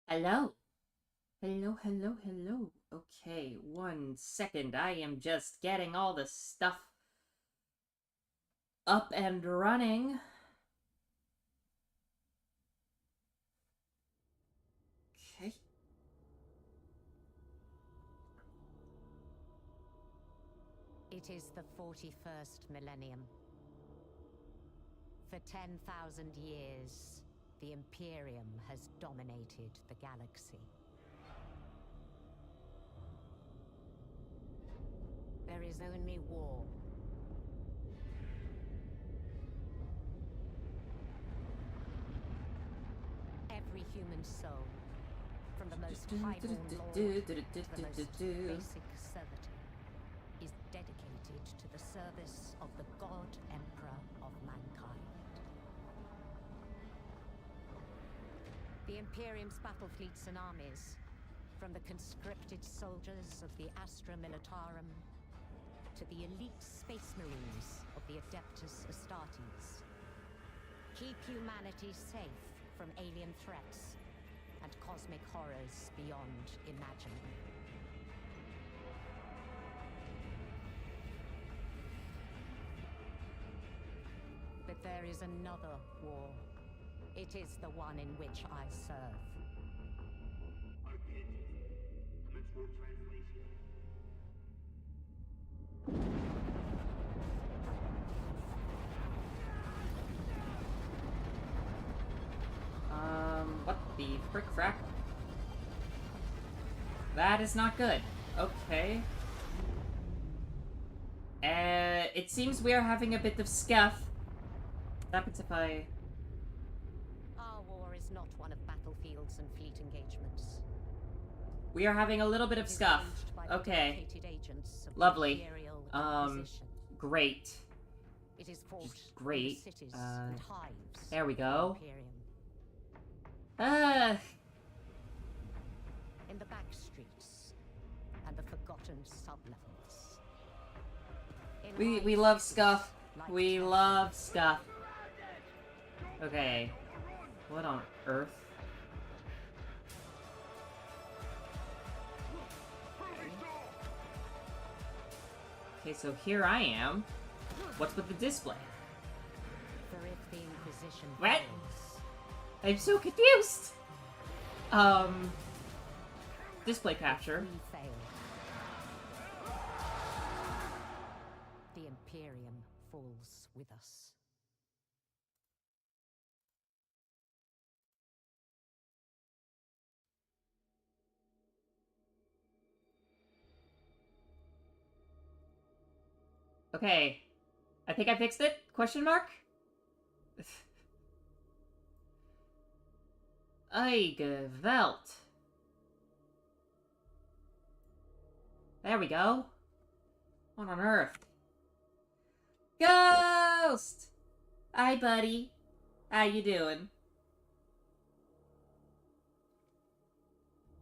Hello. Hello, hello, hello. Okay, 1 second. I am just getting all the stuff up and running. Okay. It is the 41st millennium. For 10,000 years, the Imperium has dominated the galaxy. There is only war. Every human soul, from the most highborn lord to the most basic servitor, is dedicated to the service of the God Emperor of mankind. The Imperium's battle fleets and armies, from the conscripted soldiers of the Astra Militarum to the elite space marines of the Adeptus Astartes, keep humanity safe from alien threats and cosmic horrors beyond imagining. But there is another war. It is the one in which I serve. What the frick frack? That is not good. Okay. It seems we are having a bit of scuff. What happens if I... Our war is not one of battlefields and fleet engagements. We are having a little bit of scuff. Okay. Lovely. Great. It is fought great. in the cities and hives. There we go. In the back streets and the forgotten sublevels. We love scuff. We love scuff. Okay. What on earth? Okay, so here I am. What's with the display? For if the Inquisition What? fails, I'm so confused. Display capture. we fail. The Imperium falls with us. Okay. I think I fixed it? Question mark? Gewalt. There we go. What on earth? Ghost! Hi, buddy. How you doing?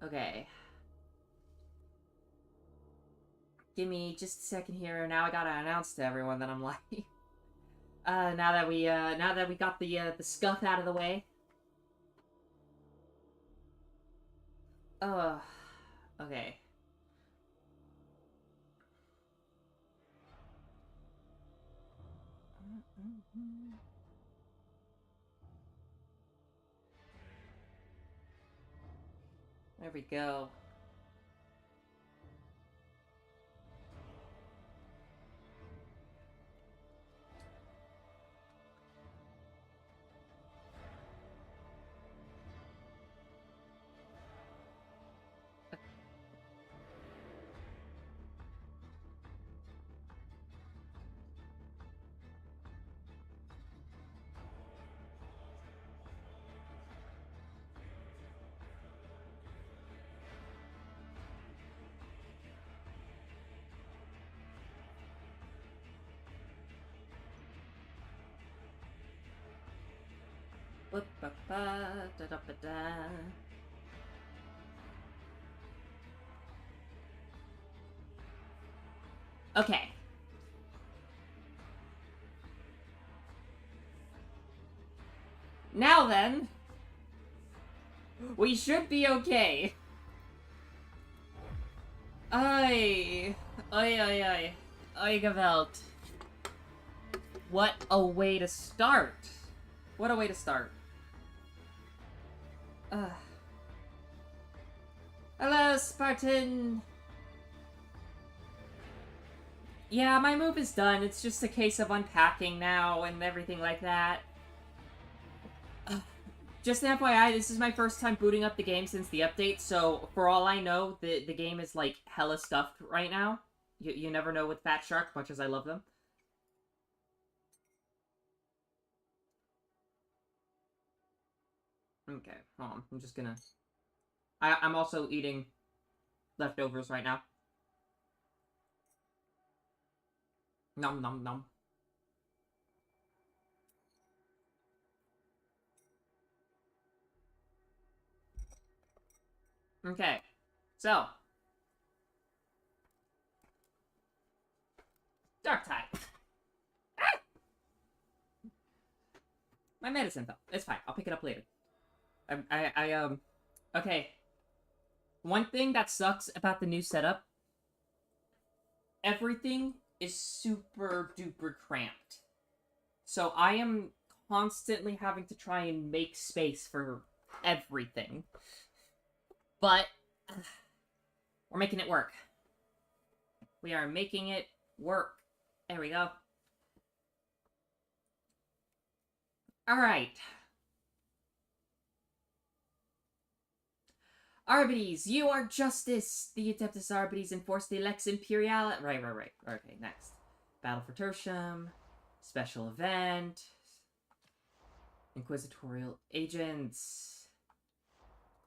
Okay. Give me just a second here. Now I gotta announce to everyone that I'm live. Now that we got the scuff out of the way. Okay. There we go. Okay. Now then. We should be okay. Oi, oi, oi, oi, oi, geweld. What a way to start. What a way to start. Hello, Spartan. Yeah, my move is done. It's just a case of unpacking now and everything like that. Just an FYI, this is my first time booting up the game since the update, so for all I know, the game is, like, hella stuffed right now. You never know with Fat Shark, much as I love them. Okay, hold on. I'm just gonna... I'm also eating leftovers right now. Nom nom nom. Okay, so... Darktide. Ah! My medicine fell. It's fine. I'll pick it up later. Okay. One thing that sucks about the new setup, everything is super duper cramped. So I am constantly having to try and make space for everything. But we're making it work. We are making it work. There we go. Alright. Arbites, you are justice! The Adeptus Arbites enforce the LEX Imperial... Right. Okay, next. Battle for Tertium. Special event. Inquisitorial agents.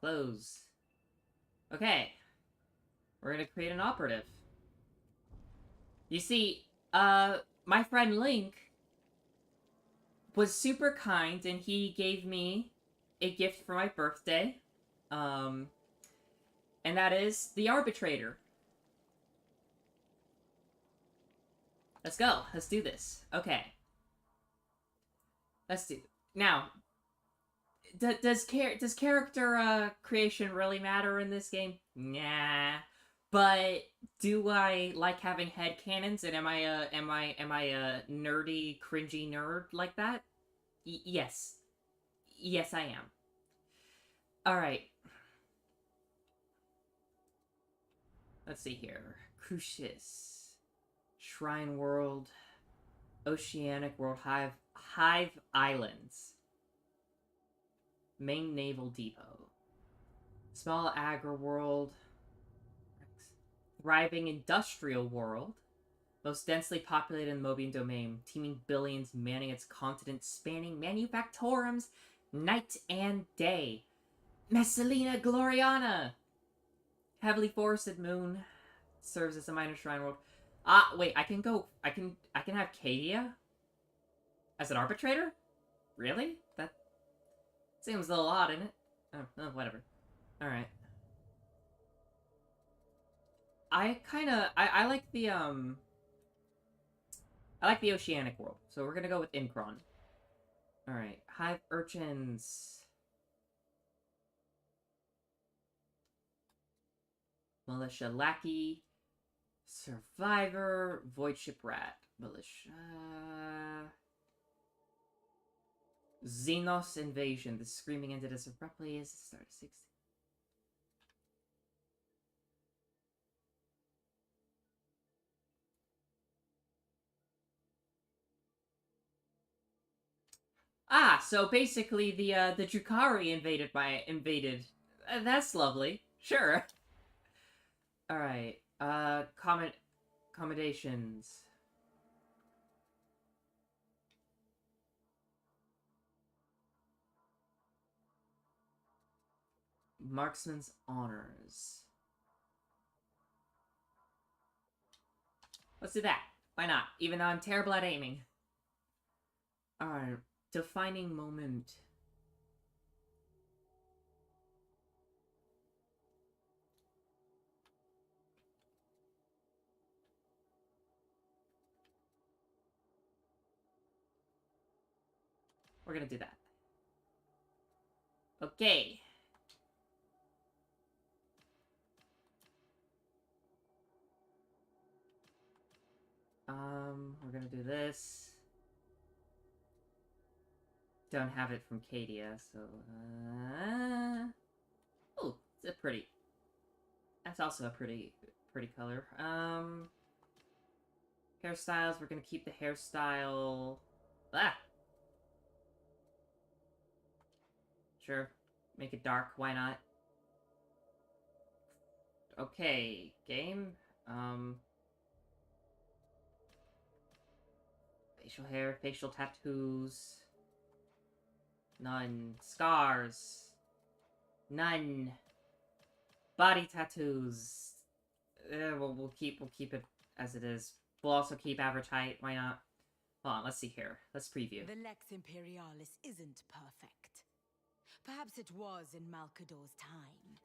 Close. Okay. We're gonna create an operative. You see, my friend Link was super kind and he gave me a gift for my birthday. And that is the Arbitrator. Let's go. Let's do this. Okay. Let's do... Now, does character creation really matter in this game? Nah. But do I like having headcanons, and am I a nerdy, cringy nerd like that? Yes. Yes, I am. Alright. Let's see here. Crucius. Shrine World. Oceanic World. Hive Islands. Main Naval Depot. Small Agri World. Thriving Industrial World. Most densely populated in the Mobian domain. Teeming billions manning its continent, spanning manufactorums night and day. Messalina Gloriana. Heavily forested moon. Serves as a minor shrine world. Wait, I can have Cadia as an arbitrator? Really? That seems a little odd, isn't it? Oh, whatever. Alright. I like the, I like the Oceanic world, so we're gonna go with Incron. Alright, Hive Urchins. Militia Lackey. Survivor. Void Ship Rat. Militia... Xenos Invasion. The screaming ended as abruptly as it started 60. So basically the Drukhari invaded. That's lovely. Sure. Alright. Accommodations. Marksman's Honors. Let's do that. Why not? Even though I'm terrible at aiming. Alright. Defining moment. We're gonna do that. Okay. We're gonna do this. Don't have it from Cadia, so, oh, it's a pretty... That's also a pretty color. Hairstyles, we're gonna keep the hairstyle... Ah! Sure. Make it dark, why not? Okay, game. Facial hair, facial tattoos. None. Scars. None. Body tattoos. We'll keep it as it is. We'll also keep average height. Why not? Hold on, let's see here. Let's preview. The Lex Imperialis isn't perfect. Perhaps it was in Malcador's time,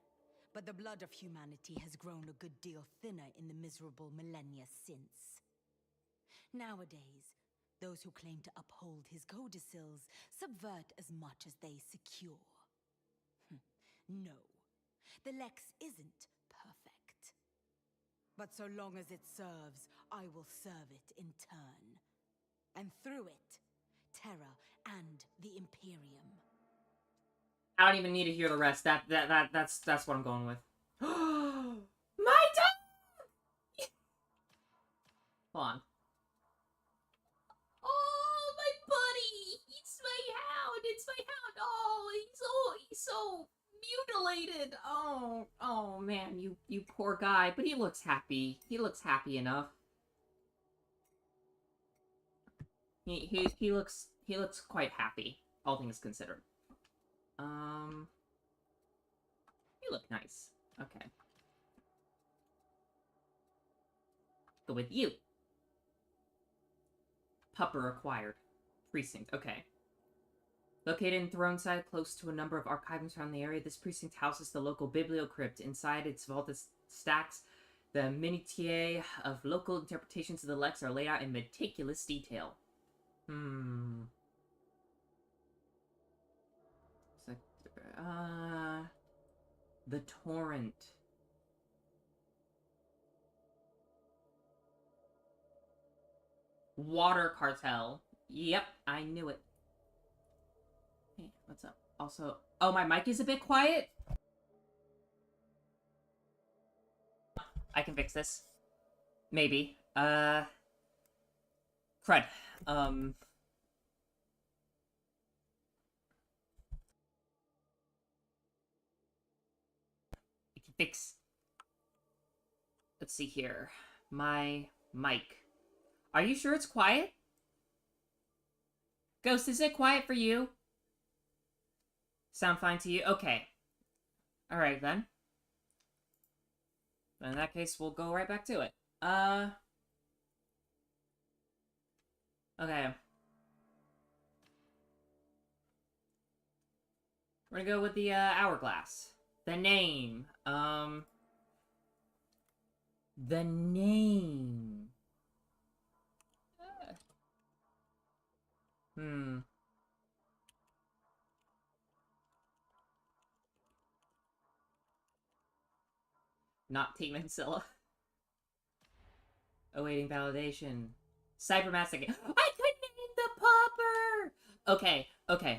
but the blood of humanity has grown a good deal thinner in the miserable millennia since. Nowadays, those who claim to uphold his codicils subvert as much as they secure. No, the Lex isn't perfect. But so long as it serves, I will serve it in turn. And through it, Terra and the Imperium. I don't even need to hear the rest. That's what I'm going with. My dog! Hold on. Oh, my buddy! It's my hound! It's my hound! Oh, he's so mutilated! Oh man, you poor guy. But he looks happy. He looks happy enough. He looks quite happy, all things considered. You look nice. Okay. Go with you. Pupper acquired. Precinct. Okay. Located in Throneside, close to a number of archives around the area, this precinct houses the local bibliocrypt. Inside its vaulted stacks, the minutiae of local interpretations of the Lex are laid out in meticulous detail. The Torrent. Water Cartel. Yep, I knew it. Hey, what's up? Also, oh, my mic is a bit quiet? I can fix this. Maybe. Crud. Fix. Let's see here. My mic. Are you sure it's quiet? Ghost, is it quiet for you? Sound fine to you? Okay. Alright, then. In that case, we'll go right back to it. Okay. We're gonna go with the, hourglass. The name. The name. Not Team Ancilla. Awaiting validation. Cybermassic. I could name the popper!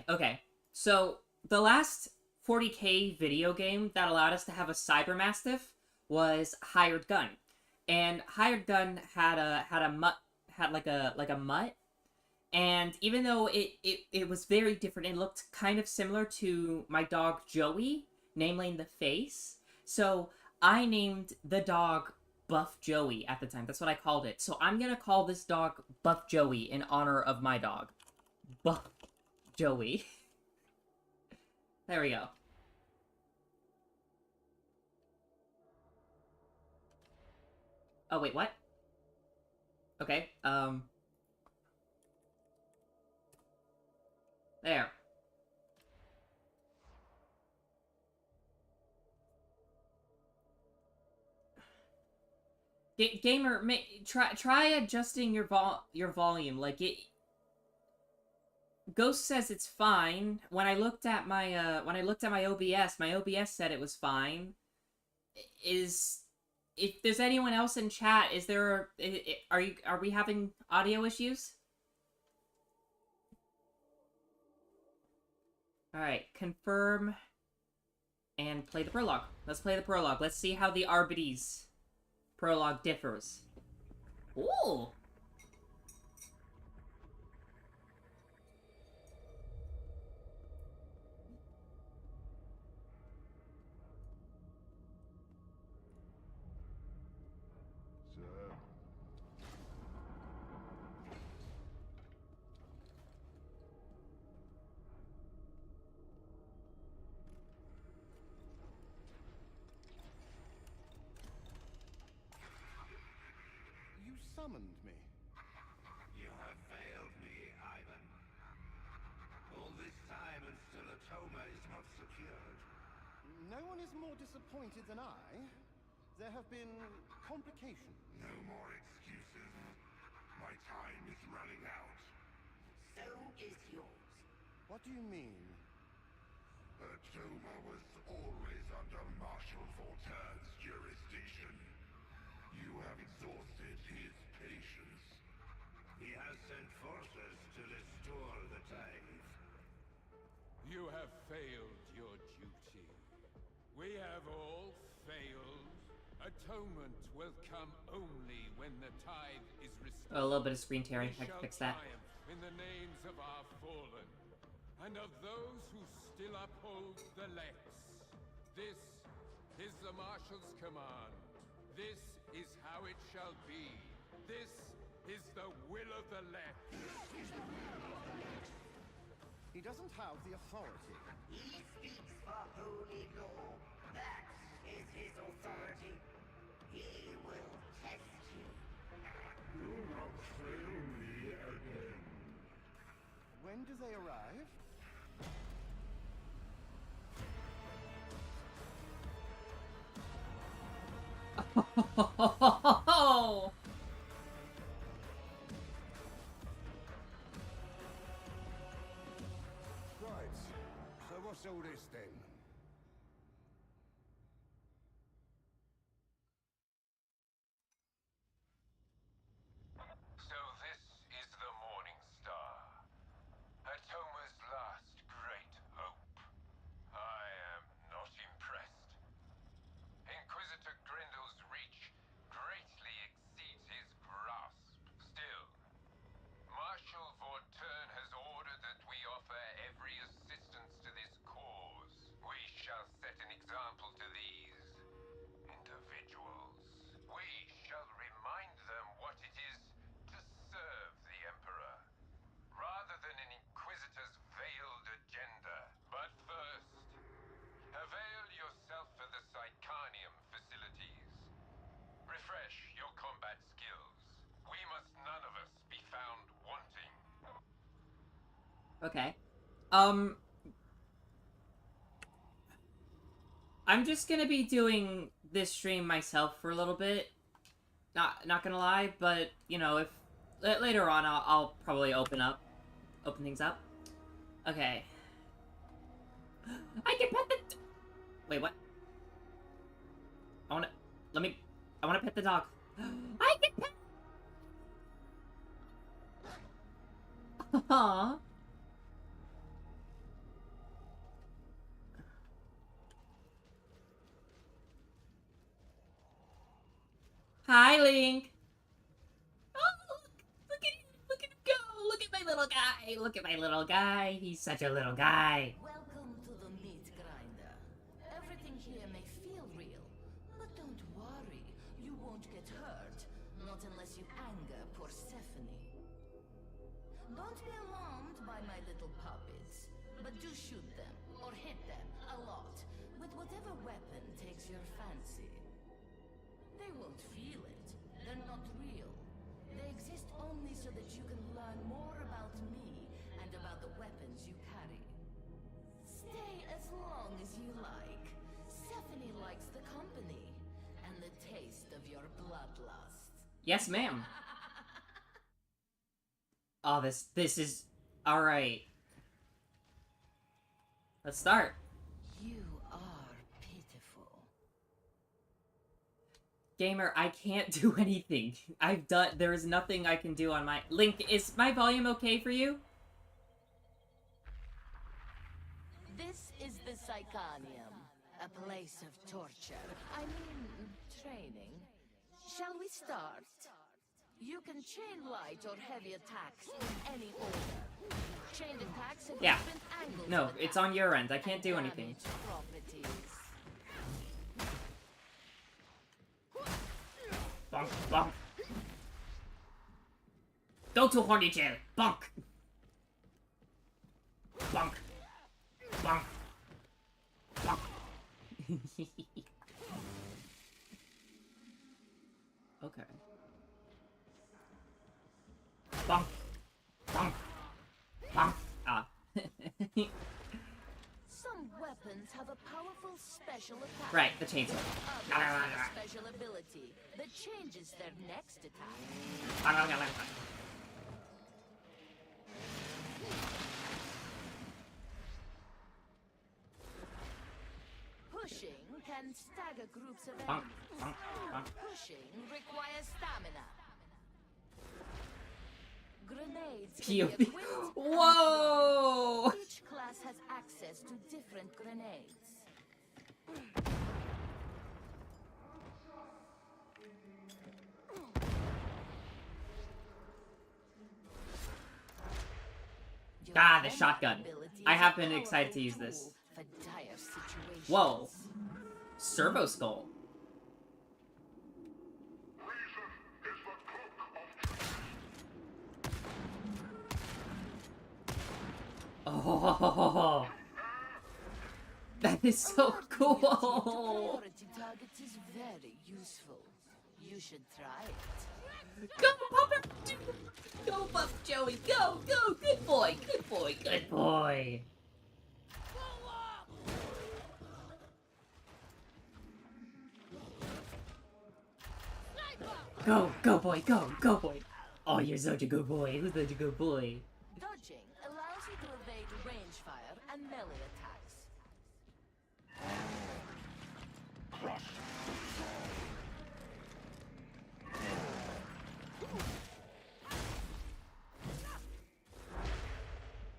Okay. So, the last 40k video game that allowed us to have a Cybermastiff was Hired Gun. And Hired Gun had a mutt. And even though it was very different, it looked kind of similar to my dog Joey, namely in the face. So I named the dog Buff Joey at the time. That's what I called it. So I'm gonna call this dog Buff Joey in honor of my dog. Buff Joey. There we go. Oh, wait, what? Okay, there. Gamer, try adjusting your volume. Like it. Ghost says it's fine. When I looked at my OBS, my OBS said it was fine. if there's anyone else in chat, is there are we having audio issues? All right, confirm and play the prologue. Let's play the prologue. Let's see how the Arbites prologue differs. Ooh. You summoned me. You have failed me, Ivan. All this time and still Atoma is not secured. No one is more disappointed than I. There have been complications. No more excuses. My time is running out. So is yours. What do you mean? Atoma was always under Marshal Voltaire's jurisdiction. You have exhausted his patience. He has sent forces to restore the tide. You have failed your duty. We have all failed. Atonement will come only when the tide is restored. Oh, a little bit of screen tearing. We I can shall fix that. triumph in the names of our fallen, and of those who still uphold the LEX. This is the Marshal's command. This is how it shall be. This is the will of the LEX. He doesn't have the authority. He speaks for holy law. That is his authority. He will test you. Do not fail me again. When do they arrive? Right. So what's all this then? So this is the Morning Star. Atoma's last great hope. I am not impressed. Inquisitor Grendel's reach greatly exceeds his grasp. Still, Marshal Vorturn has ordered that we offer every assistance to this cause. We shall set an example to these individuals. We shall remind them what it is to serve the Emperor, rather than an Inquisitor's veiled agenda. But first, avail yourself of the Psychanium facilities. Refresh your combat skills. We must none of us be found wanting. Okay. I'm just gonna be doing this stream myself for a little bit. Not gonna lie, but you know, if later on I'll probably open things up. Okay. I can pet the. Wait, what? I wanna pet the dog. I can pet. Aww. Hi, Link. Oh, look at him go. Look at my little guy. Look at my little guy. He's such a little guy. Welcome to the meat grinder. Everything here may feel real, but don't worry. You won't get hurt. Not unless you anger Persephone. Don't be alarmed by my little puppets, but do shoot them, or hit them, a lot, with whatever weapon takes your fancy. They won't feel it. They're not real. They exist only so that you can learn more about me and about the weapons you carry. Stay as long as you like. Stephanie likes the company and the taste of your bloodlust. Yes, ma'am. Oh, this is all right. Let's start. You are pitiful. Gamer, I can't do anything. There is nothing I can do on my... Link, is my volume okay for you? This is the Psychonium, a place of torture. I mean, training. Shall we start? You can chain light or heavy attacks in any order. Chained attacks have Yeah. different angles No, of it's attack on your end. I and can't do anything. damage properties. Bonk, bonk. Go to horny jail. Bonk. Bonk. Bonk. Bonk. Okay. Bonk. Bonk. Bonk. Ah. Some weapons have a powerful special attack. Right, the chainsaw. Others have a special ability that changes their next attack. Pushing can stagger groups of Bonk, enemies. bonk, bonk. Pushing requires stamina. Grenades can POV. be equipped. Whoa! Each class has access to different grenades. Your Ah, the combat shotgun. ability I is have a been excited to powerful use this. tool for dire situations. Whoa. Servo Skull. Oh, that is so cool. Priority targets is very useful. You should try it. Go, Papa! Go, Buff Joey! Go, go! Good boy! Good boy! Good boy! Go, go, boy! Go, go, boy! Oh, you're such a good boy! Who's such a good boy? Dodging allows you to evade range fire and melee attacks.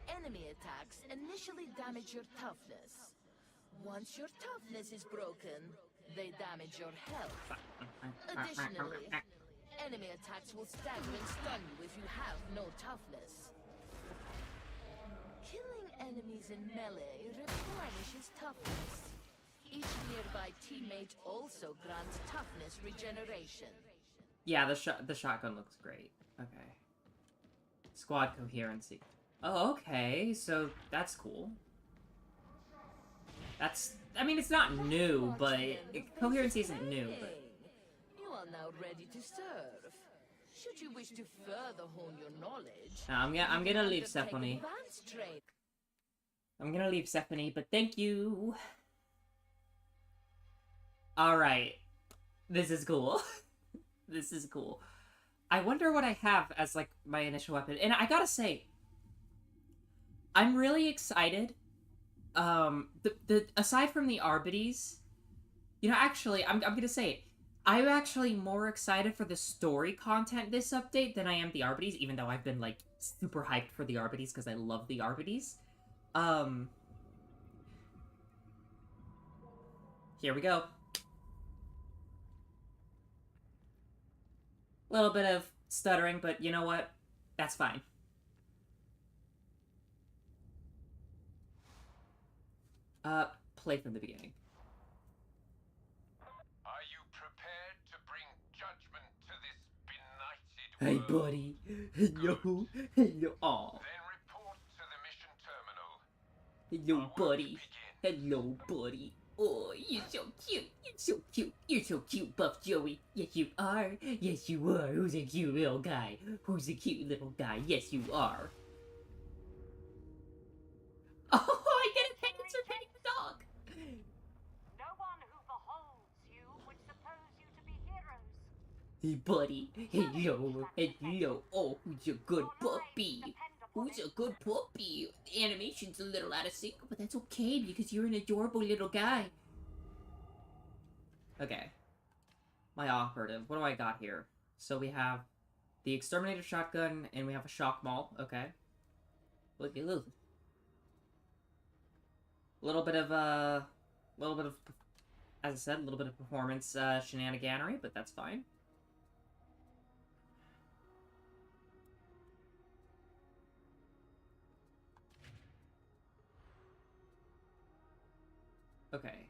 Enemy attacks initially damage your toughness. Once your toughness is broken, they damage your health. Additionally, enemy attacks will stagger and stun you if you have no toughness. Killing enemies in melee replenishes toughness. Each nearby teammate also grants toughness regeneration. Yeah, the shotgun looks great. Okay. Squad coherency. Oh, okay. So that's cool. I mean, it's not new, but coherency isn't new. But You are now ready to serve. Should you wish to further hone your knowledge, no, I'm gonna leave undertake Stephanie. advanced training. I'm gonna leave Stephanie, but thank you. Alright. This is cool. This is cool. I wonder what I have as, like, my initial weapon. And I gotta say, I'm really excited. Aside from the Arbites, you know, actually, I'm gonna say it. I'm actually more excited for the story content this update than I am the Arbites, even though I've been, like, super hyped for the Arbites because I love the Arbites. Here we go. Little bit of stuttering, but you know what? That's fine. Play from the beginning. Are you prepared to bring judgment to this benighted world? Hey, buddy. Hello. Hello. Aw. Then report to the mission terminal. Hello, buddy. Hello, buddy. Oh, you're so cute. You're so cute. You're so cute, Buff Joey. Yes, you are. Yes, you are. Who's a cute little guy? Who's a cute little guy? Yes, you are. Oh, I get a penance for petting the dog. No one who beholds you would suppose you to be heroes. Hey, buddy. Hello. Hello. Oh, who's a good puppy? Who's a good puppy? The animation's a little out of sync, but that's okay because you're an adorable little guy. Okay. my operative. What do I got here? So we have the exterminator shotgun, and we have a shock maul. Okay. Look at little bit of as I said, a little bit of performance shenaniganery, but that's fine. Okay.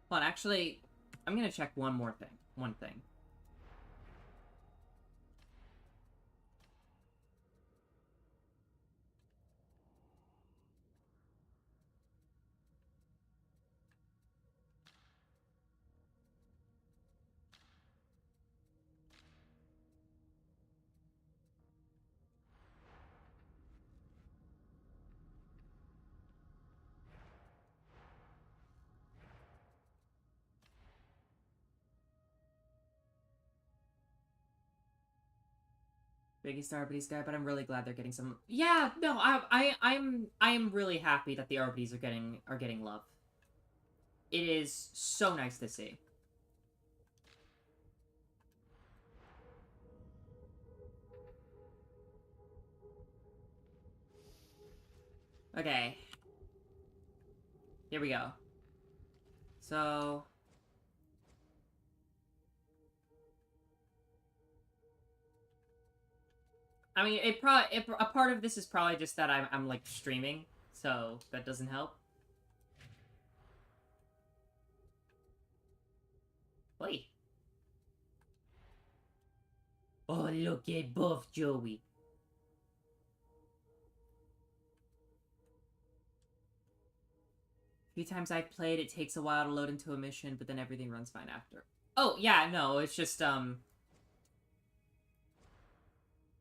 Hold on, actually, I'm gonna check one more thing. One thing. Biggest Arbities guy, but I'm really glad they're getting some. Yeah, no, I'm really happy that the Arbities are getting love. It is so nice to see. Okay. Here we go. So I mean, a part of this is probably just that I'm like streaming, so that doesn't help. Wait. Oh, look at Buff Joey. A few times I've played, it takes a while to load into a mission, but then everything runs fine after. Oh, yeah, no, it's just, hold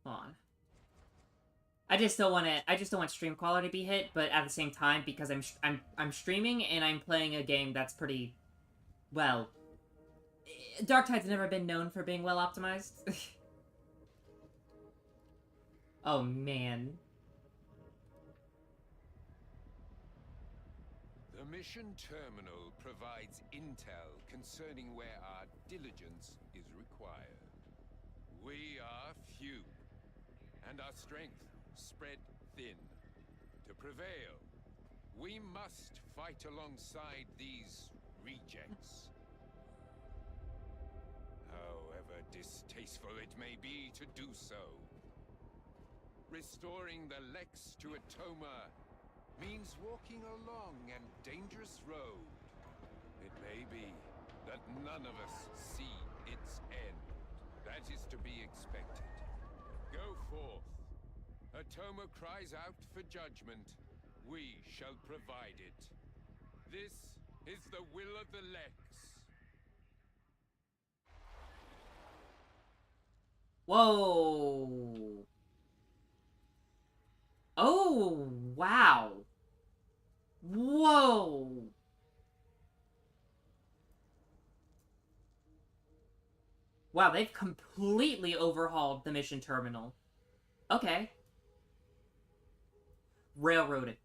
on. I just don't want stream quality to be hit, but at the same time, because I'm streaming and I'm playing a game that's pretty, well, Darktide's never been known for being well optimized. Oh, man. The mission terminal provides intel concerning where our diligence is required. We are few, and our strength spread thin. To prevail, we must fight alongside these rejects. However distasteful it may be to do so, restoring the LEX to Atoma means walking a long and dangerous road. It may be that none of us see its end. That is to be expected. Go forth. Atoma cries out for judgment. We shall provide it. This is the will of the LEX. Whoa. Oh, wow. Whoa. Wow, they've completely overhauled the mission terminal. Okay. Railroaded.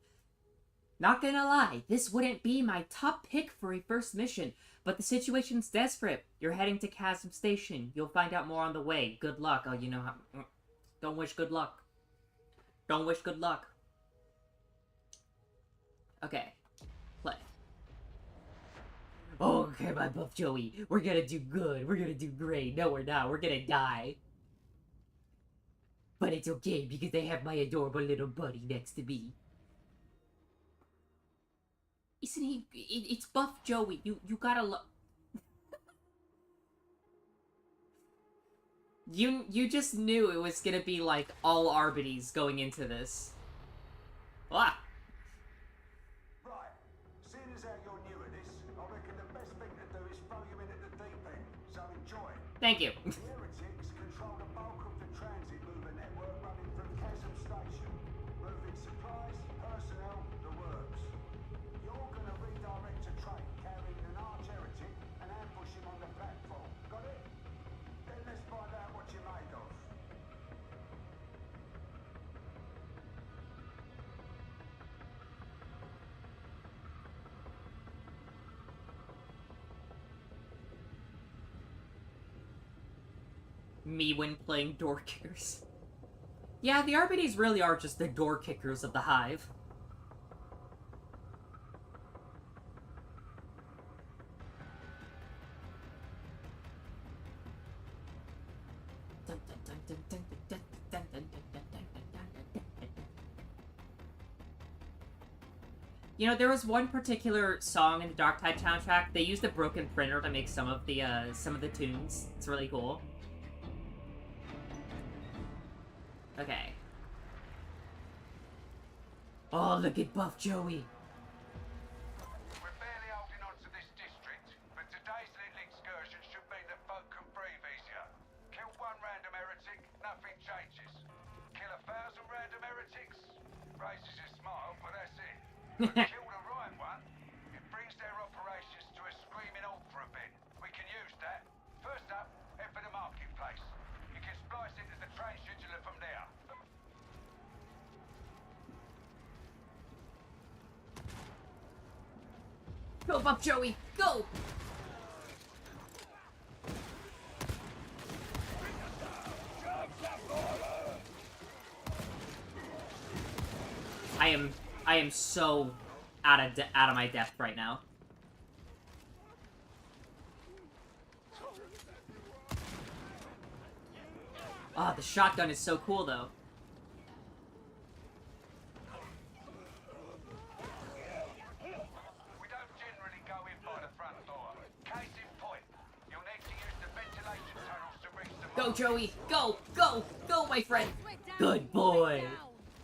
Not gonna lie, this wouldn't be my top pick for a first mission, but the situation's desperate. You're heading to Chasm Station. You'll find out more on the way. Good luck. Oh, you know how... Don't wish good luck. Don't wish good luck. Okay. Play. Okay, my Buff Joey. We're gonna do good. We're gonna do great. No, we're not. We're gonna die. But it's okay, because they have my adorable little buddy next to me. Isn't he... It's Buff Joey. You gotta love... You just knew it was gonna be, like, all Arbities going into this. Ah! Right. Seeing as how you're new at this, I reckon the best thing to do is throw you in at the deep end. So enjoy. Thank you. The heretics control the bulk of the transit mover network running through Chasm Station. Moving supplies, personnel, the works. You're gonna redirect a train carrying an arch heretic and ambush him on the platform. Got it? Then let's find out what you're made of. Me when playing door kickers. Yeah, the RBDs really are just the door kickers of the Hive. You know, there was one particular song in the Darktide soundtrack. They used a broken printer to make some of the tunes. It's really cool. Okay. Oh, look at Buff Joey. We're barely holding on to this district, but today's little excursion should mean that folk can breathe easier. Kill one random heretic, nothing changes. Kill 1,000 random heretics, raises your smile, but that's it. But kill the right one, it brings their operations to a screaming halt for a bit. We can use that. First up, head for the marketplace. You can splice into the train scheduler from there. Go, Buff Joey! Go! I am so out of my depth right now. Ah, the shotgun is so cool though. We don't generally go in by the front door. Case in point, you'll need to use the ventilation tunnels to reach the Go, Joey! Go! Go! Go, my friend! Good boy!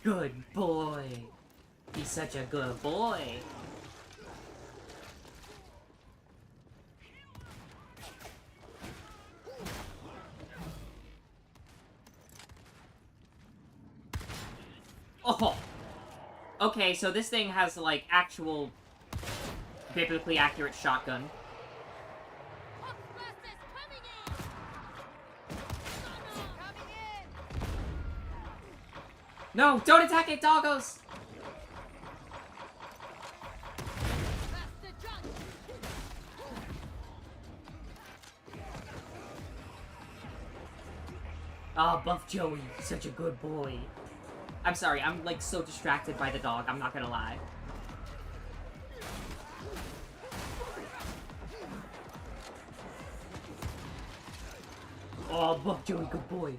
Good boy! He's such a good boy! Oh! Okay, so this thing has, like, actual biblically accurate shotgun. No! Don't attack it, doggos! Ah, Buff Joey, such a good boy. I'm sorry, I'm like so distracted by the dog, I'm not gonna lie. Oh, Buff Joey, good boy.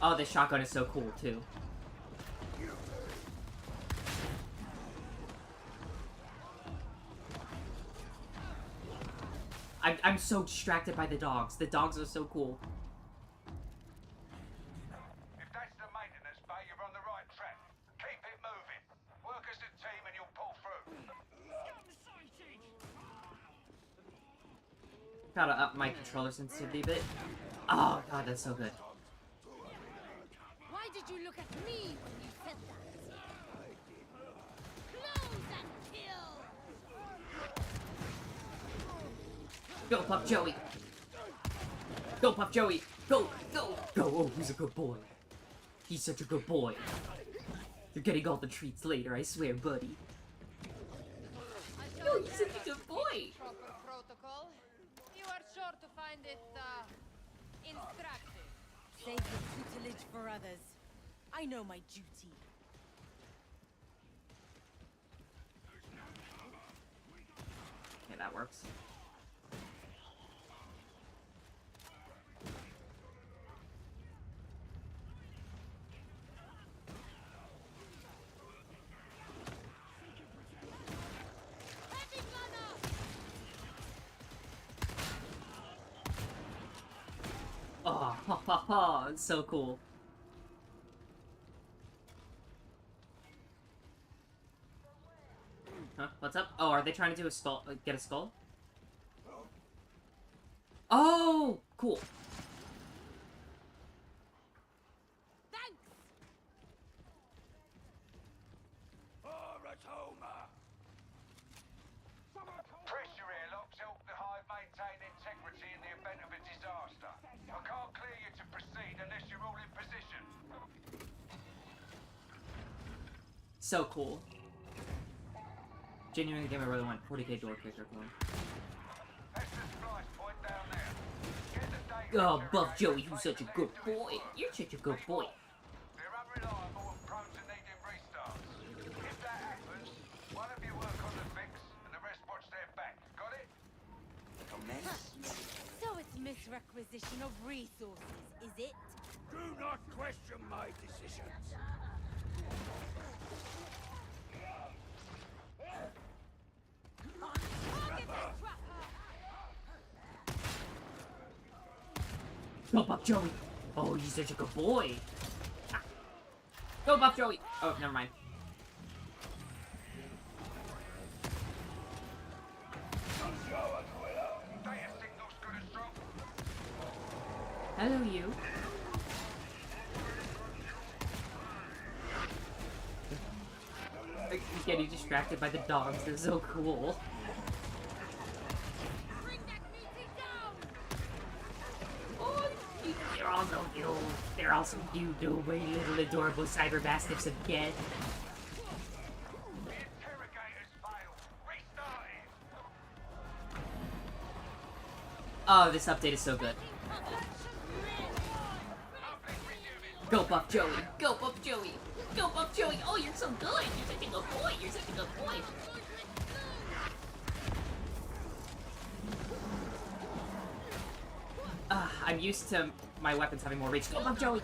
Oh, this shotgun is so cool, too. I'm so distracted by the dogs. The dogs are so cool. If that's the maintenance bay, you're on the right track. Keep it moving. Work as a team and you'll pull through. Gotta up my controller sensitivity a bit. Oh god, that's so good. Why did you look at me when you said that? Close and kill! Go, Puff Joey! Go, Puff Joey! Go! Go! Go! Oh, he's a good boy. He's such a good boy. You're getting all the treats later, I swear, buddy. No, he's such a good boy! Proper protocol. You are sure to find it, instructive. Save your tutelage for others. I know my duty. Okay, that works. Oh, ha ha ha, it's so cool. Huh? What's up? Oh, are they trying to do a skull? Get a skull? Oh, cool. Thanks! Pressure airlocks help the Hive maintain integrity in the event of a disaster. I can't clear you to proceed unless you're all in position. So cool. Genuinely game I really want 40k door kicker going. That's the splice point down there. Get the data Oh, generator Buff Joey, and you're trace such a the good exit boy. point. You're such a good boy. They're unreliable and prone to needing restarts. If that happens, one of you work on the fix and the rest watch their back. Got it? So it's misrequisition of resources, is it? Do not question my decisions. Go, Buff Joey. Oh, you're such a good boy. Ah. Go, Buff Joey. Oh, never mind. Data signal's good and strong. Hello, you. I'm getting distracted by the dogs. They're so cool. Oh, they're all so cute. They're all so cute. The way little adorable cyber mastiffs have get. The interrogators failed. Restart it. Oh, this update is so good. Go, Buff Joey. Go, Buff Joey. Go, Buff Joey. Oh, you're so good. You're such a good boy. You're such a good boy. I'm used to my weapons having more reach. Go, Buff Joey.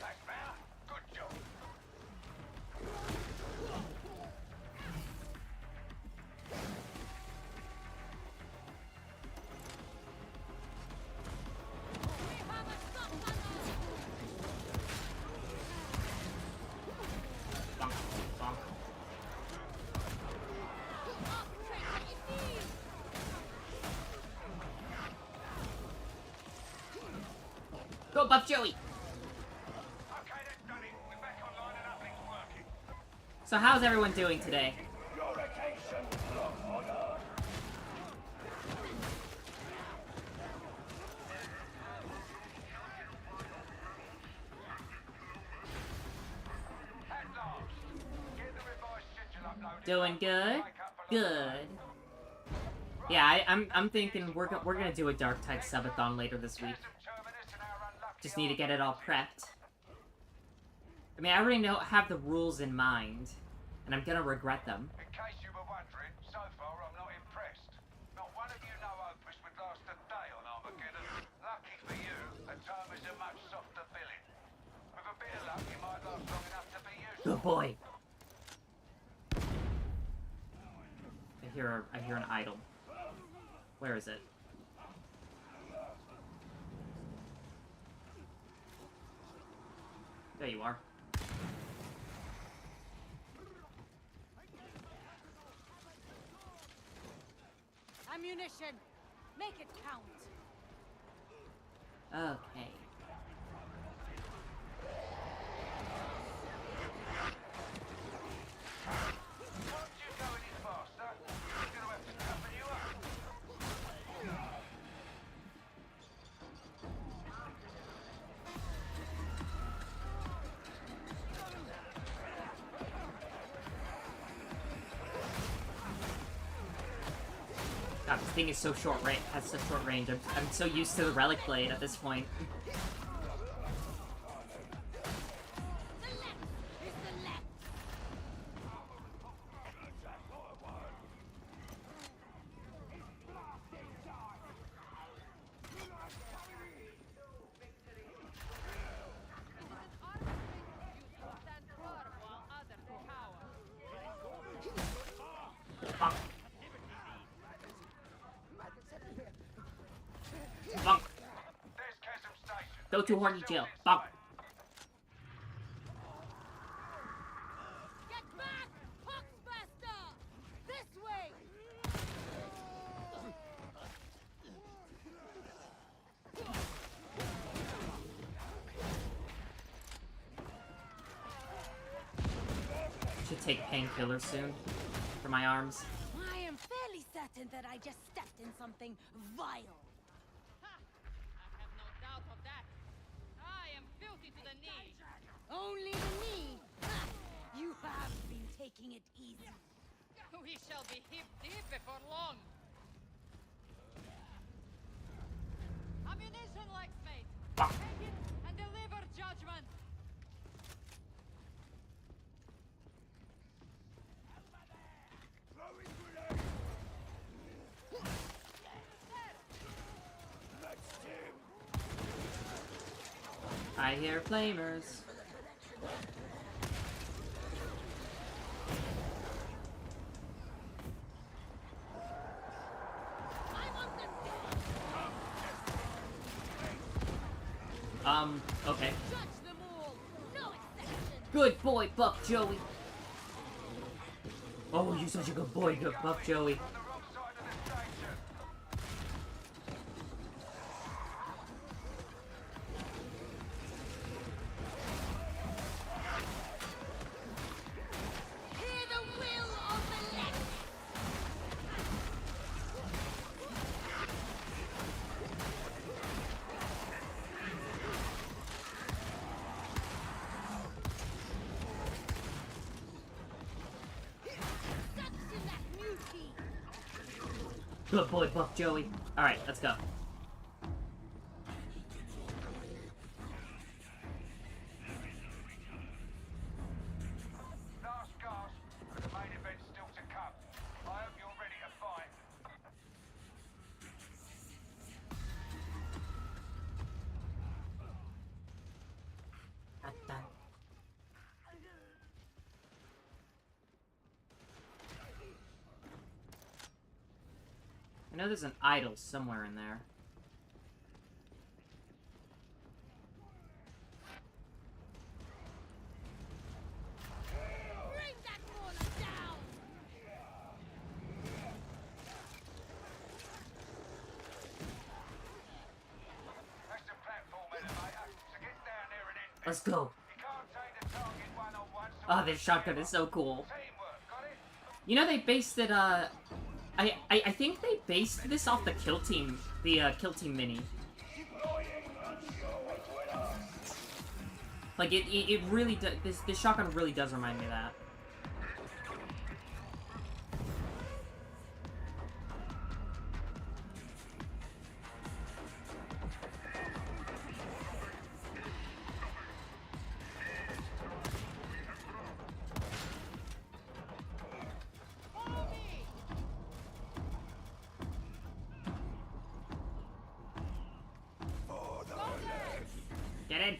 That's better. Good job. Bonk, bonk. Go, Buff Joey. Okay, that's done it. We're back online and uplink's working. So how's everyone doing today? Your occasion, Lord Order. At last. Get the revised schedule uploaded. Doing good? Good. Yeah, I'm thinking we're gonna do a Darktide subathon later this week. Just need to get it all prepped. I mean, I already have the rules in mind, and I'm gonna regret them. In case you were wondering, so far I'm not impressed. Not one of you know Opus would last a day on Armageddon. Lucky for you, a time is a much softer filling. With a bit of luck, you might last long enough to be useful. Good boy. I hear an idol. Where is it? There you are. Ammunition! Make it count! Okay. Can't you go any faster? I'm gonna have to cover you up. God, this thing is so short range. Has such short range. I'm so used to the relic blade at this point. Bonk. Bonk. There's Chasm Station. Go to Horny Jail. Bonk. Get back! Huxbuster! This way! Should take painkillers soon for my arms. I am am fairly certain that I just stepped in something vile. Ha! I have no doubt of that. I am filthy to the knee. Only the knee. Ha! You have been taking it easy. We shall be hip deep before long. Ammunition, Lex, mate. Take it and deliver judgment. I hear flamers. Okay. Good boy, Buff Joey. Oh, you're such a good boy, good Buff Joey. Good boy, Buff Joey. Alright, let's go. Last gasp, but the main event's still to come. I hope you're ready to fight. I know there's an idol somewhere in there. Bring that corner down! That's the platform elevator, so get down there and end Let's go. You can't take the target one-on-one, so Oh, this shotgun is so cool. teamwork, got it? You know they based it, I think they based this off the Kill Team, Kill Team mini. Like, it really does, this shotgun really does remind me of that. Get in!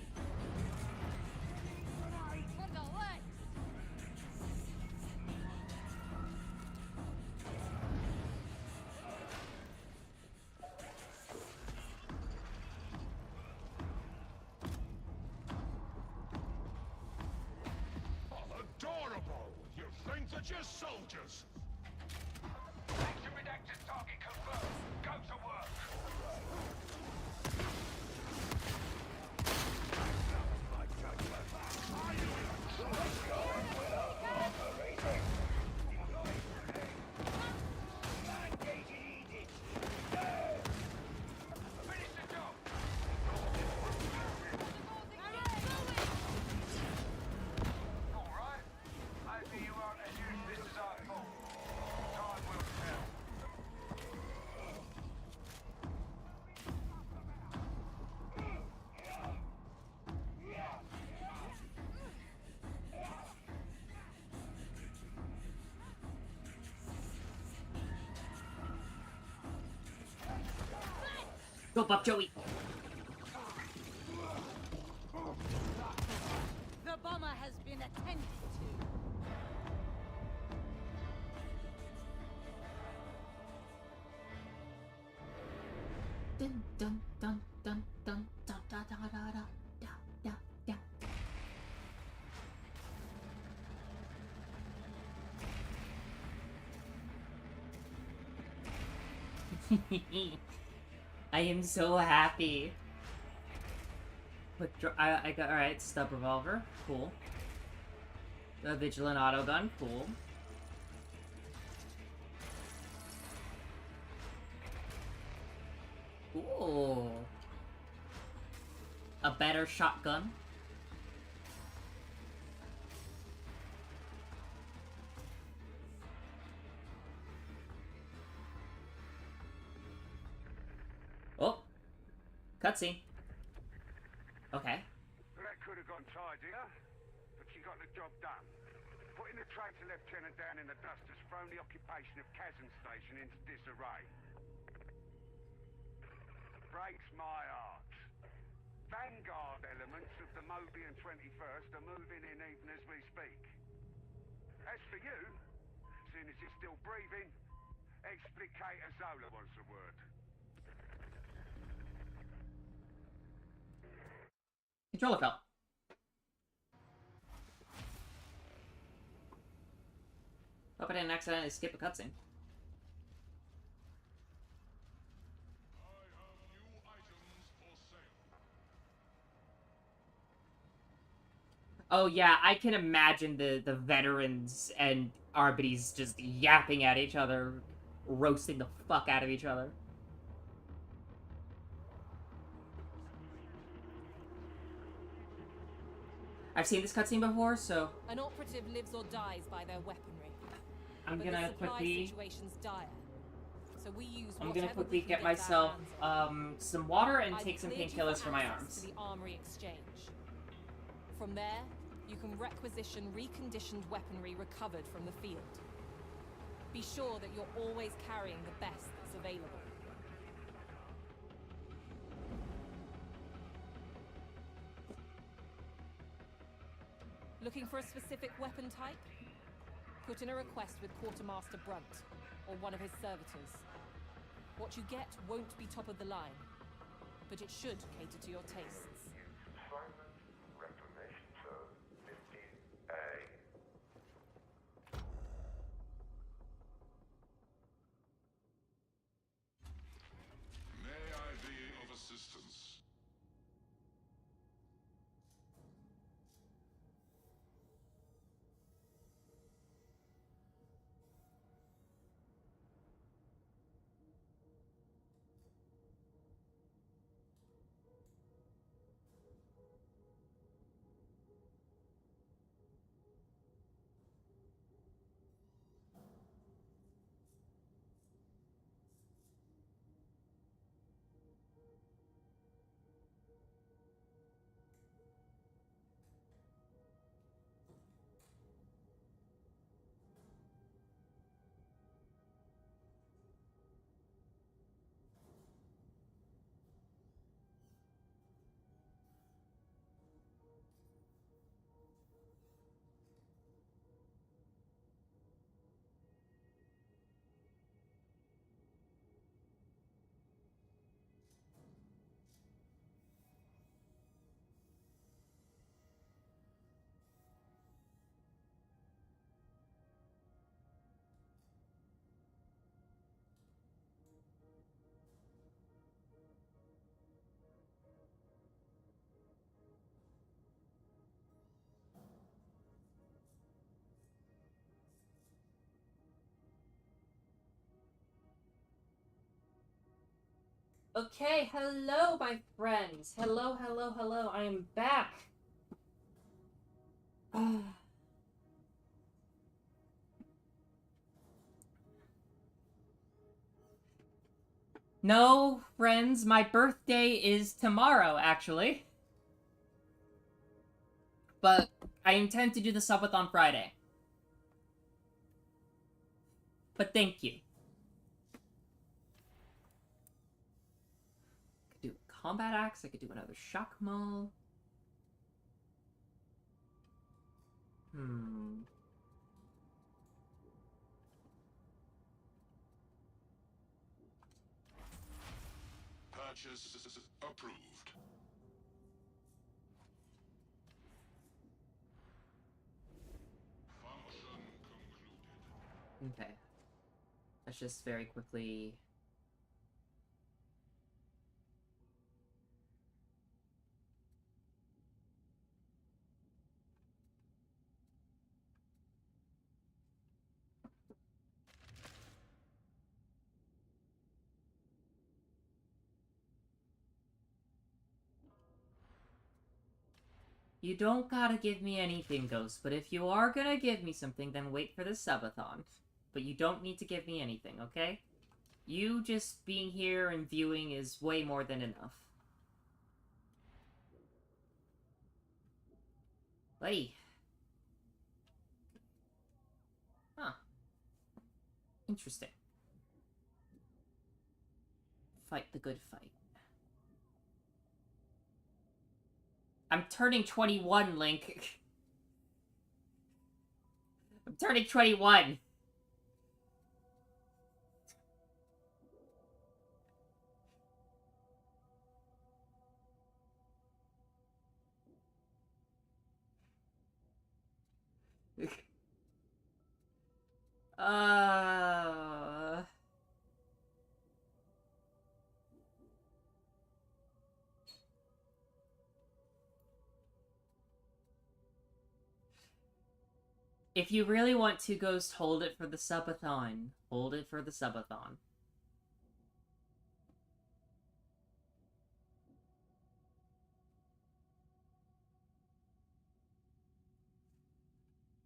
For the legs. Adorable! You think that you're soldiers? Action redacted target confirmed. Go to work. Finish the job. All right. Maybe you aren't as useless as I thought. Time will tell. Go, Buff Joey! The bomber has been attended to. Dun dun dun dun dun dun da da da da da da da. I am so happy. I got alright. Stub revolver, cool. The vigilant auto gun, cool. Ooh. A better shotgun. Oh. Cutscene. Okay. That could have gone tidier, but she got the job done. Putting the traitor lieutenant down in the dust has thrown the occupation of Kazan Station into disarray. Breaks my heart. Vanguard elements of the Mobian 21st are moving in even as we speak. As for you, seeing as you're still breathing, Explicator Zola wants a word. Controller fell. Hope I didn't accidentally skip a cutscene. Oh yeah, I can imagine the veterans and Arbites just yapping at each other, roasting the fuck out of each other. I've seen this cutscene before, so An operative lives or dies by their weaponry. I'm But gonna the supply quickly. situation's dire. So we use I'm whatever gonna quickly we can get our myself hands on. some water and I've take some cleared you painkillers for my access arms. To the armory exchange. From there, you can requisition reconditioned weaponry recovered from the field. Be sure that you're always carrying the best that's available. Looking for a specific weapon type? Put in a request with Quartermaster Brunt, or one of his servitors. What you get won't be top of the line, but it should cater to your tastes. Assignment Reformation Zone 15A. May I be of assistance? Okay, hello, my friends. Hello, hello, hello. I am back. No, friends, my birthday is tomorrow, actually. But I intend to do the subathon on Friday. But thank you. I could do a combat axe, I could do another shock maul. Purchase approved. Function concluded. Okay. Let's just very quickly... You don't gotta give me anything, Ghost, but if you are gonna give me something, then wait for the subathon. But you don't need to give me anything, okay? You just being here and viewing is way more than enough. Buddy. Huh. Interesting. Fight the good fight. I'm turning 21, Link. I'm turning 21. If you really want to, Ghost, hold it for the subathon. Hold it for the subathon.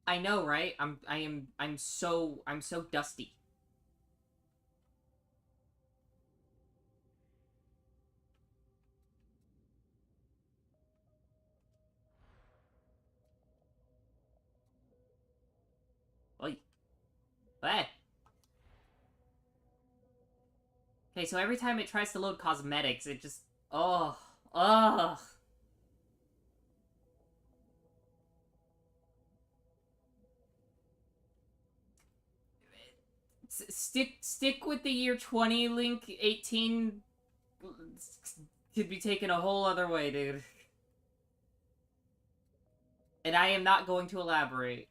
I know, right? I'm so dusty. Oi. What? Okay, so every time it tries to load cosmetics, it just... Oh. Ugh. Stick with the year 20, Link. 18 could be taken a whole other way, dude. And I am not going to elaborate.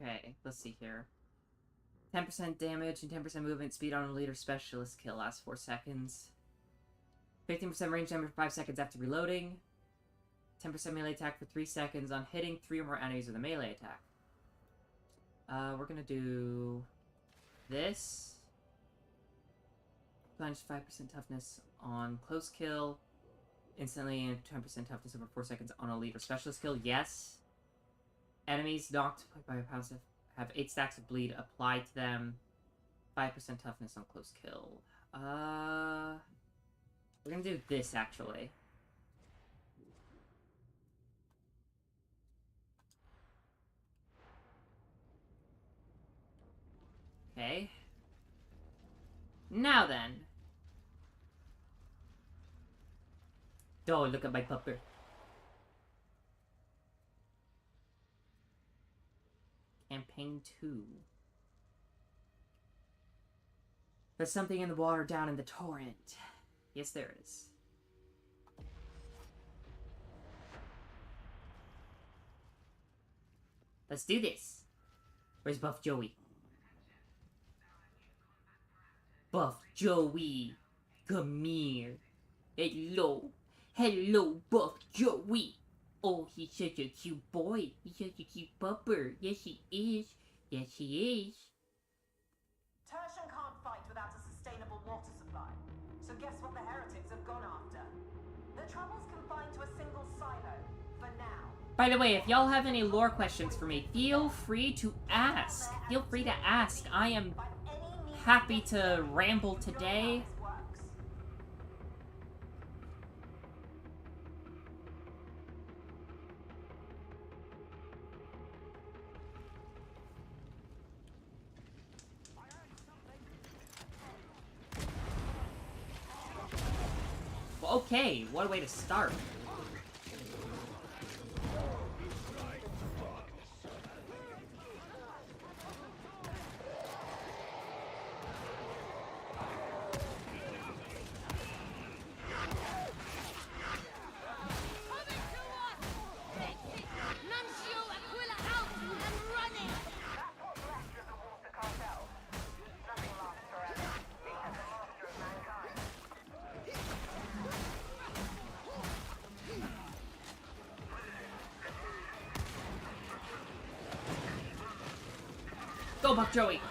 Okay, let's see here. 10% damage and 10% movement speed on a leader specialist kill lasts 4 seconds. 15% range damage for 5 seconds after reloading. 10% melee attack for 3 seconds on hitting 3 or more enemies with a melee attack. We're gonna do this. Plunge 5% toughness on close kill. Instantly and 10% toughness over 4 seconds on a leader specialist kill. Yes. Enemies knocked by a passive have 8 stacks of bleed applied to them. 5% toughness on close kill. We're gonna do this, actually. Okay. Now then. Oh, look at my pupper. Campaign 2. There's something in the water down in the torrent. Yes, there is. Let's do this. Where's Buff Joey? Buff Joey, come here. Hello. Hello, Buff Joey. Oh, he's such a cute boy. He's such a cute pupper. Yes, he is. Yes, he is. Tertian can't fight without a sustainable water supply. So guess what the heretics have gone after? The trouble's confined to a single silo, for now. By the way, if y'all have any lore questions for me, feel free to ask. Feel free to ask. I am happy to ramble today. Okay, what a way to start. Go, Buck Joey!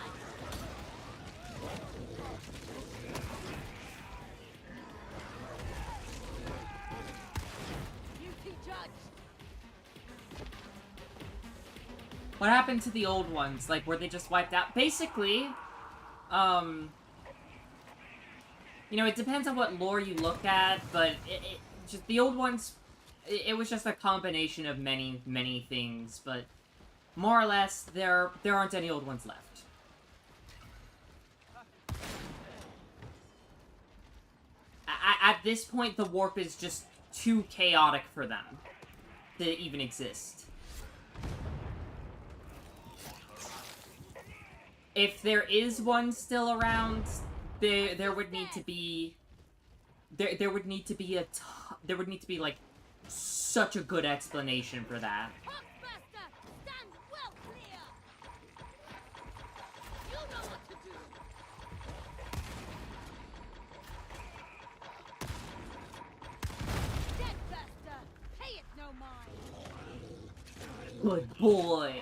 What happened to the old ones? Like, were they just wiped out? Basically, you know, it depends on what lore you look at, but just the old ones, it was just a combination of many, many things, but more or less, there aren't any old ones left. At this point, the warp is just too chaotic for them to even exist. If there is one still around, there would need to be there would need to be like such a good explanation for that. Good boy.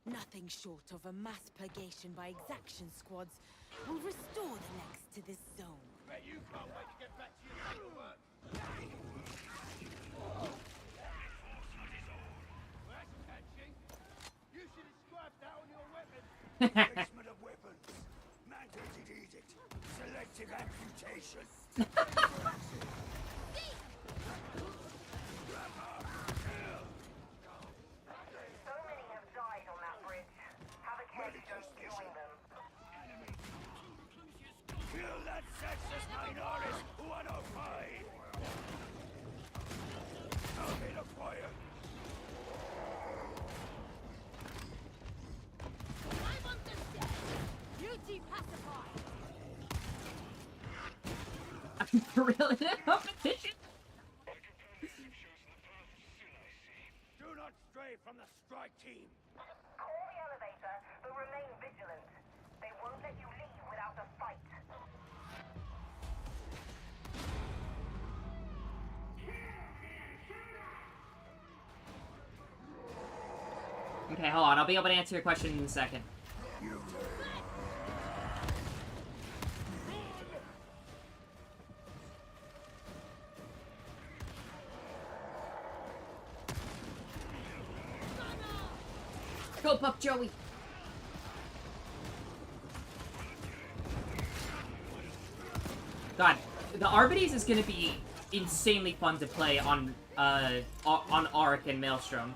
Nothing short of a mass purgation by exaction squads will restore the LEX to this zone. Bet you can't wait to get back to your paperwork. That's catching. You should inscribe that on your weapon. Placement of weapons. Mandated edict. Selective amputation. Kill that sexist minority 105! Target acquired! I'm on the deck! Beauty pacified! I'm really in a competition? Do not stray from the strike team! Call the elevator, but remain vigilant. They won't let you leave without a fight. Okay, hold on. I'll be able to answer your question in a second. Go, Pup Joey! God, the Arbites is gonna be insanely fun to play on Arc and Maelstrom.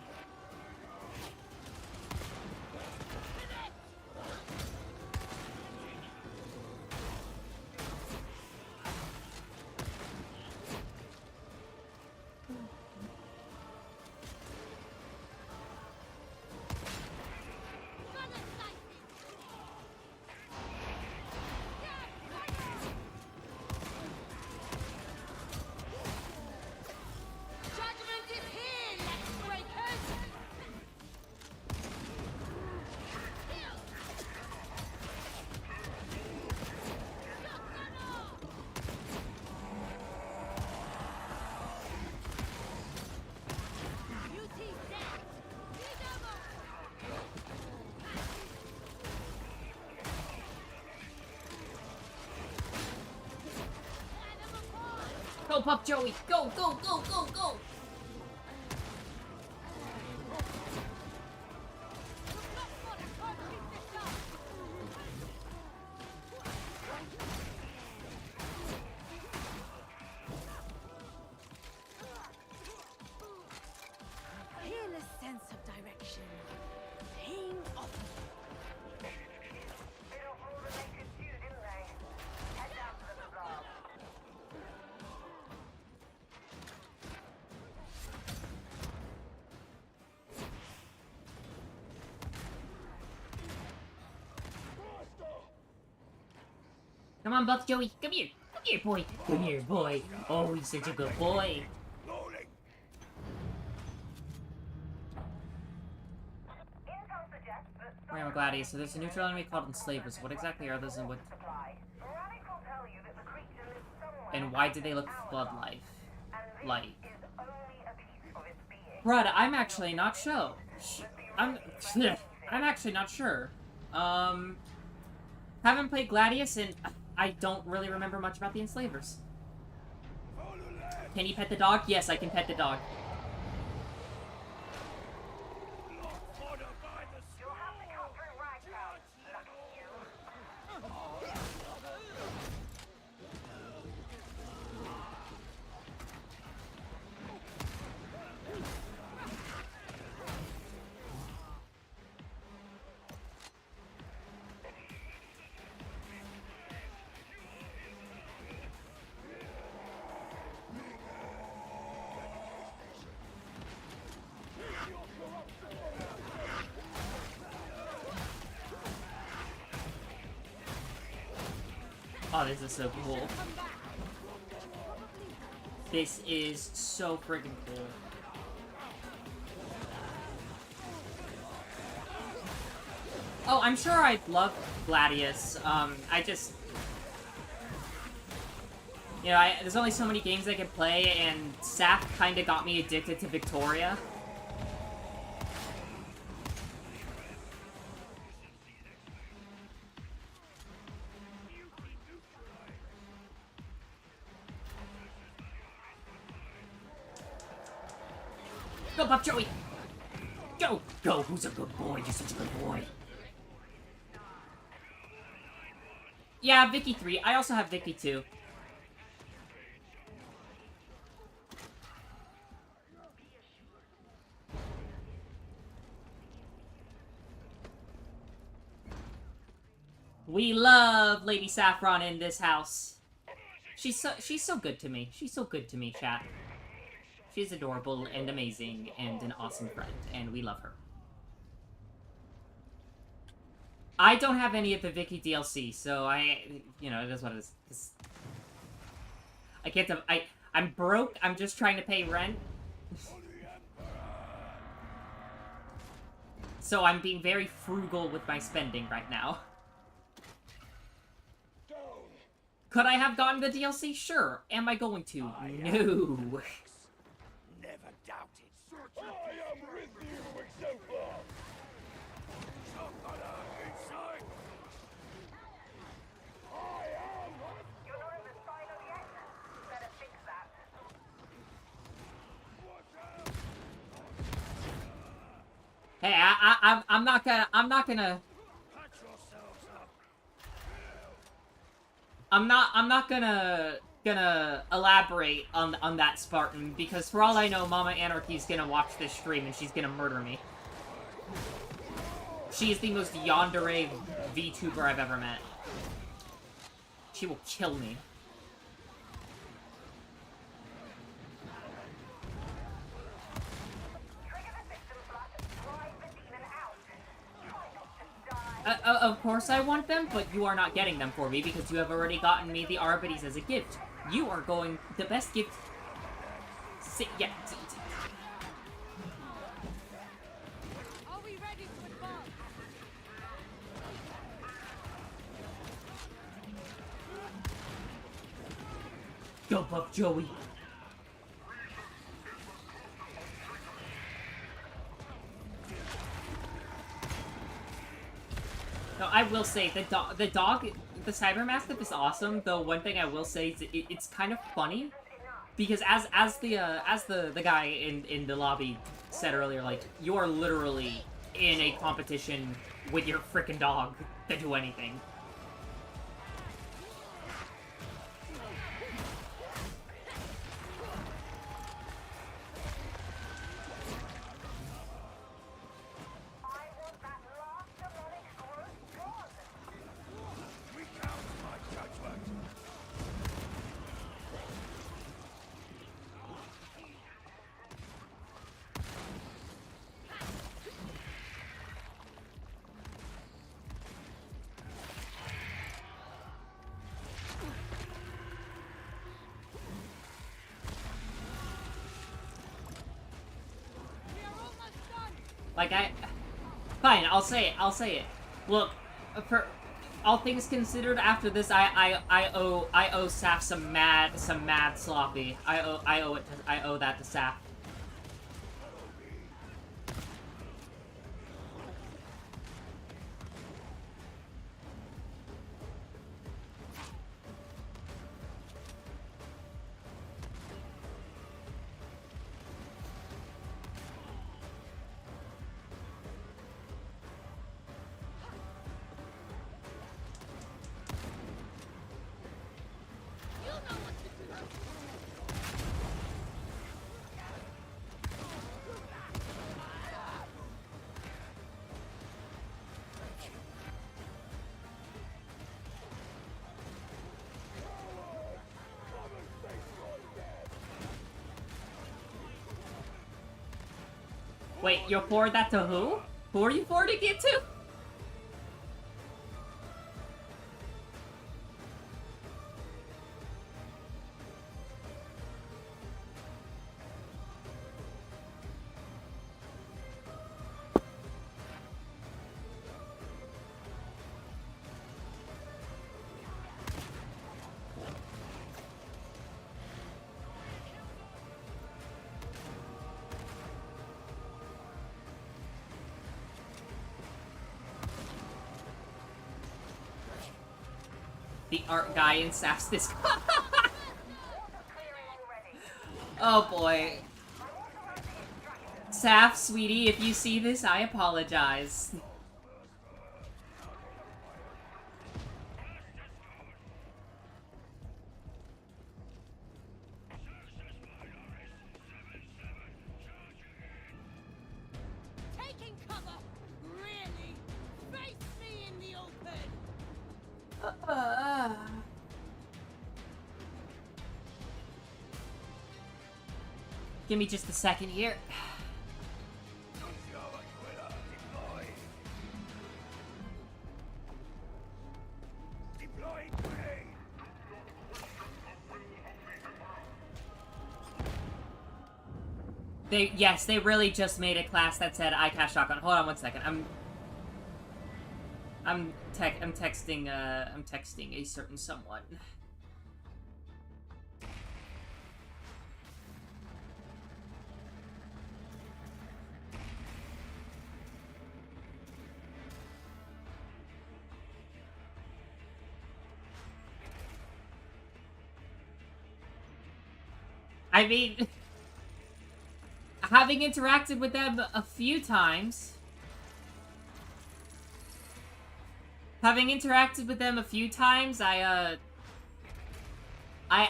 Go, Pup Joey! Go, go, go, go, go! Feel a sense of direction. Ping off. Bit of all the naked too, didn't they? Head down to the blast. Come on, Buff Joey! Come here! Come here, boy! Come here, boy! Oh, he's such a good boy! Alright, I'm glad so there's a neutral enemy called enslavers. What exactly are those and what... Radic will tell you that the creature lives somewhere And why did they look flood life? Like, is only a piece of its being. Brad, I'm actually not sure. I'm actually not sure. Haven't played Gladius, and I don't really remember much about the Enslavers. Can you pet the dog? Yes, I can pet the dog. You'll have to come through Ragtown. Lucky you. Oh, this is so cool. This is so friggin' cool. Oh, I'm sure I'd love Gladius. I just... You know, there's only so many games I can play, and Saf kinda got me addicted to Victoria. Go, Buff Joey! Go! Go! Who's a good boy? You're such a good boy. Yeah, Vicky 3. I also have Vicky 2. We love Lady Saffron in this house. She's so good to me. She's so good to me, chat. She's adorable and amazing and an awesome friend, and we love her. I don't have any of the Vicky DLC, so you know, it is what it is. I can't, I'm broke, I'm just trying to pay rent. So I'm being very frugal with my spending right now. Could I have gotten the DLC? Sure. Am I going to? No. Never doubted. I am with you, exemplar. Inside. I am. You're not in the silo yet? Better fix that. Hey, I'm not gonna. I'm not gonna elaborate on that, Spartan, because for all I know, Mama Anarchy's gonna watch this stream and she's gonna murder me. She is the most yandere VTuber I've ever met. She will kill me. Of course I want them, but you are not getting them for me because you have already gotten me the Arbites as a gift. You are going... The best gift... Yeah. Are we ready to advance? Go, Buff Joey. No, I will say, the Cyber Mastiff is awesome, though one thing I will say is it's kind of funny, because as the guy in the lobby said earlier, like, you are literally in a competition with your frickin' dog to do anything. Like, fine, I'll say it. Look, all things considered, after this, I owe Saf some mad sloppy. I owe that to Saf. Wait, you're forward that to who? Who are you forwarding it to? The art guy in Saf's this. Oh boy. Saf, sweetie, if you see this, I apologize. Taking cover? Really? Face me in the open! Give me just a second here. Yes, they really just made a class that said I cast shotgun. Hold on one second. I'm texting a certain someone. I mean, having interacted with them a few times, I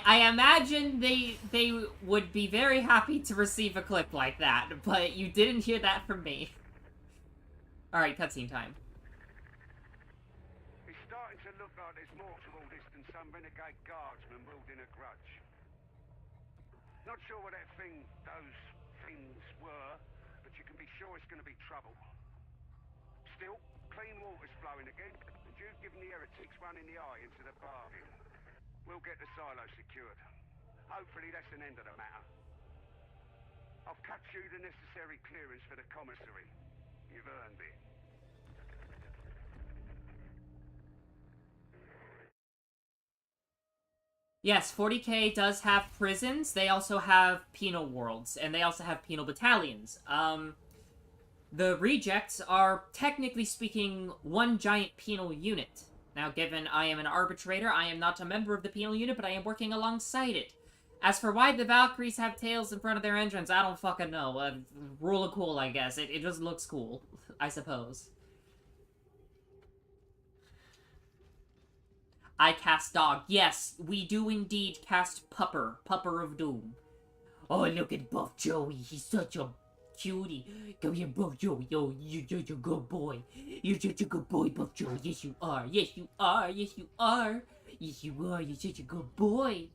imagine they would be very happy to receive a clip like that, but you didn't hear that from me. Alright, cutscene time. It's starting to look like there's more to all this than some renegade guardsman wielding a grudge. Not sure what those things were, but you can be sure it's going to be trouble. Still, clean water's flowing again, and you've given the heretics one in the eye into the bargain. We'll get the silo secured. Hopefully that's an end of the matter. I've cut you the necessary clearance for the commissary. You've earned it. Yes, 40K does have prisons. They also have penal worlds, and they also have penal battalions. The rejects are, technically speaking, one giant penal unit. Now, given I am an arbitrator, I am not a member of the penal unit, but I am working alongside it. As for why the Valkyries have tails in front of their entrance, I don't fucking know. Rule of cool, I guess. It just looks cool, I suppose. I cast dog. Yes, we do indeed cast Pupper. Pupper of Doom. Oh, look at Buff Joey. He's such a cutie. Come here, Buff Joey. Yo, you're such a good boy. You're such a good boy, Buff Joey. Yes, you are. Yes, you are. Yes, you are. Yes, you are. You're such a good boy.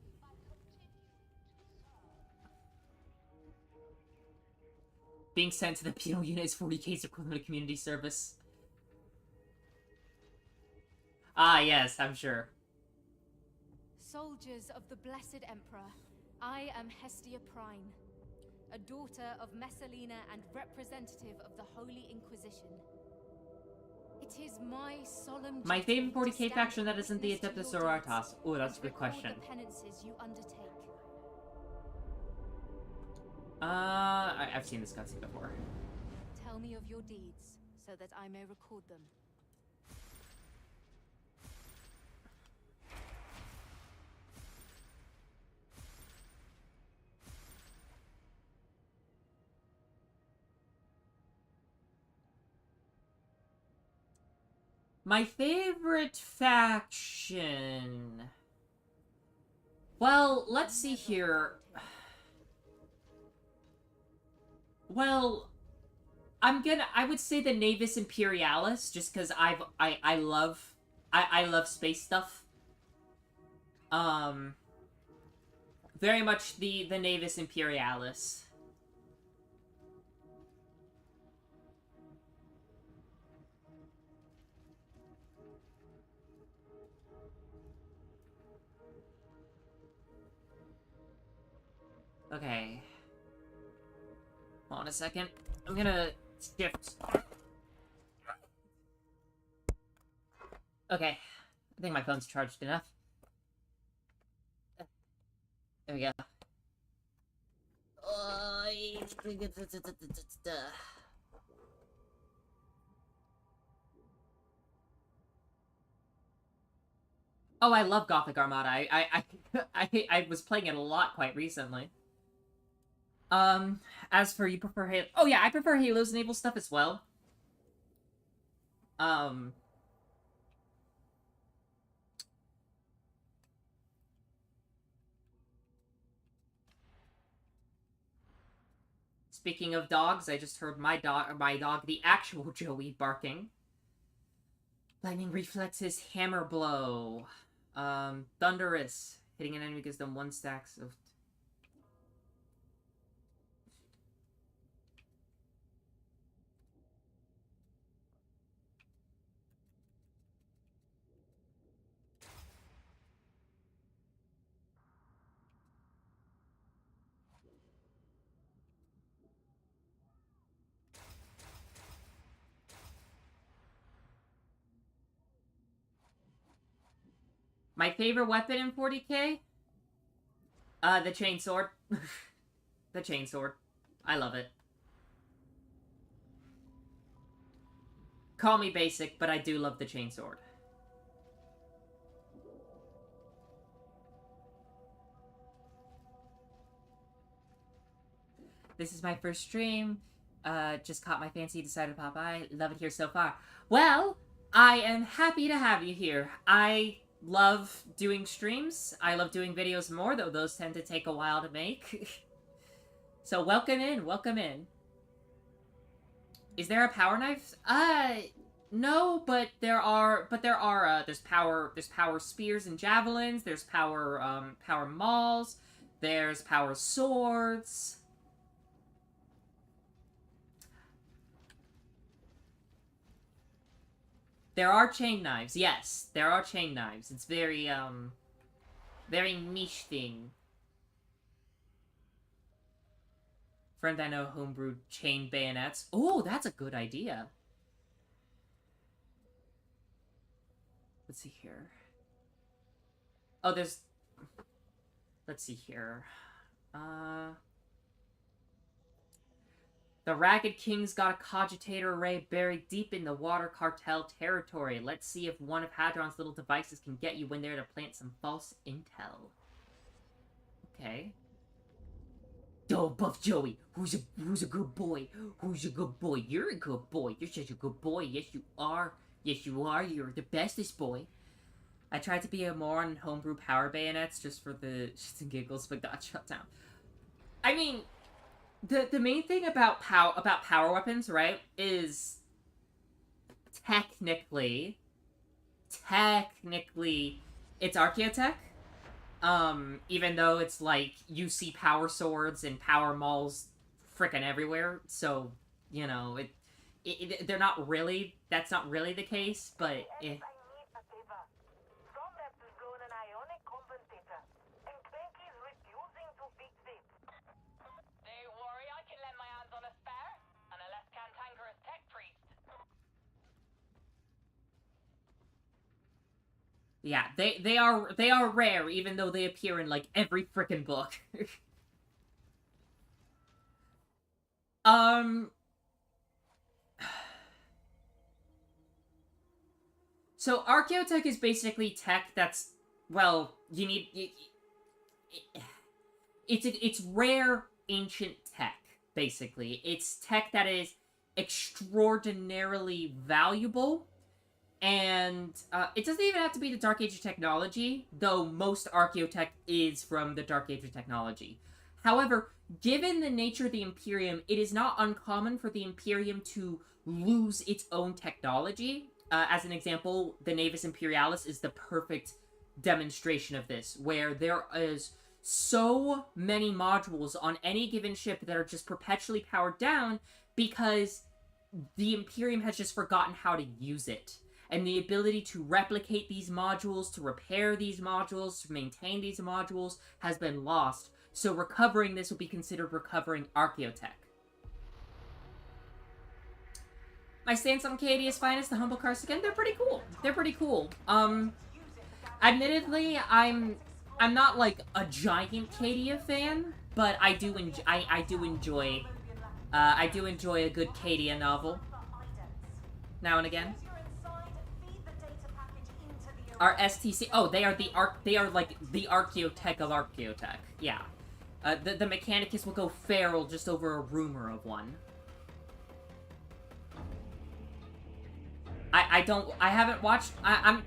Being sent to the penal unit is 40K's equivalent of community service. Ah, yes, I'm sure. Soldiers of the Blessed Emperor, I am Hestia Prime, a daughter of Messalina and representative of the Holy Inquisition. It is my solemn My duty favorite to 40k stand faction that isn't the witness to Adeptus your Sororitas. deeds Oh, that's a and good record question. the penances you undertake. I've seen this cutscene before. Tell me of your deeds, so that I may record them. My favorite faction... Well, let's see here. Well, I would say the Navis Imperialis, just because I love space stuff. Very much the Navis Imperialis. Okay. Hold on a second. I'm gonna shift. Okay. I think my phone's charged enough. There we go. Oh, I love Gothic Armada. I was playing it a lot quite recently. As for you prefer Halo... Oh yeah, I prefer Halo's naval stuff as well. Speaking of dogs, I just heard my dog, the actual Joey, barking. Lightning reflexes, hammer blow. Thunderous. Hitting an enemy gives them 1 stack of... My favorite weapon in 40k? The chainsword. The chainsword. I love it. Call me basic, but I do love the chainsword. This is my first stream. Just caught my fancy, decided to pop by. Love it here so far. Well, I am happy to have you here. I love doing streams. I love doing videos more, though those tend to take a while to make. So welcome in, welcome in. Is there a power knife? No, but there's power spears and javelins, there's power mauls, there's power swords. There are chain knives, yes. There are chain knives. It's very, very niche thing. Friend I know homebrewed chain bayonets. Oh, that's a good idea. Let's see here. Oh, there's... Let's see here. The Ragged King's got a cogitator array buried deep in the Water Cartel territory. Let's see if one of Hadron's little devices can get you in there to plant some false intel. Okay. Oh, Buff Joey, who's a good boy? Who's a good boy? You're a good boy. You're such a good boy. Yes, you are. Yes, you are. You're the bestest boy. I tried to be a moron in homebrew power bayonets just for the shits and giggles, but got shut down. I mean... The main thing about power weapons, right, is technically it's Archaeotech. Even though it's like you see power swords and power mauls frickin' everywhere, so you know they're not really. That's not really the case, but. Yeah, they are rare, even though they appear in like every frickin' book. So archaeotech is basically tech that's, well, you need it's rare ancient tech, basically. It's tech that is extraordinarily valuable. And it doesn't even have to be the Dark Age of technology, though most archaeotech is from the Dark Age of technology. However, given the nature of the Imperium, it is not uncommon for the Imperium to lose its own technology. As an example, the Navis Imperialis is the perfect demonstration of this, where there is so many modules on any given ship that are just perpetually powered down because the Imperium has just forgotten how to use it. And the ability to replicate these modules, to repair these modules, to maintain these modules has been lost. So recovering this will be considered recovering archaeotech. My stance on Cadia's finest, the Humble Carsican, they're pretty cool. They're pretty cool. Admittedly, I'm not like a giant Cadia fan, but I do enjoy a good Cadia novel now and again. Our STC. Oh, they are like the archaeotech of archaeotech. Yeah. The Mechanicus will go feral just over a rumor of one. I haven't watched. I'm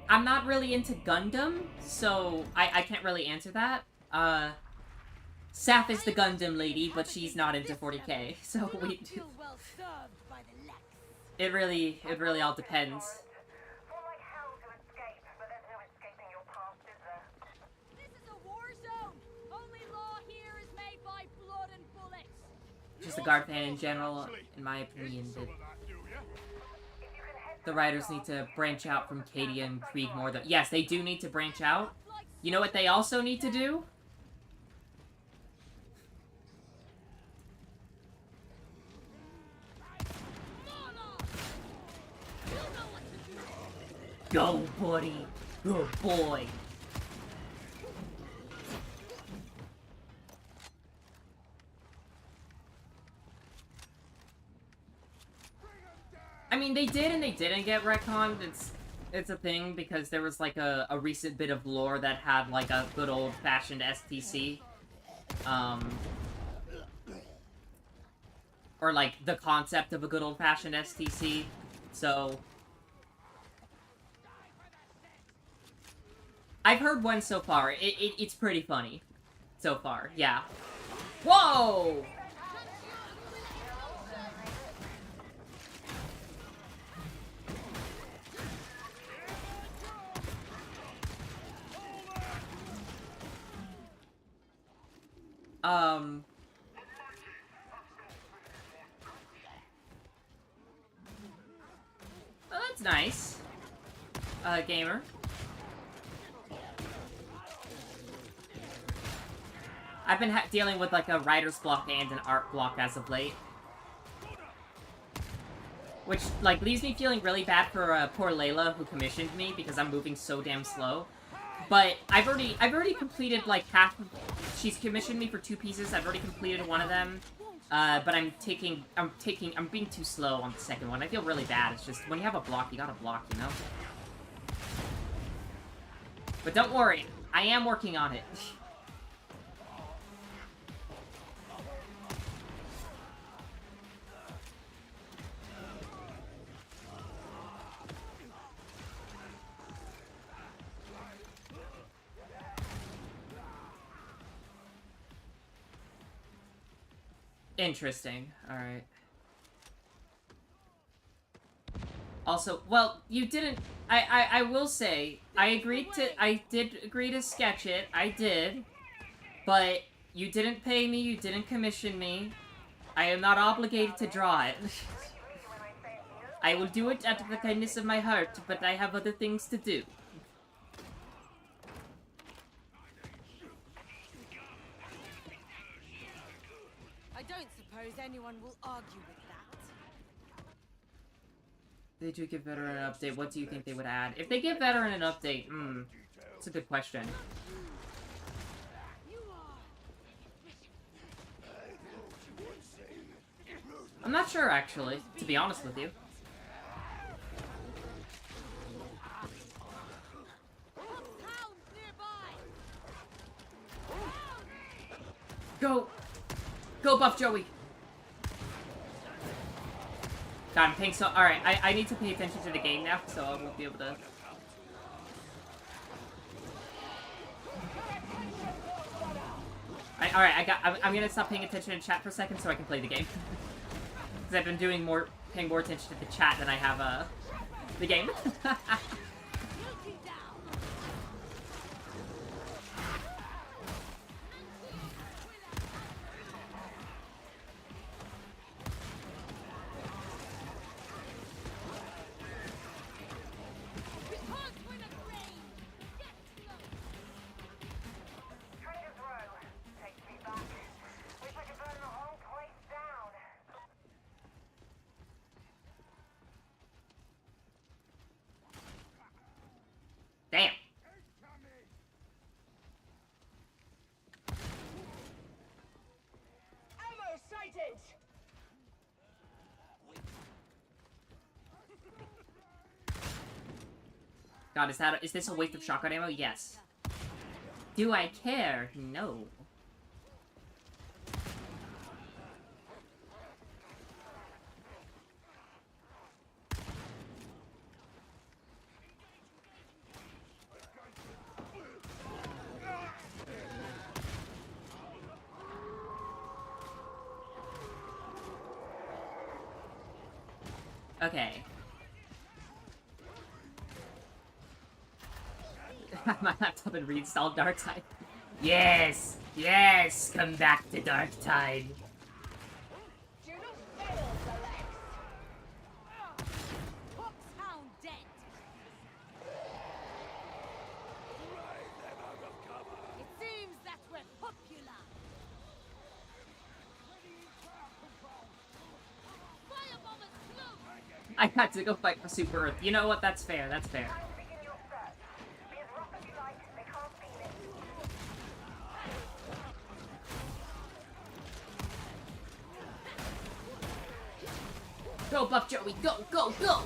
not really into Gundam, so I can't really answer that. Saf is the Gundam lady, but she's not into 40k, so we. It really all depends. Just the guard fan in general, in my opinion, the writers need to branch out from Cadia and Krieg more. Yes, they do need to branch out. You know what they also need to do? Go, buddy. Good boy. I mean, they did and they didn't get retconned. It's a thing because there was like a recent bit of lore that had like a good old-fashioned STC. Or like the concept of a good old-fashioned STC. So I've heard one so far. It's pretty funny. So far, yeah. Whoa! Oh, that's nice. Gamer. I've been dealing with like a writer's block and an art block as of late. Which, like, leaves me feeling really bad for poor Layla who commissioned me because I'm moving so damn slow. But I've already completed like half. She's commissioned me for 2 pieces. I've already completed one of them. But I'm being too slow on the second one. I feel really bad. It's just when you have a block, you gotta block, you know. But don't worry, I am working on it. Interesting. Alright. Also, well, you didn't... I will say, I did agree to sketch it. I did. But you didn't pay me, you didn't commission me. I am not obligated to draw it. I will do it out of the kindness of my heart, but I have other things to do. I don't suppose anyone will argue with that. They do give Veteran an update. What do you think they would add? If they give Veteran an update, it's a good question. I'm not sure, actually, to be honest with you. Go! Go, Buff Joey! God, I'm paying so... Alright, I need to pay attention to the game now, so I won't be able to... Alright, I'm gonna stop paying attention to chat for a second so I can play the game. Because I've been paying more attention to the chat than I have, the game. Damn. Ammo sighted! God, is this a waste of shotgun ammo? Yes. Do I care? No. Okay. My laptop had reinstalled Darktide. Yes! Yes! Come back to Darktide. Do not fail, LEX! Foxhound dead! It seems that we're popular! I had to go fight for Super Earth. You know what? That's fair. That's fair. Go, Buff Joey! Go, go, go!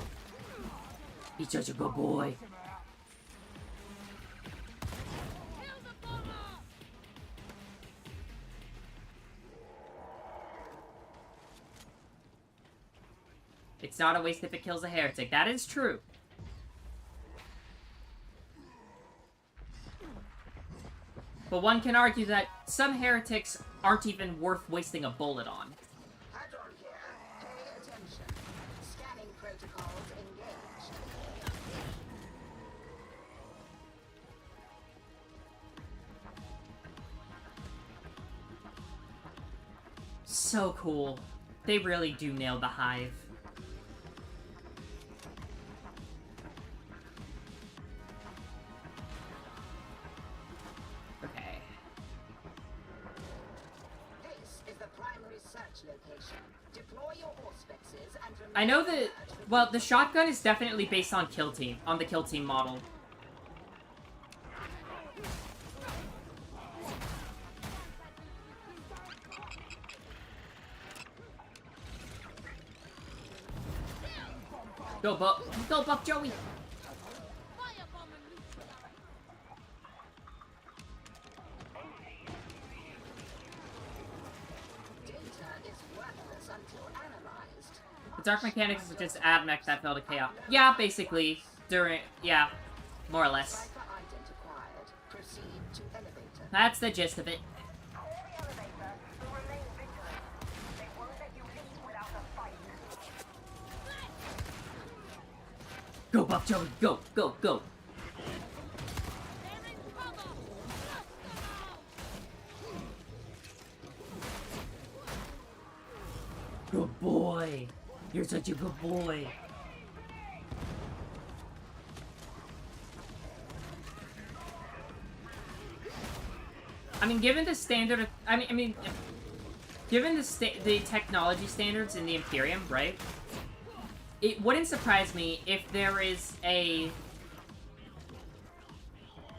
He's such a good boy. It's not a waste if it kills a heretic. That is true. But one can argue that some heretics aren't even worth wasting a bullet on. Add-on here. Pay attention. Scanning protocols engaged. So cool. They really do nail the hive. Okay. This is the primary search location. Deploy your auspices and remain I know that, alert for well, the shotgun is definitely based on Kill Team, on the Kill Team model. Go, Buff Joey! data is worthless until analyzed. The dark mechanics is just add mech that fell to chaos. Yeah, basically. Yeah. More or less. Cipher ident acquired. Proceed to elevator. That's the gist of it. Go, Buff Joey! Go, go, go! Good boy! You're such a good boy! I mean, given the standard of... given the technology standards in the Imperium, right? it wouldn't surprise me if there is a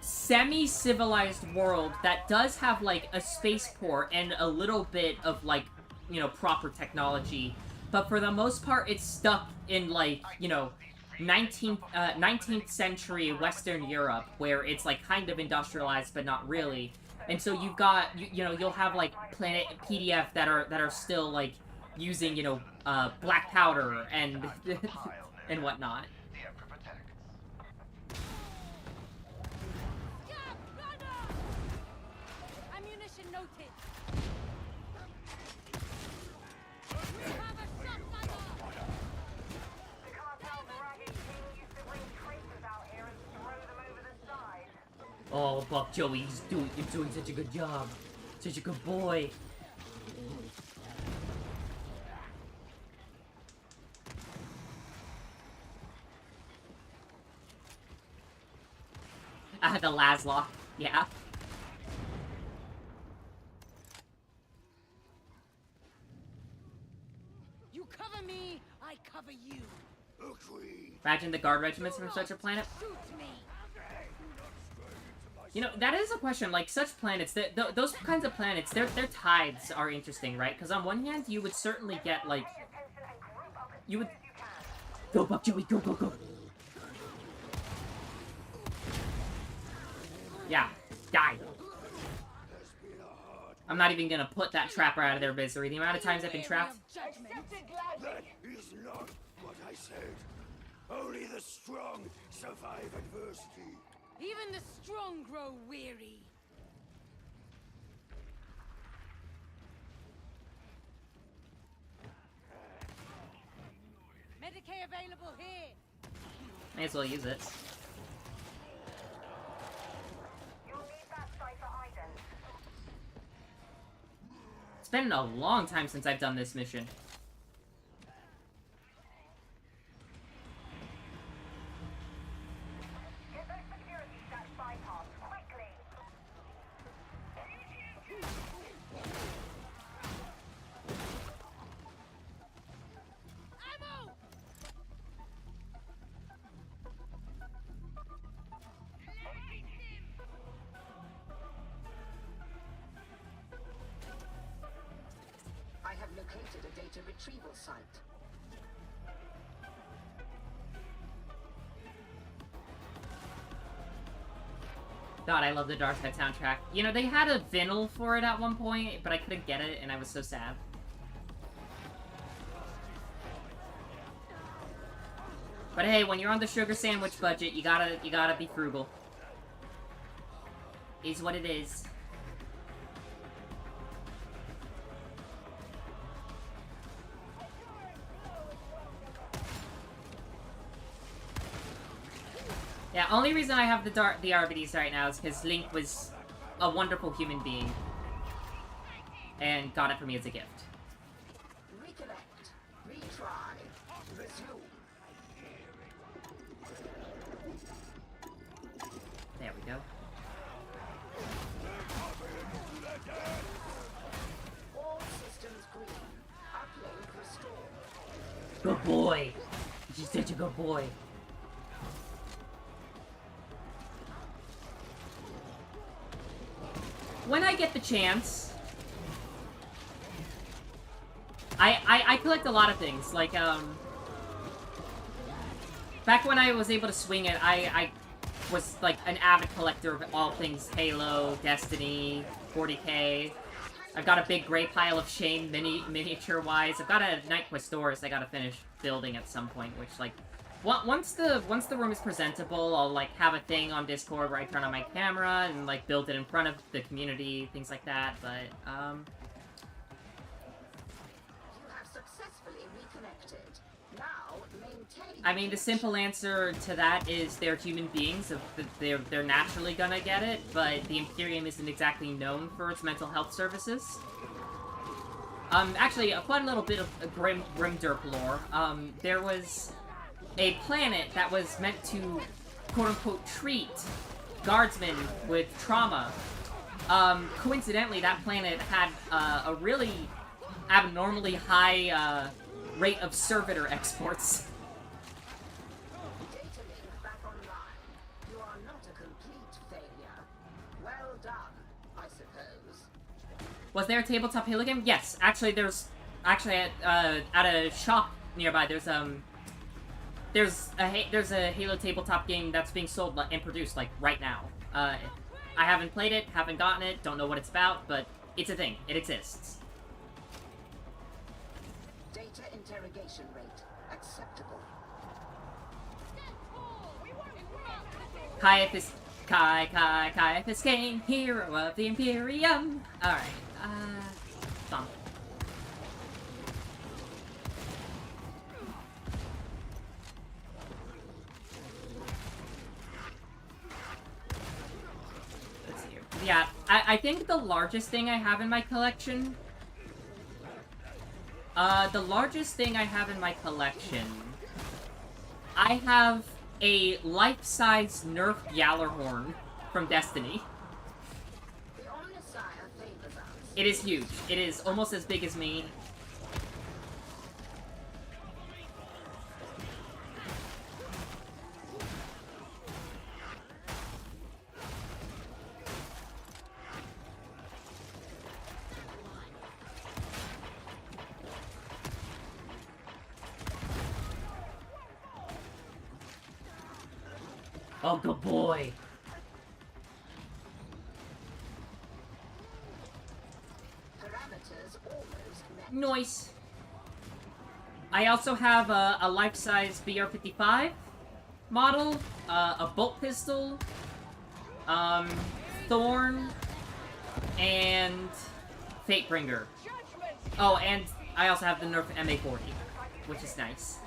semi-civilized world that does have, like, a spaceport and a little bit of, like, you know, proper technology. But for the most part, it's stuck in, like, you know, 19th century Western Europe, where it's, like, kind of industrialized, but not really. And so you've got, you know, you'll have, like, Planet PDF that are still, like, using, you know, black powder and, and whatnot. Ammunition noted. We have a shotgunner. The cartel's ragged king used to bring traitors out here and throw them over the side. Oh, Buck Joey, you're doing such a good job. Such a good boy. The Laszlo. Yeah. You cover me, I cover you. Imagine the guard regiments from such a planet. Shoot me. You know, that is a question. Like, such planets, those kinds of planets, their tides are interesting, right? Because on one hand, you would certainly get, like... You would... Go, Buck Joey, go, go, go! Yeah, die. I'm not even gonna put that trapper out of their misery. The amount of times I've been trapped. That is not what I said. Only the strong survive adversity. Even the strong grow weary. Medicaid available here. May as well use it. You'll need that site for ident. It's been a long time since I've done this mission. Get those security stacks bypassed quickly. Ammo! I have located a data retrieval site. God, I love the Darktide soundtrack. You know, they had a vinyl for it at one point, but I couldn't get it, and I was so sad. But hey, when you're on the sugar sandwich budget, you gotta be frugal. Is what it is. Yeah, only reason I have the RBDs right now is because Link was a wonderful human being. And got it for me as a gift. Reconnect. Retry. Resume. There we go. All systems green. Uplink restored. Good boy! She's such a good boy. When I get the chance, I collect a lot of things. Like, back when I was able to swing it, I was, like, an avid collector of all things Halo, Destiny, 40k. I've got a big gray pile of Shane miniature-wise. I've got a Night Questoris I gotta finish building at some point, which, like, once the room is presentable, I'll, like, have a thing on Discord where I turn on my camera and, like, build it in front of the community, things like that, but, You have successfully reconnected. Now maintain. I mean, the simple answer to that is they're human beings, so they're naturally gonna get it, but the Imperium isn't exactly known for its mental health services. Actually, quite a little bit of grim derp lore. There was a planet that was meant to, quote-unquote, treat guardsmen with trauma. Coincidentally, that planet had a really abnormally high rate of servitor exports. done, I suppose. Was there a tabletop Halo game? Yes, actually there's at a shop nearby there's a Halo tabletop game that's being sold and produced like right now. I haven't played it, haven't gotten it, don't know what it's about, but it's a thing. It exists. Data interrogation rate acceptable. Caiaphas King, hero of the Imperium. Alright, thump. Let's see here. Yeah, I think the largest thing I have in my collection... the largest thing I have in my collection... I have a life-size Nerf Gjallarhorn from Destiny. It is huge. It is almost as big as me. Oh, good boy. Nice. I also have a life-size BR-55 model, a bolt pistol, Thorn, and Fatebringer. Oh, and I also have the Nerf MA-40, which is nice.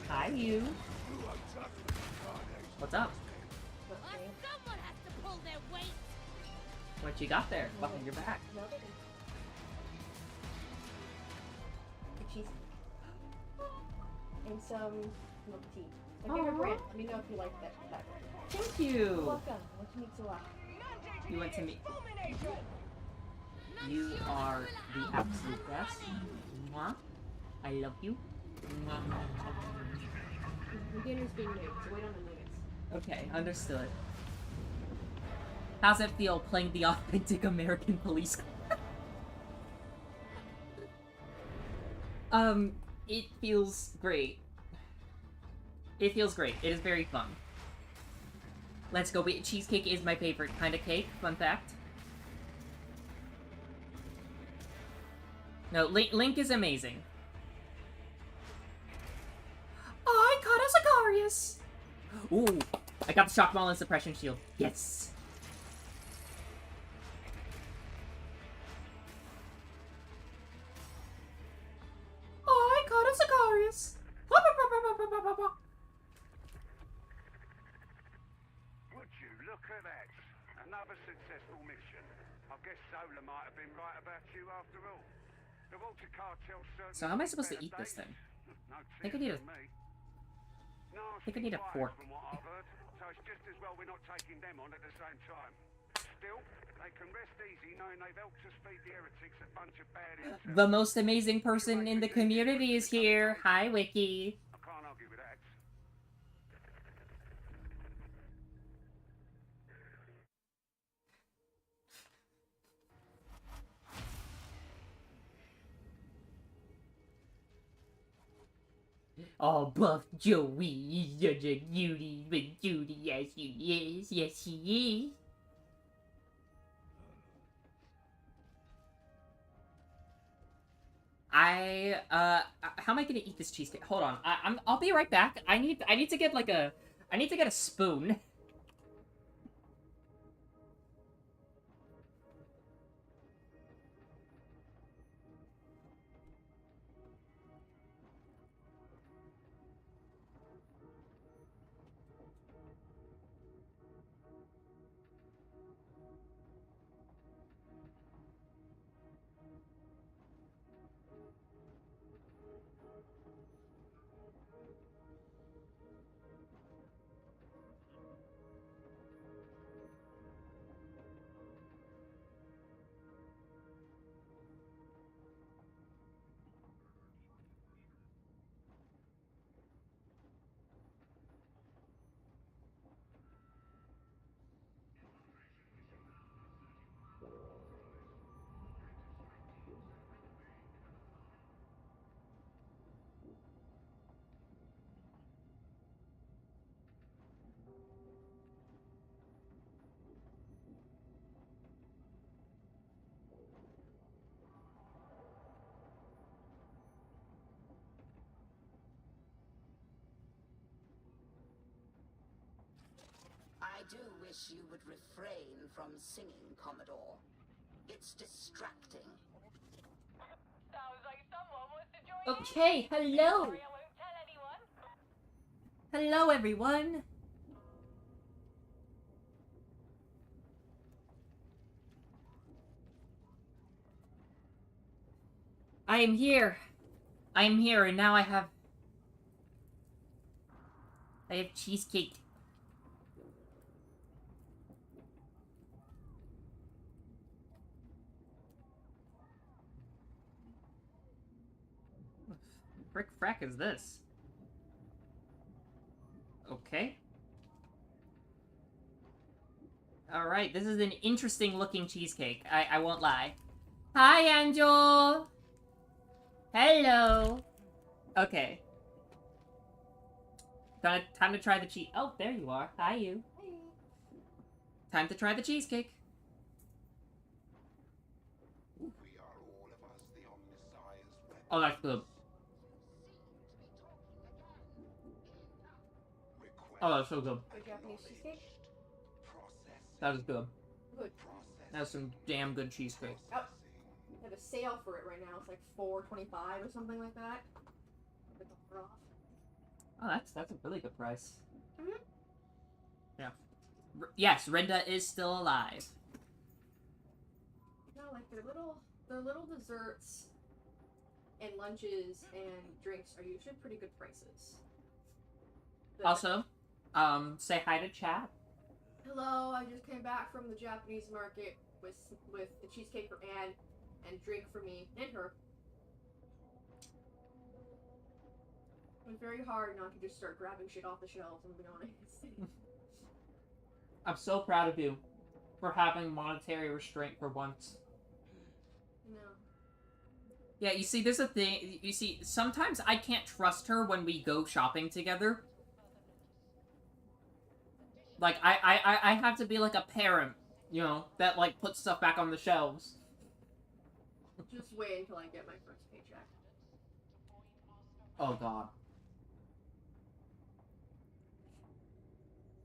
Hi, you. What's up? What you got there? Behind your back? Cheese. And some milk tea. My favorite brand. Let me know if you like that brand. Thank you. You're welcome. What you need to watch. You went to me. You are the absolute best. Mwah. I love you. Mwah. The dinner's being made, so wait on the noodles. Okay, understood. How's it feel playing the authentic American police? It feels great. It feels great. It is very fun. Let's go. Cheesecake is my favorite kind of cake. Fun fact. No, Link is amazing. Oh, I caught a Sicarius! Ooh, I got the shock ball and suppression shield. Yes. Oh, I caught a Sicarius. Would you look at that? Another successful mission. I guess Solar might have been right about you after all. The Water Cartel certainly. So how am I supposed to eat this thing? No, I think I need a... I think I need a fork. From what I've heard, so it's just as well we're not taking them on at the same time. Still, they can rest easy knowing they've helped us feed the heretics a bunch of bad intel. The most amazing person in the community is here. Hi, Wiki. I can't argue with that. Oh, buff Joey, he's such a cutie, but cutie as he is. Yes, he is. How am I gonna eat this cheesecake? Hold on, I'll be right back. I need to get like I need to get a spoon. do wish you would refrain from singing, Commodore. It's distracting. Sounds like someone wants to join in. Okay, hello! Sorry, I won't tell anyone. Hello, everyone! I am here! I am here, and now I have cheesecake. Frick frack is this? Okay. Alright, this is an interesting looking cheesecake. I won't lie. Hi, Angel! Hello! Okay. Time to try the cheese. Oh, there you are. Hi, you. Hey. Time to try the cheesecake. Oh, that's good. Oh, that's so good. The Japanese cheesecake? That is good. Good. That's some damn good cheesecake. Oh, they have a sale for it right now. It's like $4.25 or something like that. Oh, that's a really good price. Mhm. Yeah. Yes, Renda is still alive. You know, like their little desserts and lunches and drinks are usually pretty good prices. Also, say hi to chat. Hello, I just came back from the Japanese market with the cheesecake for Anne and drink for me and her. It was very hard not to just start grabbing shit off the shelves, I'm gonna be honest. I'm so proud of you for having monetary restraint for once. No. Yeah, you see, there's a thing. You see, sometimes I can't trust her when we go shopping together. Like, I have to be like a parent, you know, that, like, puts stuff back on the shelves. Just wait until I get my first paycheck. Oh, God.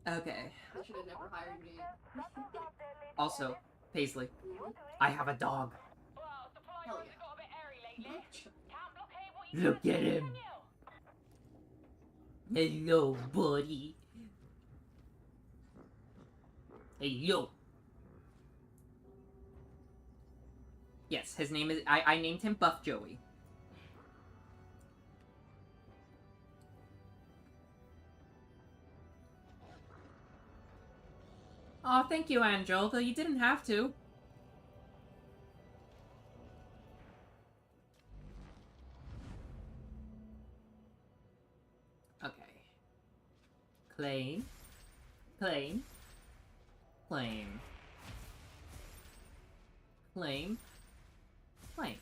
Okay. They should have never hired me. Also, Paisley, I have a dog. Hell yeah. Look at him. Hello, buddy. Hello. Yes, his name is... I named him Buff Joey. Aw, thank you, Angel, though you didn't have to. Okay. Claim. Claim. Claim. Claim. Claim.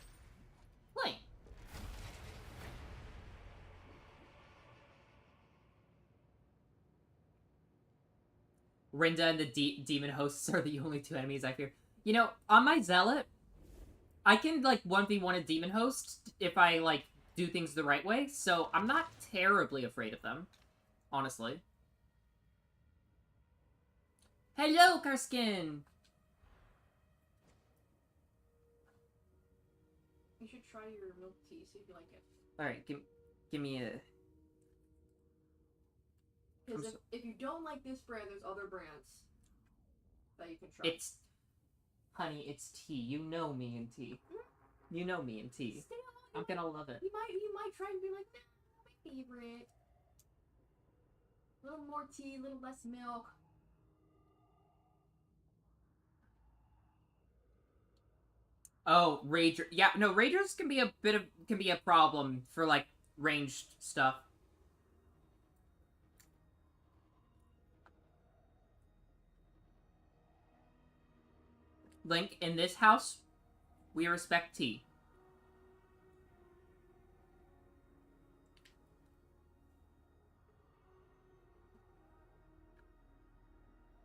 Claim. Rinda and the demon hosts are the only two enemies I fear. You know, on my Zealot, I can, like, 1v1 a demon host if I, like, do things the right way, so I'm not terribly afraid of them, honestly. Hello, Karskin! You should try your milk tea, see if you like it. Alright, give me a... Because if you don't like this brand, there's other brands that you can try. It's... Honey, it's tea. You know me and tea. You know me and tea. I'm gonna love it. You might try and be like, nah, my favorite. A little more tea, a little less milk. Oh, Rager. Yeah, no, Ragers can be a problem for, like, ranged stuff. Link, in this house, we respect tea.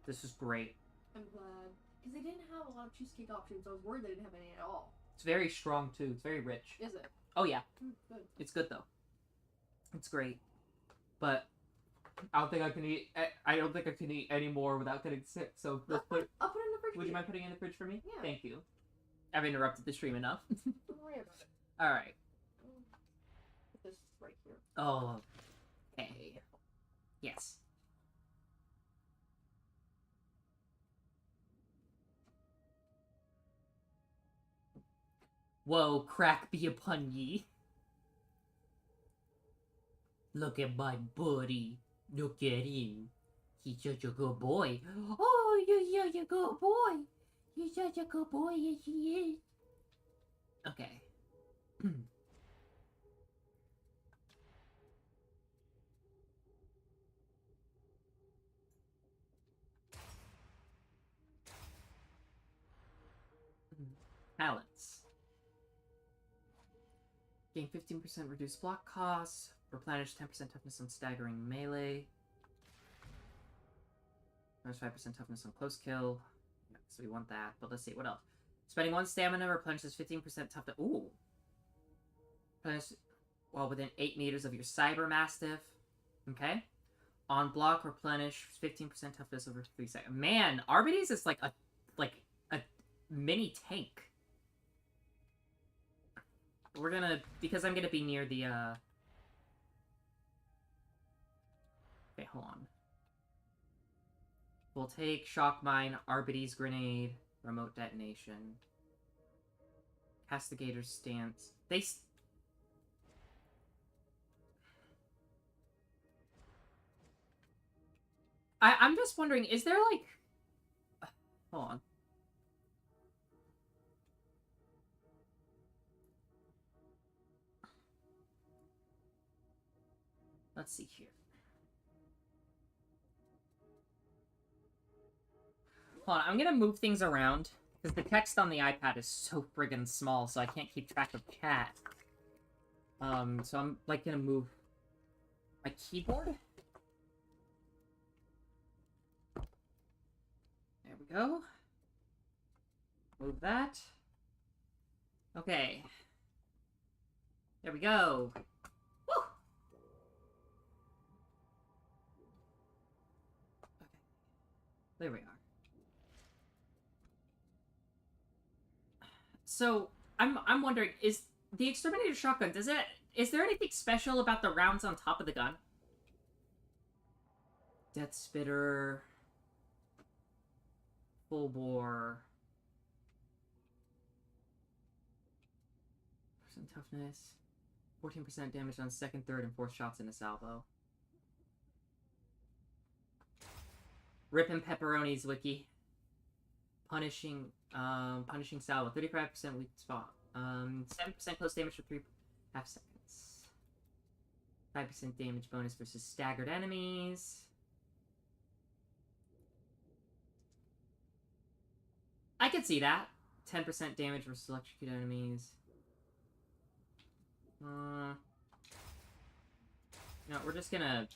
This is great. I'm glad. Because they didn't have a lot of cheesecake options. I was worried they didn't have any at all. It's very strong, too. It's very rich. Is it? Oh, yeah. Good. It's good, though. It's great. But I don't think I can eat. I don't think I can eat any more without getting sick. So let's put. I'll put it in the fridge. Would you mind putting it in the fridge for me? Yeah. Thank you. I've interrupted the stream enough. Don't worry about it. All right. Put this right here. Oh. Okay. Yes. Whoa, crack be upon ye. Look at my buddy. Look at him. He's such a good boy. Oh, you're such a good boy. He's such a good boy, yes he is. Okay. Talents. Gain 15% reduced block costs. Replenish 10% toughness on staggering melee. Minus 5% toughness on close kill. Yeah, so we want that. But let's see, what else? Spending 1 stamina replenishes 15% toughness. Ooh! Replenish while within 8 meters of your Cyber Mastiff. Okay. On block, replenish 15% toughness over 3 seconds. Man, Arbides is like a mini tank. We're gonna, because I'm gonna be near the, okay, hold on. We'll take Shock Mine, Arbides Grenade, Remote Detonation, Castigator's Stance. I'm just wondering, is there, like... Hold on. Let's see here. Hold on, I'm gonna move things around, because the text on the iPad is so friggin' small, so I can't keep track of chat. So I'm, like, gonna move my keyboard. There we go. Move that. Okay. There we go. Woo! Okay. There we are. So, I'm wondering, is the Exterminator Shotgun, is there anything special about the rounds on top of the gun? Death Spitter... Full bore... % toughness... 14% damage on second, third, and fourth shots in a salvo. Rippin' Pepperoni's wiki. Punishing salvo, 35% weak spot. 7% close damage for 3.5 seconds. 5% damage bonus versus staggered enemies. I could see that. 10% damage versus electrocuted enemies. No, we're just gonna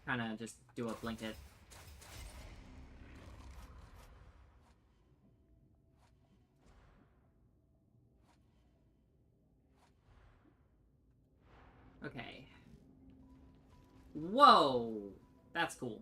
kind of just do a blanket. Okay. Whoa! That's cool.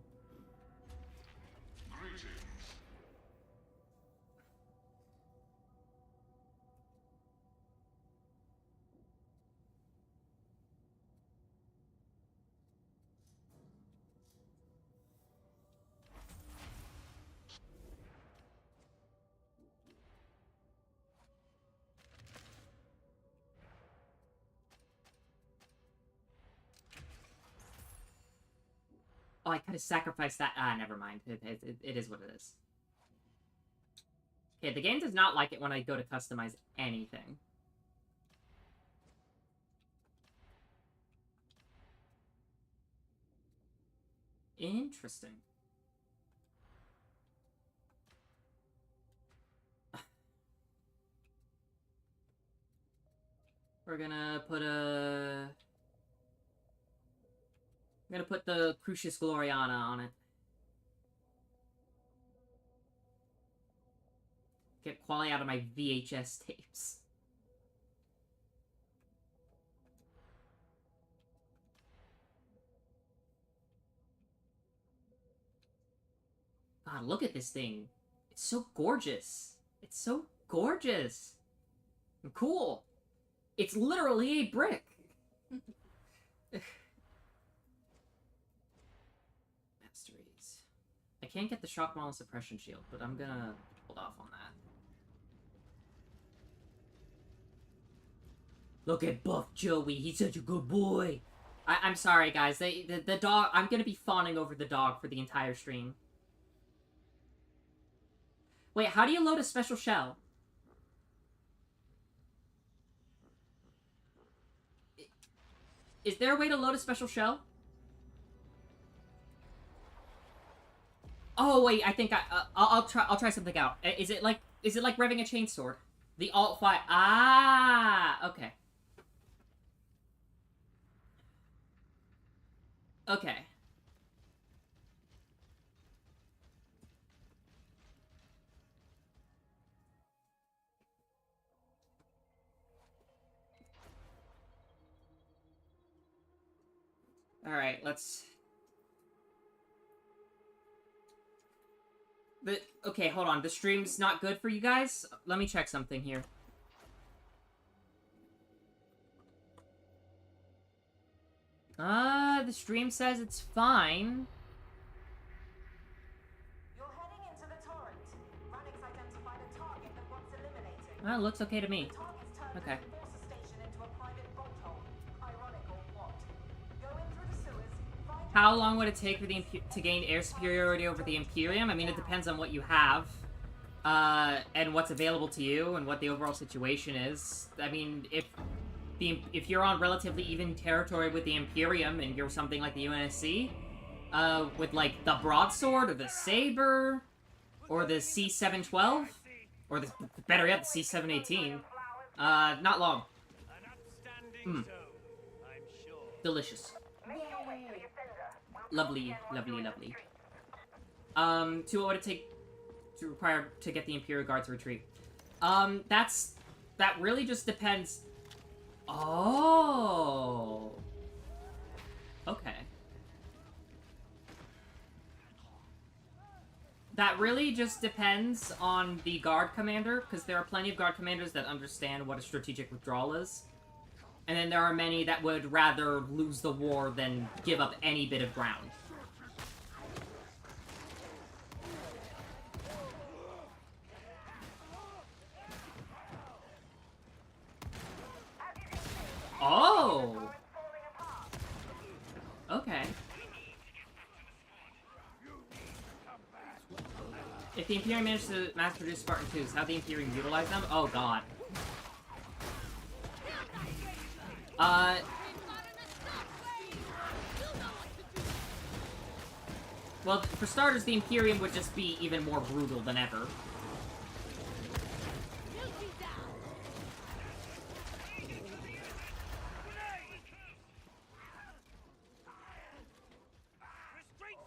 Oh, I could have sacrificed that. Ah, never mind. It is what it is. Okay, the game does not like it when I go to customize anything. Interesting. We're gonna put a... I'm gonna put the Crucius Gloriana on it. Get quality out of my VHS tapes. God, look at this thing. It's so gorgeous. It's so gorgeous. And cool. It's literally a brick. Masteries. I can't get the shock model suppression shield, but I'm gonna hold off on that. Look at Buff Joey. He's such a good boy. I'm sorry, guys. The dog... I'm gonna be fawning over the dog for the entire stream. Wait, how do you load a special shell? Is there a way to load a special shell? Oh wait, I think I'll try something out. Is it like revving a chainsword? The alt file. Ah, okay. Okay. Alright, let's... Okay, hold on. The stream's not good for you guys? Let me check something here. The stream says it's fine. You're heading into the torrent. Ranix identified a target that wants eliminating. It looks okay to me. The target's turned Okay. the enforcer station into a private bolt hole. Ironic or what? Go in through the sewers, find How long would it take for the to gain air superiority over the Imperium? I mean, it depends on what you have, and what's available to you, and what the overall situation is. I mean, if you're on relatively even territory with the Imperium, and you're something like the UNSC, with like the broadsword or the saber, or the C712, or the better yet, the C718, not long. Delicious. Lovely, lovely, lovely. To what would it take to require to get the Imperial Guard to retreat? That really just depends. Oh. Okay. That really just depends on the guard commander, because there are plenty of guard commanders that understand what a strategic withdrawal is. And then there are many that would rather lose the war than give up any bit of ground. Oh! Okay. If the Imperium managed to mass-produce Spartan 2s, how the Imperium utilize them? Oh god. Well, for starters, the Imperium would just be even more brutal than ever.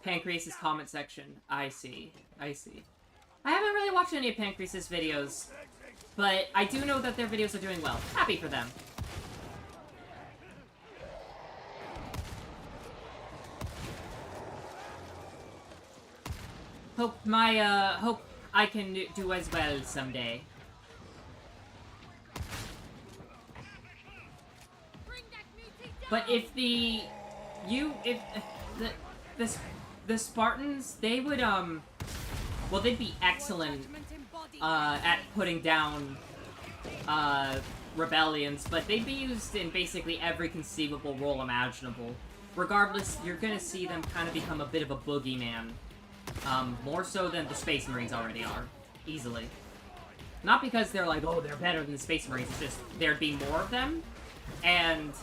Pancreas's comment section. I see. I see. I haven't really watched any of Pancreas's videos, but I do know that their videos are doing well. Happy for them. Hope I can do as well someday. But if the Spartans, they would well, they'd be excellent at putting down rebellions, but they'd be used in basically every conceivable role imaginable. Regardless, you're gonna see them kind of become a bit of a boogeyman. More so than the Space Marines already are. Easily. Not because they're like, oh, they're better than the Space Marines, it's just there'd be more of them, and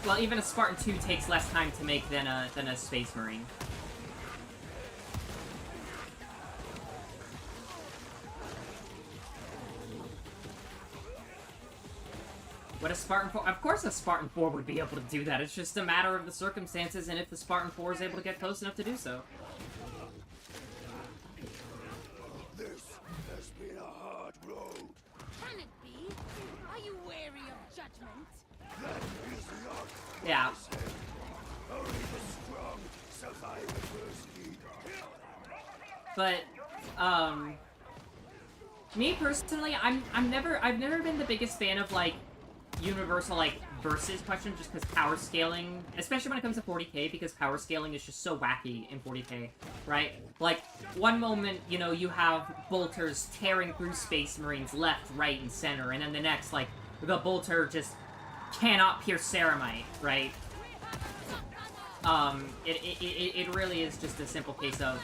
well, even a Spartan 2 takes less time to make than a Space Marine. What a Spartan 4... Of course a Spartan 4 would be able to do that. It's just a matter of the circumstances and if the Spartan 4 is able to get close enough to do so. This has been a hard road. Can it be? Are you wary of judgment? That is Yeah. But, me personally, I've never been the biggest fan of, like, universal, like, versus questions just because power scaling, especially when it comes to 40k, because power scaling is just so wacky in 40k, right? Like, one moment, you know, you have bolters tearing through Space Marines left, right, and center, and then the next, like, the bolter just cannot pierce Ceramite, right? It really is just a simple case of...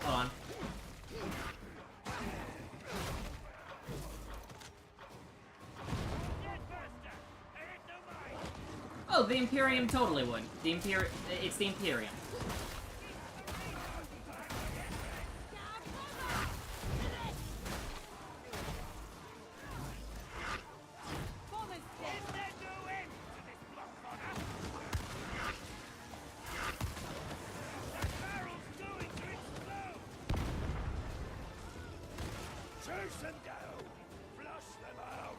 Hold on. Oh, the Imperium totally would. It's the Imperium. Chase them down! Flush them out!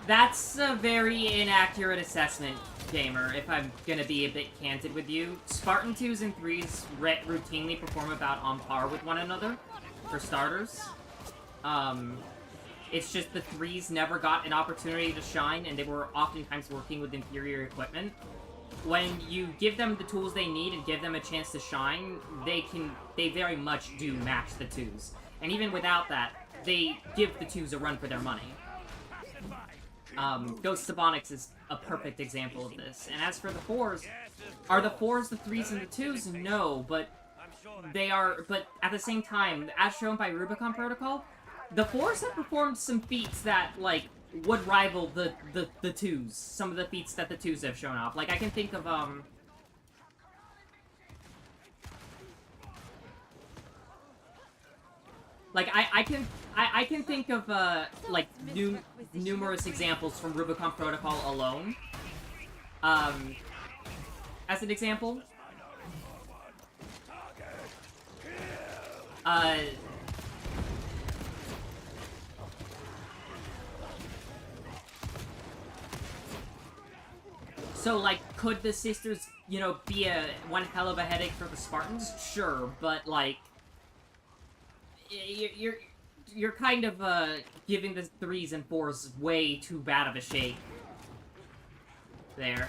That's a very inaccurate assessment, gamer, if I'm gonna be a bit candid with you. Spartan 2s and 3s routinely perform about on par with one another, for starters. It's just the 3s never got an opportunity to shine, and they were oftentimes working with inferior equipment. When you give them the tools they need and give them a chance to shine, they very much do match the 2s. And even without that, they give the 2s a run for their money. Ghost Subonics is a perfect example of this. And as for the 4s, are the 4s the 3s and the 2s? No, but they are, but at the same time, as shown by Rubicon Protocol, the 4s have performed some feats that, like, would rival the 2s. Some of the feats that the 2s have shown off. Like, I can think of, like, I can think of, like, numerous examples from Rubicon Protocol alone. As an example. So, like, could the sisters, you know, be one hell of a headache for the Spartans? Sure, but, like, you're kind of, giving the 3s and 4s way too bad of a shake. There.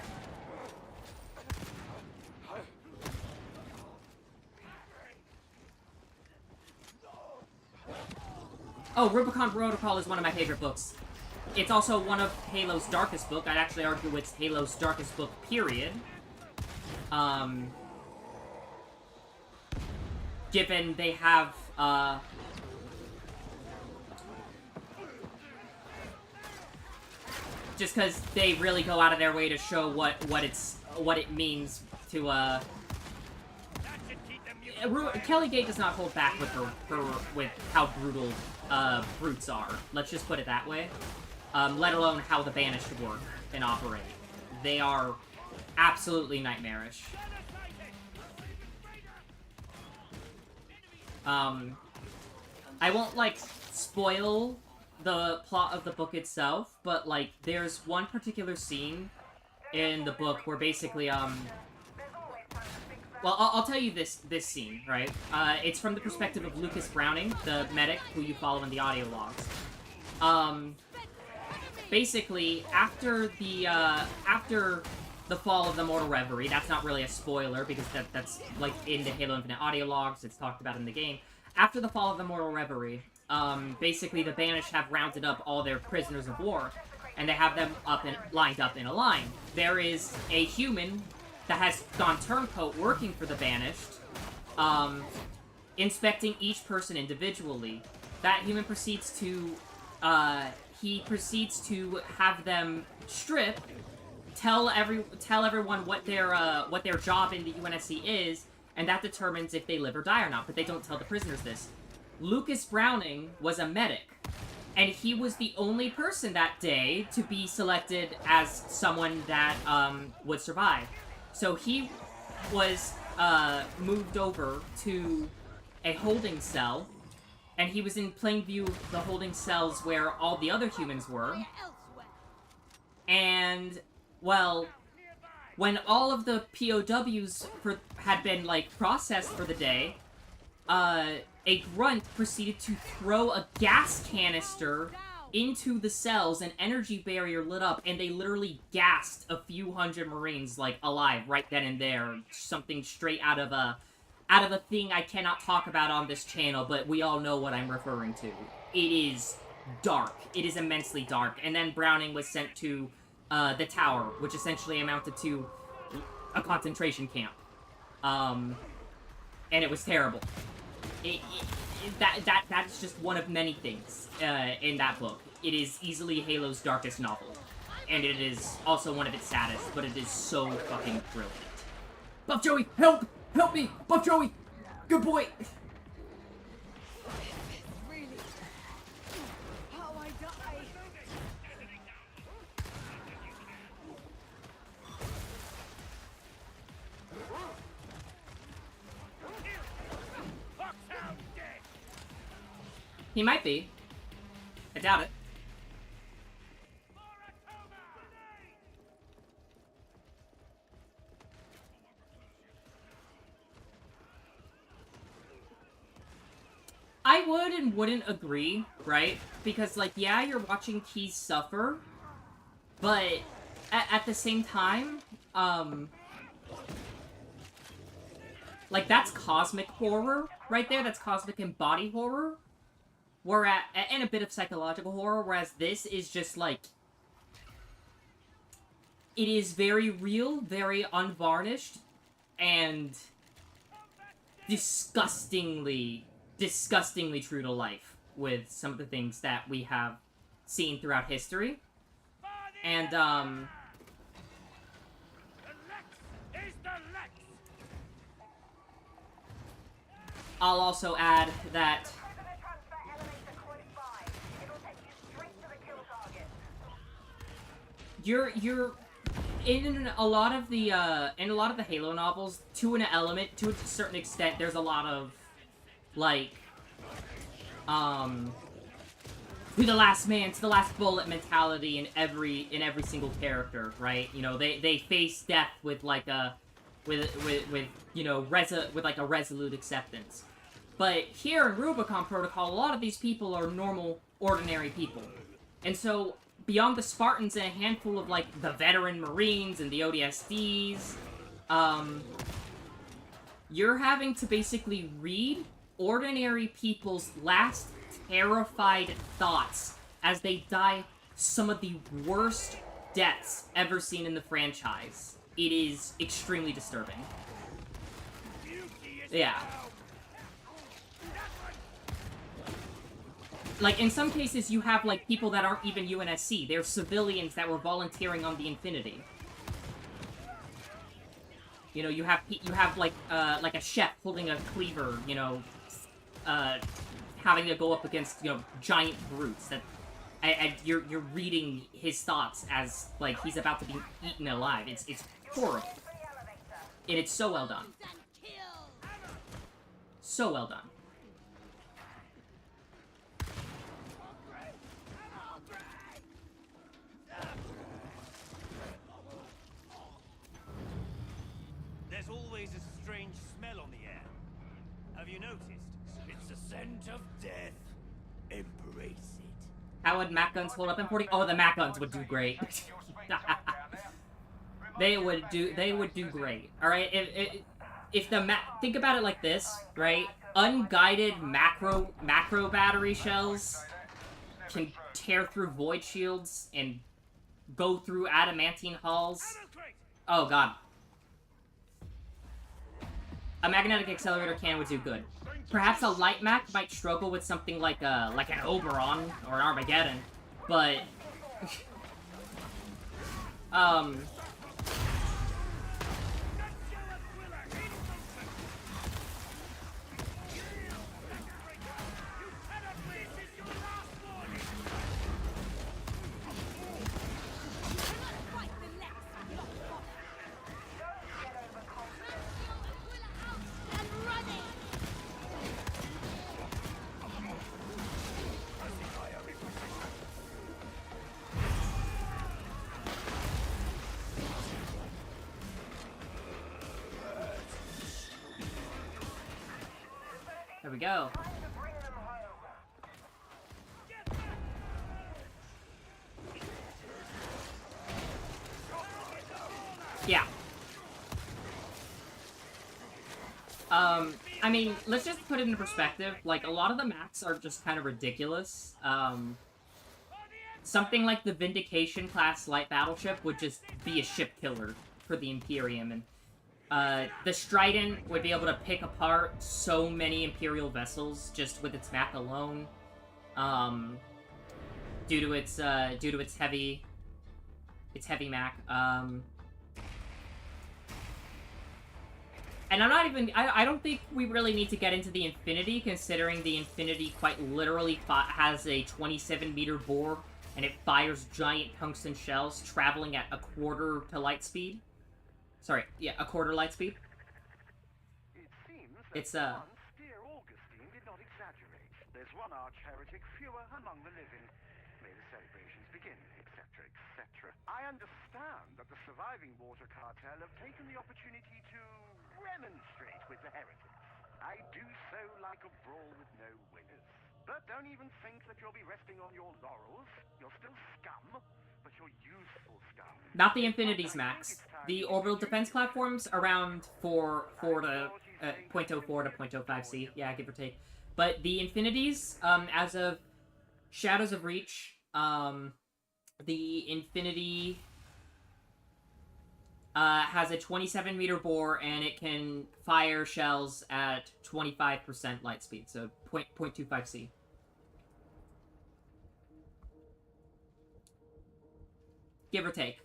Oh, Rubicon Protocol is one of my favorite books. It's also one of Halo's darkest book. I'd actually argue it's Halo's darkest book, period. Given they have, just because they really go out of their way to show what it means to, Kelly Gate does not hold back with with how brutal, brutes are. Let's just put it that way. Let alone how the Banished work and operate. They are absolutely nightmarish. I won't, like, spoil the plot of the book itself, but, like, there's one particular scene in the book where basically, well, I'll tell you this scene, right? It's from the perspective of Lucas Browning, the medic who you follow in the audio logs. Basically, after the fall of the Mortal Reverie, that's not really a spoiler, because that's, like, in the Halo Infinite audio logs, it's talked about in the game. After the fall of the Mortal Reverie, basically the Banished have rounded up all their prisoners of war, and they have them lined up in a line. There is a human that has gone turncoat working for the Banished, inspecting each person individually. That human proceeds to, have them strip, tell everyone what their job in the UNSC is, and that determines if they live or die or not, but they don't tell the prisoners this. Lucas Browning was a medic. And he was the only person that day to be selected as someone that would survive. So he was moved over to a holding cell, and he was in plain view of the holding cells where all the other humans were. And, well, when all of the POWs had been, like, processed for the day, a grunt proceeded to throw a gas canister into the cells, an energy barrier lit up, and they literally gassed a few hundred Marines, like, alive right then and there. Something straight out of a thing I cannot talk about on this channel, but we all know what I'm referring to. It is dark. It is immensely dark. And then Browning was sent to the tower, which essentially amounted to a concentration camp. And it was terrible. That is just one of many things in that book. It is easily Halo's darkest novel. And it is also one of its saddest, but it is so fucking brilliant. Buff Joey, help! Help me! Buff Joey! Good boy! Really? How I die? He might be. I doubt it. I would and wouldn't agree, right? Because, like, yeah, you're watching Keys suffer, but at the same time, like, that's cosmic horror right there. That's cosmic and body horror. Whereas, and a bit of psychological horror, whereas this is just, like, it is very real, very unvarnished, and disgustingly true to life with some of the things that we have seen throughout history. And, The LEX is the LEX! I'll also add that you're in a lot of the Halo novels, to a certain extent, there's a lot of, like, to the last man, to the last bullet mentality in every single character, right? You know, they face death with like a you know, with like a resolute acceptance. But here in Rubicon Protocol, a lot of these people are normal, ordinary people. And so, beyond the Spartans and a handful of, like, the veteran Marines and the ODSTs, you're having to basically read ordinary people's last terrified thoughts as they die some of the worst deaths ever seen in the franchise. It is extremely disturbing. Yeah. Like, in some cases, you have, like, people that aren't even UNSC. They're civilians that were volunteering on the Infinity. You know, you have like a chef holding a cleaver, you know, having to go up against, you know, giant brutes that, and you're reading his thoughts as, like, he's about to be eaten alive. It's horrible. And it's so well done. So well done. There's always a strange smell on the air. Have you noticed? It's the scent of death. Embrace it. How would Mac guns hold up in 40? Oh, the Mac guns would do great. They would do great. All right, if the think about it like this, right? Unguided macro battery shells can tear through void shields and go through adamantine hulls. Oh god. A magnetic accelerator can would do good. Perhaps a light Mac might struggle with something like an Oberon or an Armageddon, but There we go. Yeah. I mean, let's just put it into perspective. Like, a lot of the mechs are just kind of ridiculous. Something like the Vindication class light battleship would just be a ship killer for the Imperium, and the Strident would be able to pick apart so many Imperial vessels just with its mech alone, due to its heavy mech. And I'm not even... I don't think we really need to get into the Infinity, considering the Infinity quite literally has a 27-meter bore, and it fires giant tungsten shells traveling at a quarter to light speed. Sorry, yeah, a quarter light speed. It seems that It's, once dear Augustine did not exaggerate. There's one arch-heretic fewer among the living. May the celebrations begin, etc., etc. I understand that the surviving water cartel have taken the opportunity to remonstrate with the heretics. I do so like a brawl with no winners. But don't even think that you'll be resting on your laurels. You're still scum, but you're useful scum. Not the Infinities, Max. The orbital defense platforms around 0.04 to 0.05C. Yeah, give or take. But the Infinities, as of Shadows of Reach, the Infinity has a 27-meter bore, and it can fire shells at 25% light speed, so 0.25C. Give or take.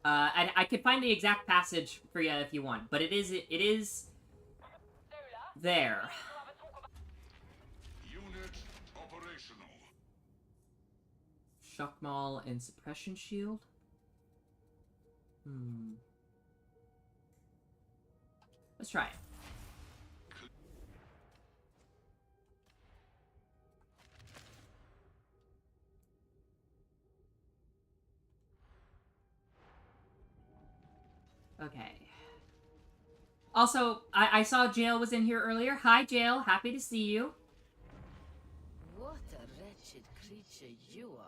And I could find the exact passage for you if you want, but it is there. Unit operational. Shock Maul and Suppression Shield? Let's try it. Okay. Also, I saw Jail was in here earlier. Hi, Jail. Happy to see you. What a wretched creature you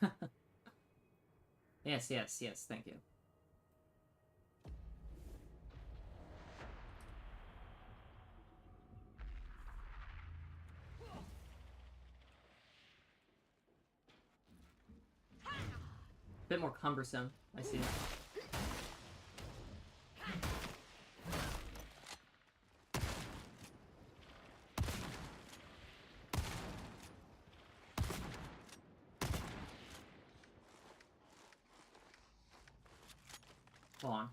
are. Yes, yes, yes. Thank you. Bit more cumbersome, I see. Hold on.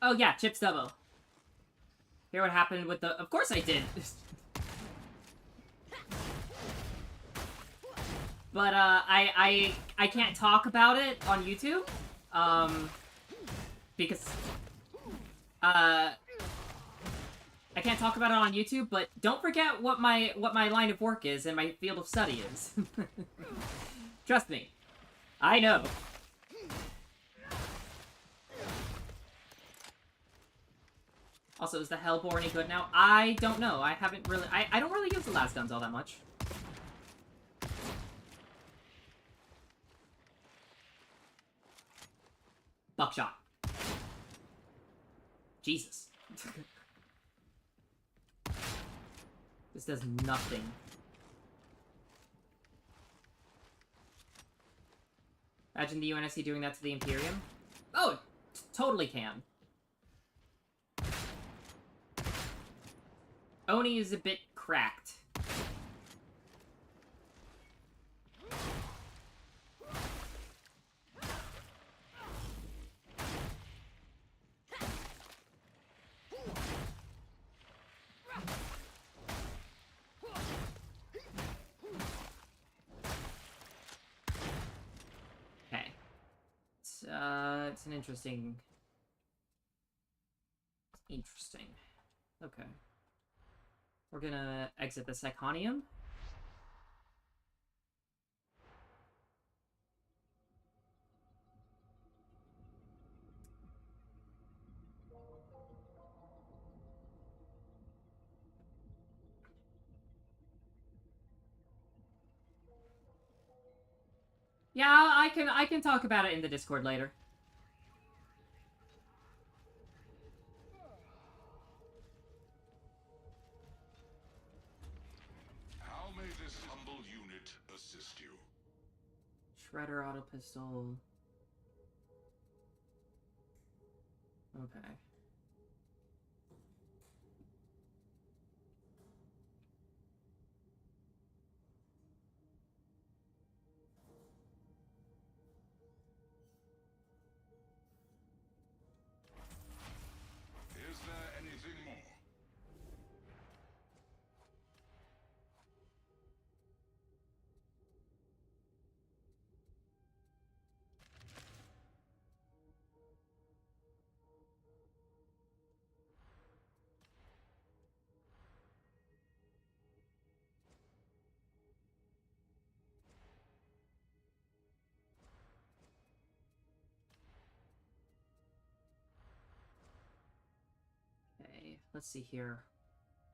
Oh yeah, Chip Stubbo. Hear what happened with the... Of course I did! But, I can't talk about it on YouTube. Because... I can't talk about it on YouTube, but don't forget what my line of work is and my field of study is. Trust me. I know. Also, is the Hellbore any good now? I don't know. I haven't really... I don't really use the las guns all that much. Buckshot. Jesus. This does nothing. Imagine the UNSC doing that to the Imperium. Oh, totally can. Oni is a bit cracked. Okay. It's an interesting... Interesting. Okay. We're gonna exit the Psychonium. Yeah, I can talk about it in the Discord later. How may this humble unit assist you? Shredder auto pistol. Okay. Is there anything more? Okay, let's see here.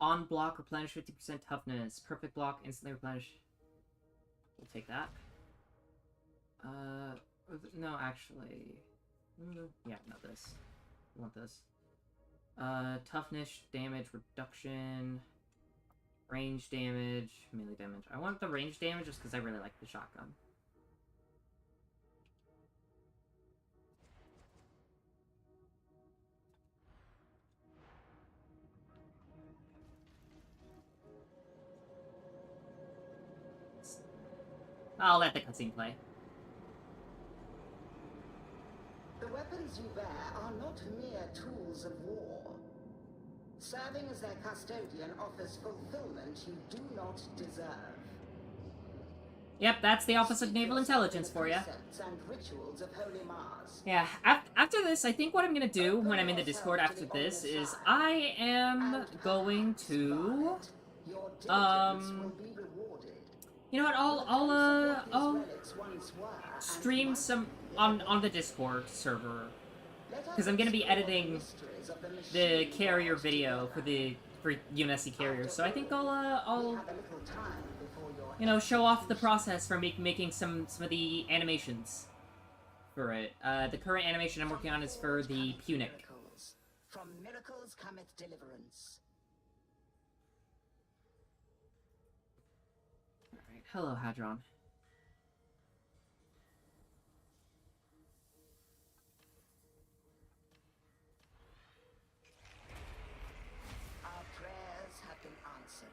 On block, replenish 50% toughness. Perfect block, instantly replenish. We'll take that. No, actually... Yeah, not this. I want this. Toughness, damage, reduction... Range damage, melee damage. I want the range damage just because I really like the shotgun. I'll let the cutscene play. The weapons you bear are not mere tools of war. Serving as their custodian offers fulfillment you do not deserve. Yep, that's the Office of Naval Intelligence for you. And rituals of Holy Mars. Yeah, after this, I think what I'm gonna do when I'm in the Discord after this is I am going to... You know what, I'll stream some on the Discord server. Because I'm gonna be editing the carrier video for UNSC carriers, so I think I'll you know, show off the process for making some of the animations for it. The current animation I'm working on is for the Punic. From miracles cometh deliverance. Alright, hello, Hadron. Our prayers have been answered.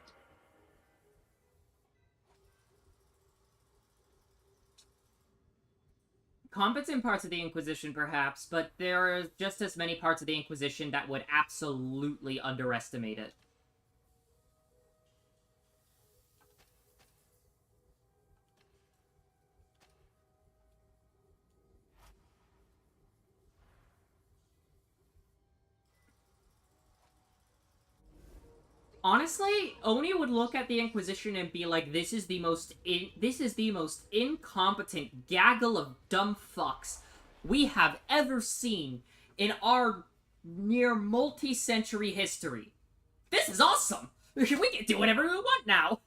Competent parts of the Inquisition, perhaps, but there are just as many parts of the Inquisition that would absolutely underestimate it. Honestly, Oni would look at the Inquisition and be like, this is the most incompetent gaggle of dumb fucks we have ever seen in our near multi-century history. This is awesome! We can do whatever we want now!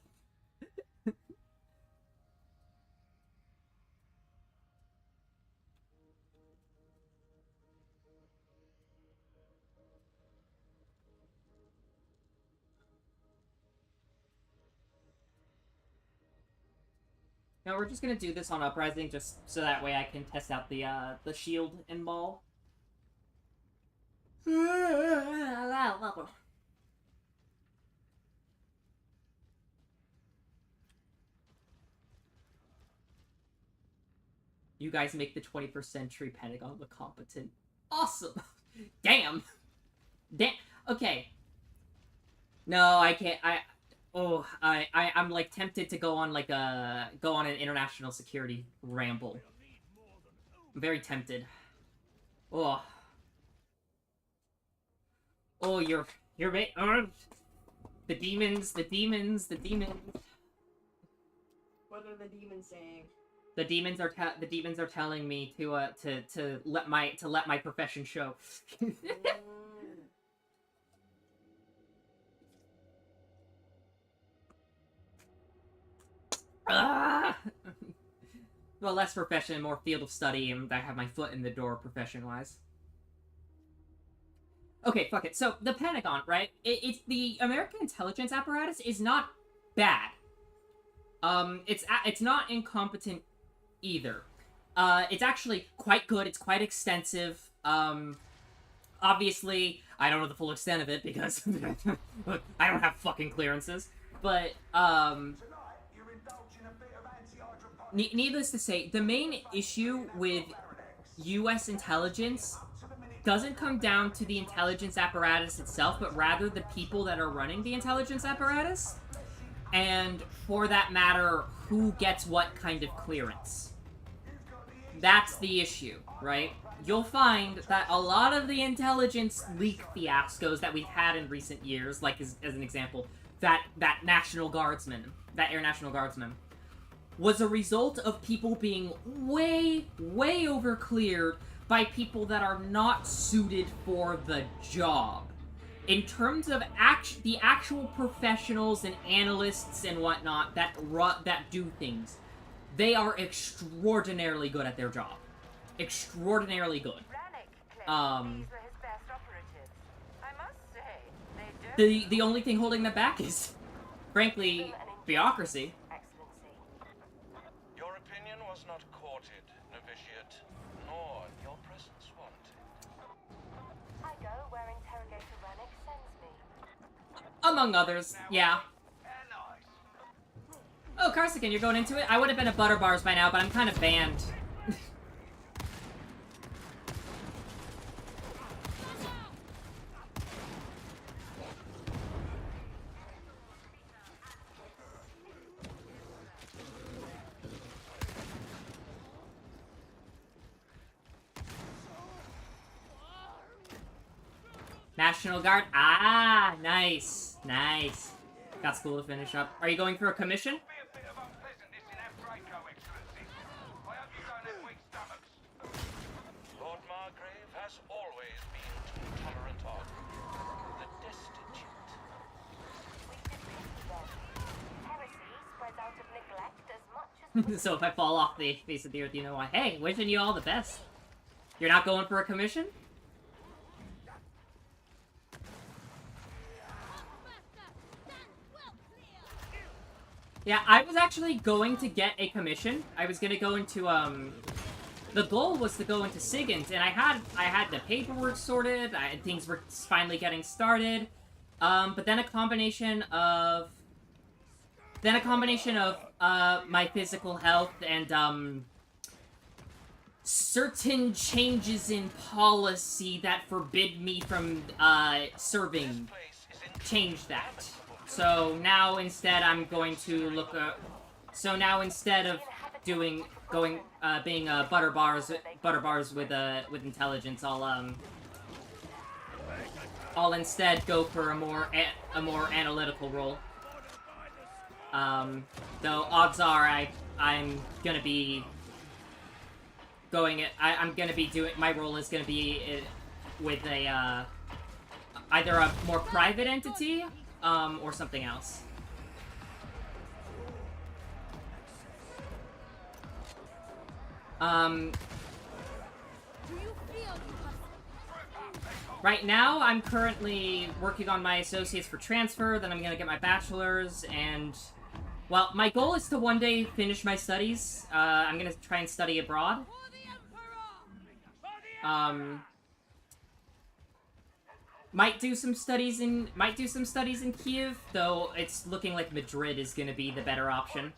No, we're just gonna do this on Uprising, just so that way I can test out the shield and ball. You guys make the 21st century Pentagon look competent. Awesome. Damn. Damn. Okay. No, I can't. I'm like tempted to go on like go on an international security ramble. I'm very tempted. Oh. Oh, you're the demons. What are the demons saying? The demons are telling me to let my profession show. Well, less profession, more field of study, and I have my foot in the door profession-wise. Okay, fuck it. So, the Pentagon, right? It's the American intelligence apparatus is not bad. It's not incompetent either. It's actually quite good. It's quite extensive. Obviously, I don't know the full extent of it because I don't have fucking clearances. But, needless to say, the main issue with U.S. intelligence doesn't come down to the intelligence apparatus itself, but rather the people that are running the intelligence apparatus. And, for that matter, who gets what kind of clearance. That's the issue, right? You'll find that a lot of the intelligence leak fiascos that we've had in recent years, like as an example, that National Guardsman, that Air National Guardsman, was a result of people being way over-cleared by people that are not suited for the job. In terms of the actual professionals and analysts and whatnot that do things, they are extraordinarily good at their job. Extraordinarily good. The only thing holding them back is, frankly, bureaucracy. Your opinion was not courted, novitiate, nor your presence wanted. I go where Interrogator Rennick sends me. Among others, yeah. Oh, Karsican, you're going into it? I would have been at Butter Bars by now, but I'm kind of banned. National Guard? Ah, nice. Nice. Got school to finish up. Are you going for a commission? Lord Margrave has always been too tolerant of the destitute. Heresy spreads out of neglect as much as... So if I fall off the face of the earth, you know why. Hey, wishing you all the best. You're not going for a commission? Yeah, I was actually going to get a commission. I was gonna go into, the goal was to go into SIGINT, and I had the paperwork sorted, things were finally getting started, but then a combination of my physical health and, certain changes in policy that forbid me from, serving changed that. So now instead I'm going to look so now instead of being butter bars with intelligence, I'll instead go for a more analytical role. Though odds are I'm gonna be doing my role is gonna be with a either a more private entity or something else. Right now, I'm currently working on my associates for transfer, then I'm gonna get my bachelor's, and... Well, my goal is to one day finish my studies. I'm gonna try and study abroad. Might do some studies in Kiev, though it's looking like Madrid is gonna be the better option.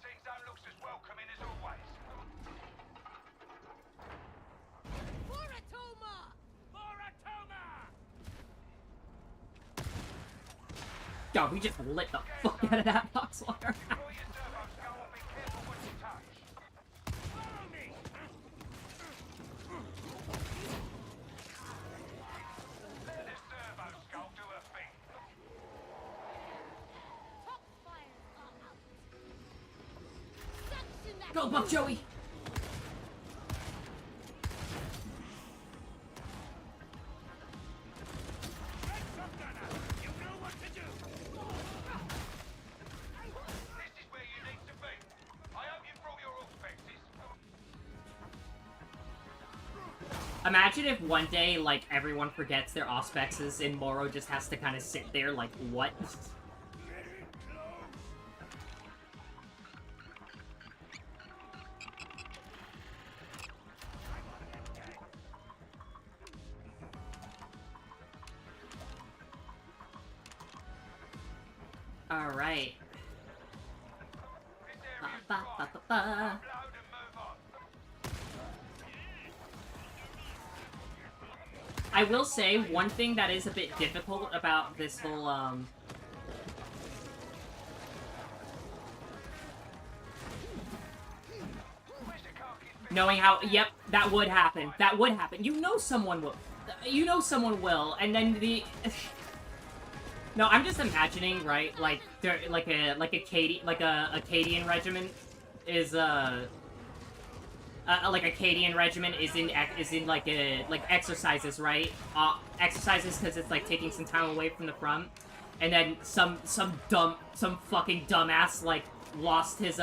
God, we just lit the fuck out of that box wire. Go, Buff Joey! Imagine if one day, like, everyone forgets their auspexes and Moro just has to kind of sit there like, what? Alright. I will say, one thing that is a bit difficult about this whole, knowing how, yep, that would happen. That would happen. You know someone will. You know someone will, and then the... No, I'm just imagining, right, like a Acadian regiment is, like Acadian regiment is in like exercises, right? Exercises because it's like taking some time away from the front, and then some fucking dumbass like lost his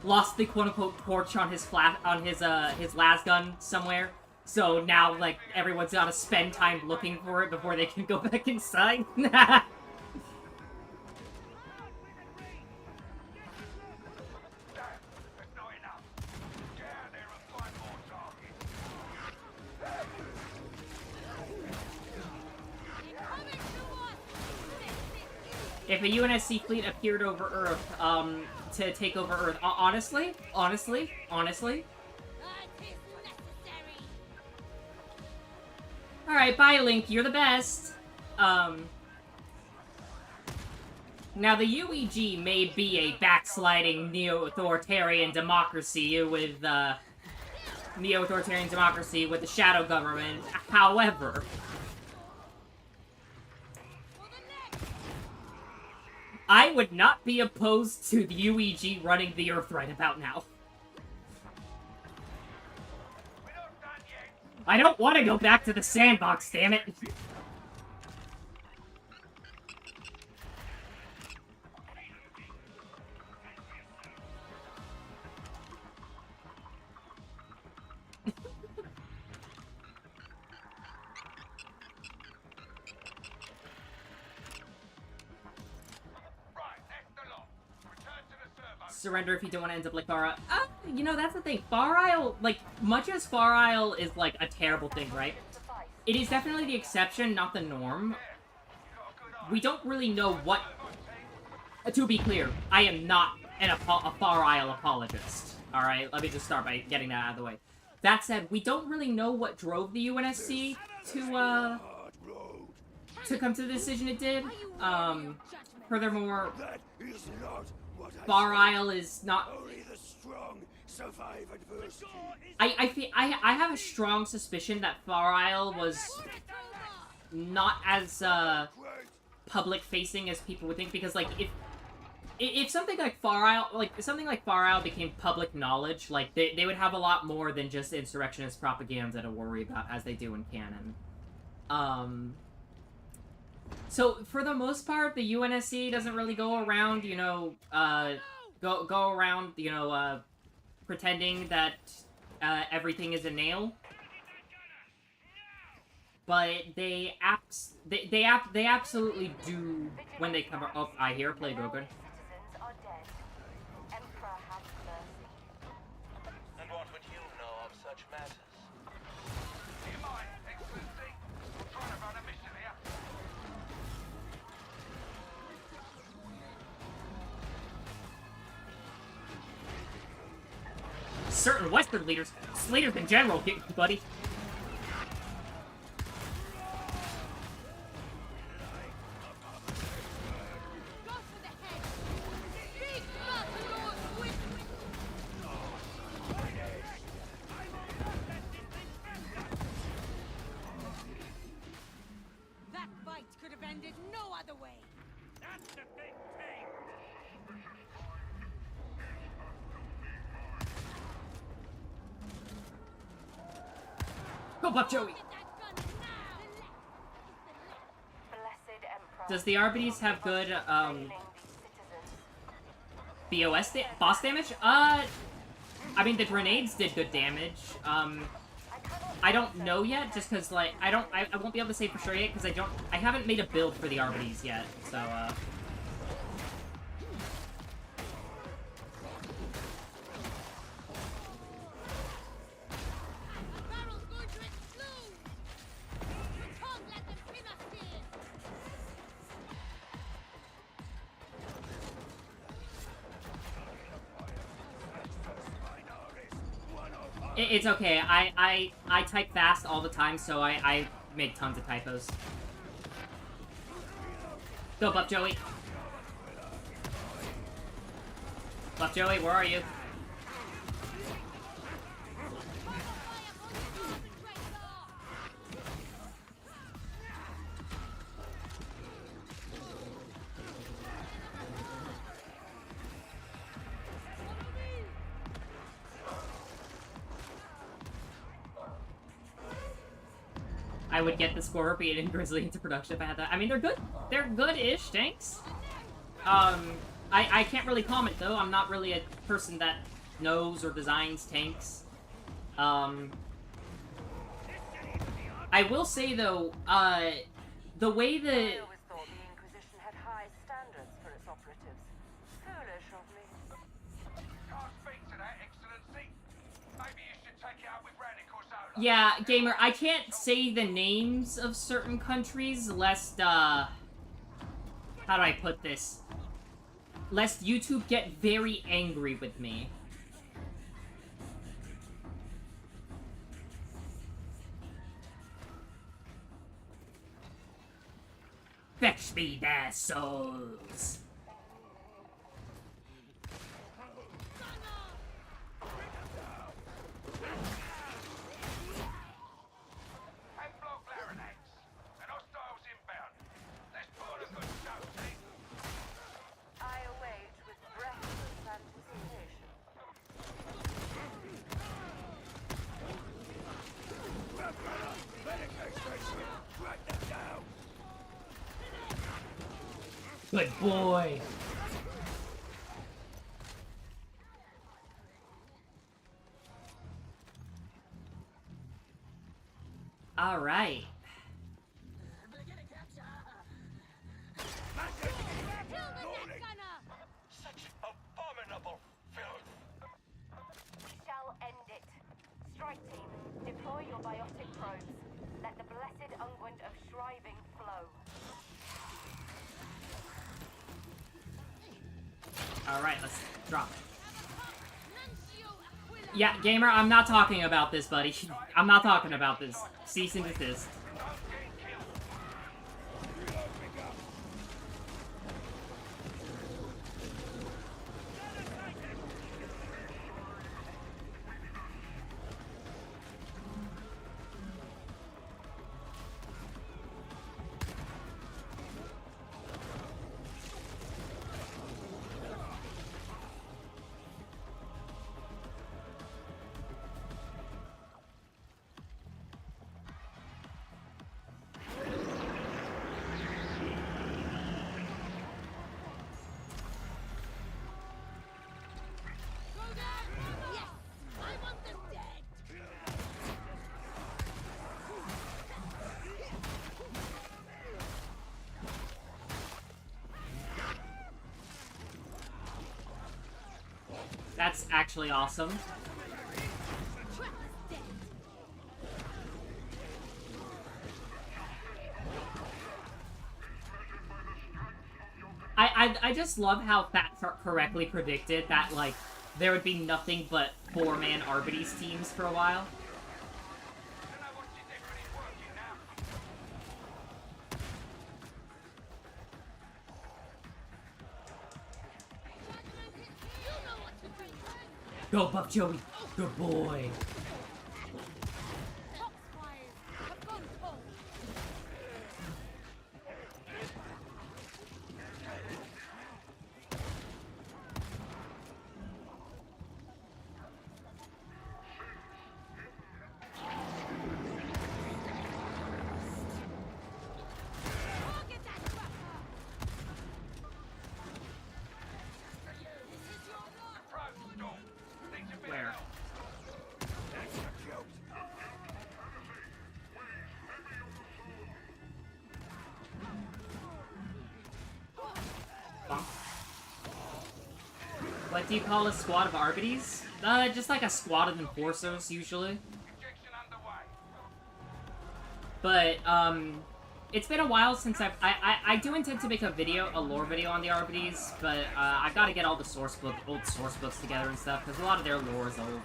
lost the quote unquote torch on his las gun somewhere. So now like everyone's gotta spend time looking for it before they can go back inside. If a UNSC fleet appeared over Earth, to take over Earth, honestly? Alright, bye, Link, you're the best. Now the UEG may be a backsliding neo-authoritarian democracy with, the shadow government, however... I would not be opposed to the UEG running the Earth right about now. I don't want to go back to the sandbox, damn it! Surrender if you don't want to end up like Far Isle. You know, that's the thing. Far Isle, like, much as Far Isle is, like, a terrible thing, right? It is definitely the exception, not the norm. We don't really know what... To be clear, I am not a Far Isle apologist. Alright, let me just start by getting that out of the way. That said, we don't really know what drove the UNSC to come to the decision it did. Furthermore... Far Isle is not... Only the strong survive adversity. I have a strong suspicion that Far Isle was not as public-facing as people would think, because like if something like Far Isle became public knowledge, like they would have a lot more than just insurrectionist propaganda to worry about as they do in canon. So, for the most part, the UNSC doesn't really go around, you know, pretending that, everything is a nail. But they absolutely do when they cover... Oh, I hear a plague open. And what would you know of such matters? Do you mind, Excellency? I'm trying to run a mission here. Certain Western leaders in general, buddy. Go, Buff Joey! Blessed Emperor. Does the Arbites have good, boss damage? I mean, the grenades did good damage. I don't know yet, just because, like, I won't be able to say for sure yet, because I haven't made a build for the Arbites yet, so, It's okay. I type fast all the time, so I make tons of typos. Go, Buff Joey. Buff Joey, where are you? I would get the Scorpion and Grizzly into production if I had that. I mean, they're good. They're good-ish tanks. I can't really comment, though. I'm not really a person that knows or designs tanks. I will say, though, the way that... I always thought the Inquisition had high standards for its operatives. Foolish of me. Can't speak to that, Excellency. Maybe you should take it up with Rannick or Zola. Yeah, Gamer, I can't say the names of certain countries, lest, how do I put this? Lest YouTube get very angry with me. Fetch me their souls! I await with breathless anticipation. Good boy! Alright. Such abominable filth. We shall end it. Strike team, deploy your biotic probes. Let the blessed unguent of shriving flow. Alright, let's drop it. Yeah, Gamer, I'm not talking about this, buddy. I'm not talking about this. Cease and desist. That's actually awesome. I just love how Fat correctly predicted that, like, there would be nothing but 4-man Arbites teams for a while. Go, Buff Joey! Good boy! What do you call a squad of Arbites? Just like a squad of enforcers, usually. But, it's been a while since I do intend to make a lore video on the Arbites, but, I gotta get all the old source books together and stuff, because a lot of their lore is old.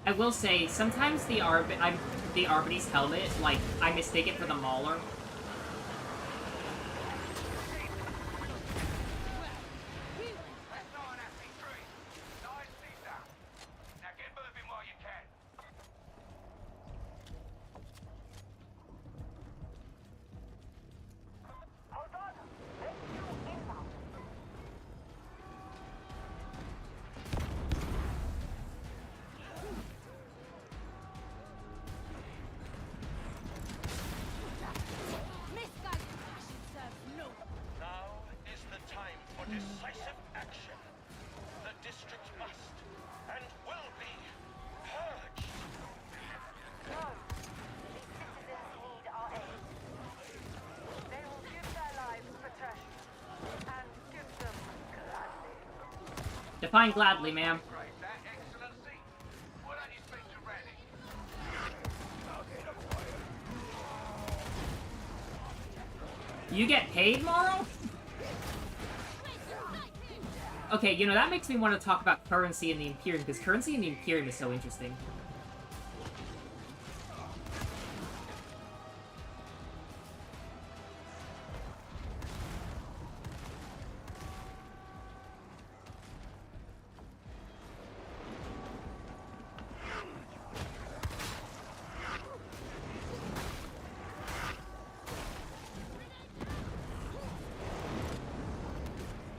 I will say, sometimes the Arbites helmet, like, I mistake it for the Mauler. Decisive action. The district must and will be purged. No. These citizens need our aid. They will give their lives for Tertius. And give them gladly. Define gladly, ma'am. You get paid, Morrow? Okay, you know, that makes me want to talk about currency in the Imperium, because currency in the Imperium is so interesting.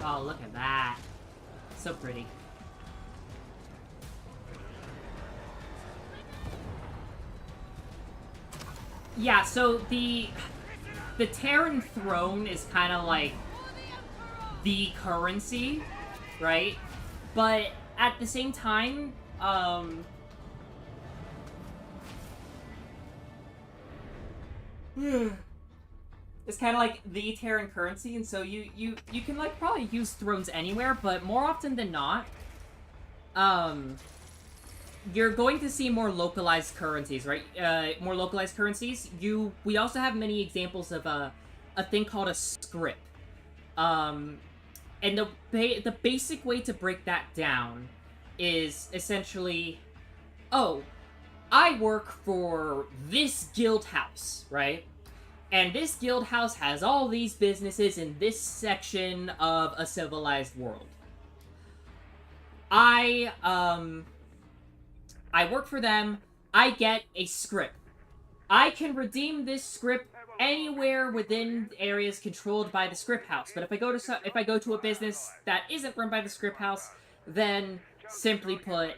Oh, look at that. So pretty. Yeah, so the Terran throne is kind of like the currency, right? But at the same time, it's kind of like the Terran currency, and so you can like probably use thrones anywhere, but more often than not, you're going to see more localized currencies, right? More localized currencies. We also have many examples of a thing called a script. And the basic way to break that down is essentially, oh, I work for this guild house, right? And this guild house has all these businesses in this section of a civilized world. I work for them. I get a script. I can redeem this script anywhere within areas controlled by the script house. But if I go to a business that isn't run by the script house, then simply put,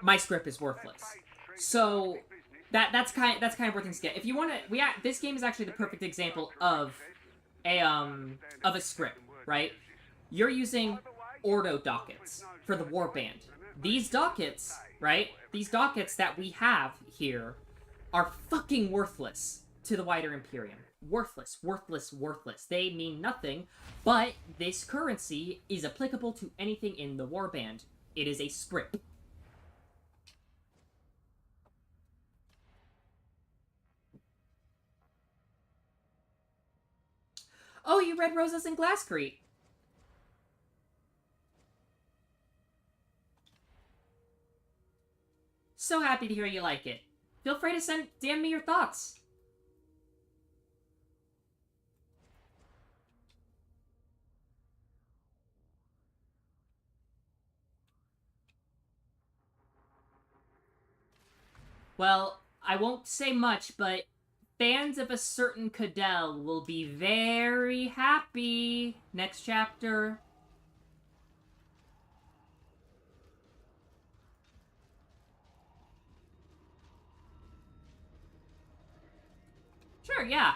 my script is worthless. So that's kind of where things get. If you want to, this game is actually the perfect example of a script, right? You're using Ordo dockets for the warband. These dockets, right? These dockets that we have here are fucking worthless to the wider Imperium. Worthless, worthless, worthless. They mean nothing, but this currency is applicable to anything in the warband. It is a script. Oh, you read Roses and Glasscrete. So happy to hear you like it. Feel free to DM me your thoughts. Well, I won't say much, but fans of a certain Cadell will be very happy next chapter. Sure, yeah.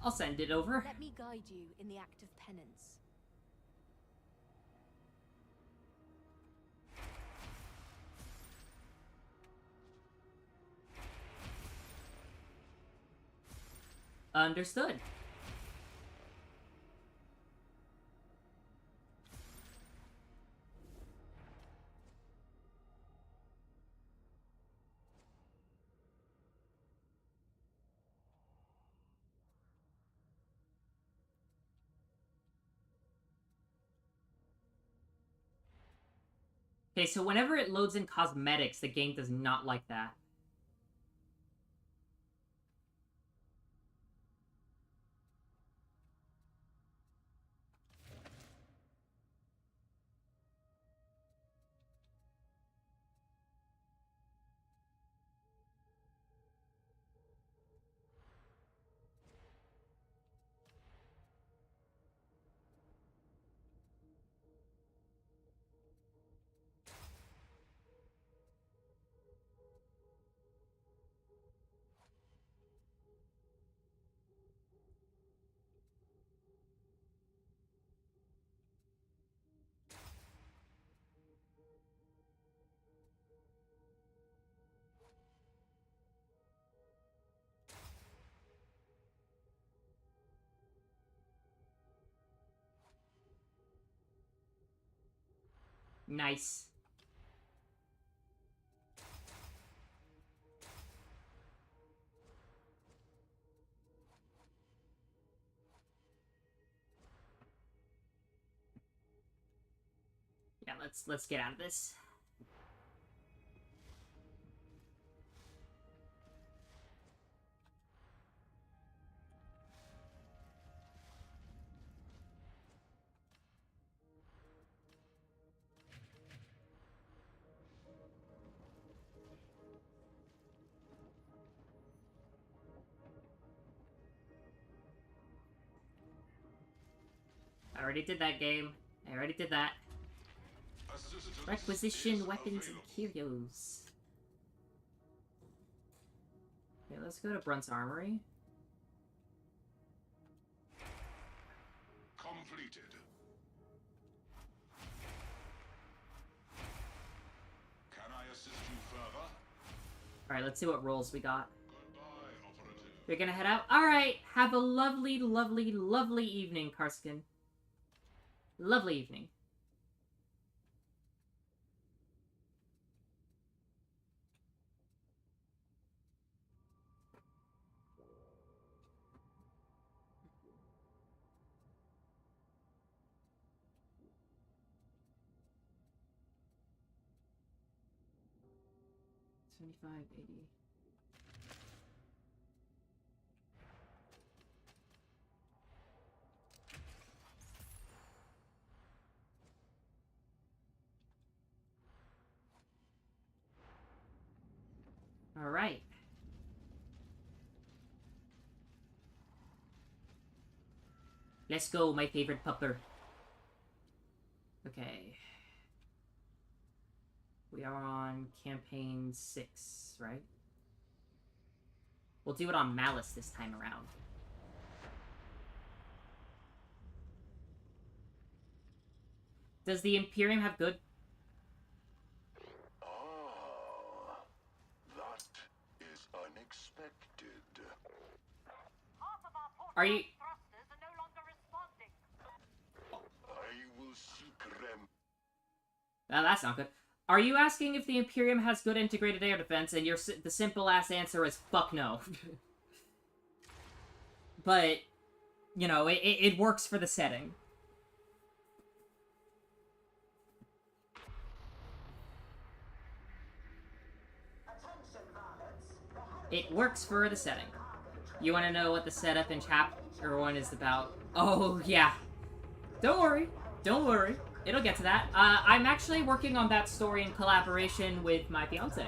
I'll send it over. Let me guide you in the act of penance. Understood. Okay, so whenever it loads in cosmetics, the game does not like that. Nice. Yeah, let's get out of this. I already did that game. I already did that. Requisition weapons and curios. Okay, let's go to Brunt's Armory. Completed. Can I assist you further? Alright, let's see what rolls we got. You're gonna head out? Alright, have a lovely, lovely, lovely evening, Karskin. Lovely evening. $25.80. All right. Let's go, my favorite pupper. Okay. We are on campaign 6, right? We'll do it on Malice this time around. Does the Imperium have good? Ah, that is unexpected. Are you... I will seek them. That's not good. Are you asking if the Imperium has good integrated air defense? And the simple ass answer is fuck no. But, you know, it works for the setting. It works for the setting. You want to know what the setup in chapter 1 is about? Oh, yeah. Don't worry. Don't worry. It'll get to that. I'm actually working on that story in collaboration with my fiance.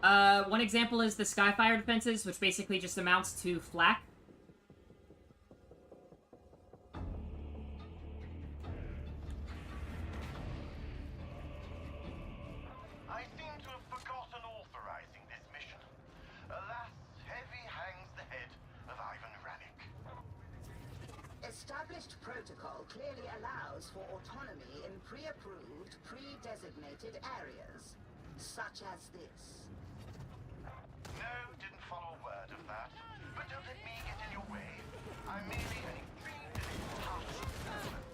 One example is the Skyfire defenses, which basically just amounts to flak. I seem to have forgotten authorizing this mission. Alas, heavy hangs the head of Ivan Rannick. Established protocol clearly allows for autonomy in pre-approved, pre-designated areas, such as this. No, didn't follow a word of that. But don't let me get in your way. I'm merely an intrigued and touched servant.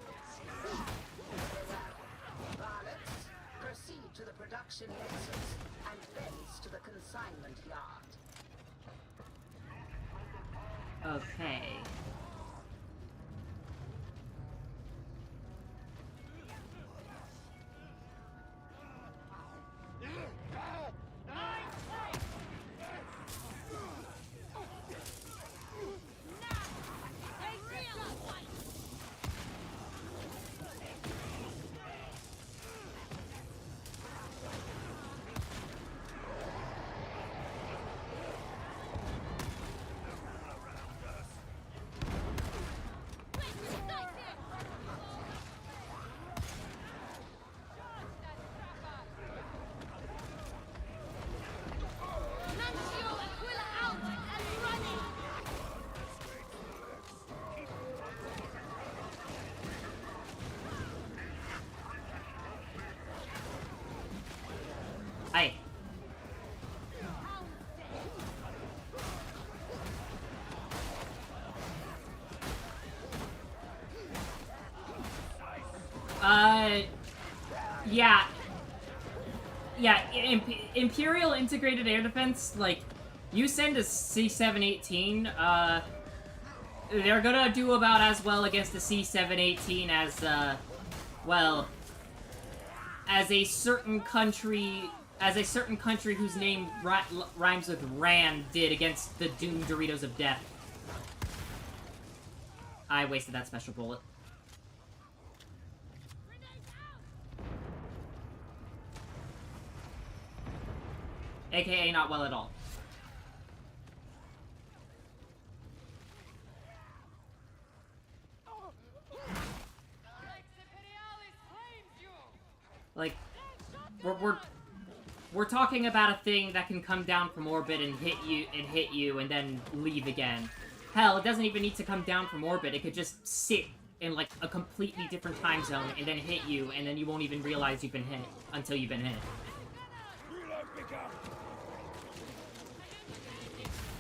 Very well. Varlets, proceed to the production nexus, and thence to the consignment yard. Okay. Hi. Yeah. Yeah, Imperial Integrated Air Defense, like, you send a C-718, they're gonna do about as well against the C-718 as, well, as a certain country whose name rhymes with Rand did against the Doom Doritos of Death. I wasted that special bullet. AKA not well at all. Like, we're talking about a thing that can come down from orbit and hit you and then leave again. Hell, it doesn't even need to come down from orbit. It could just sit in like a completely different time zone and then hit you, and then you won't even realize you've been hit until you've been hit.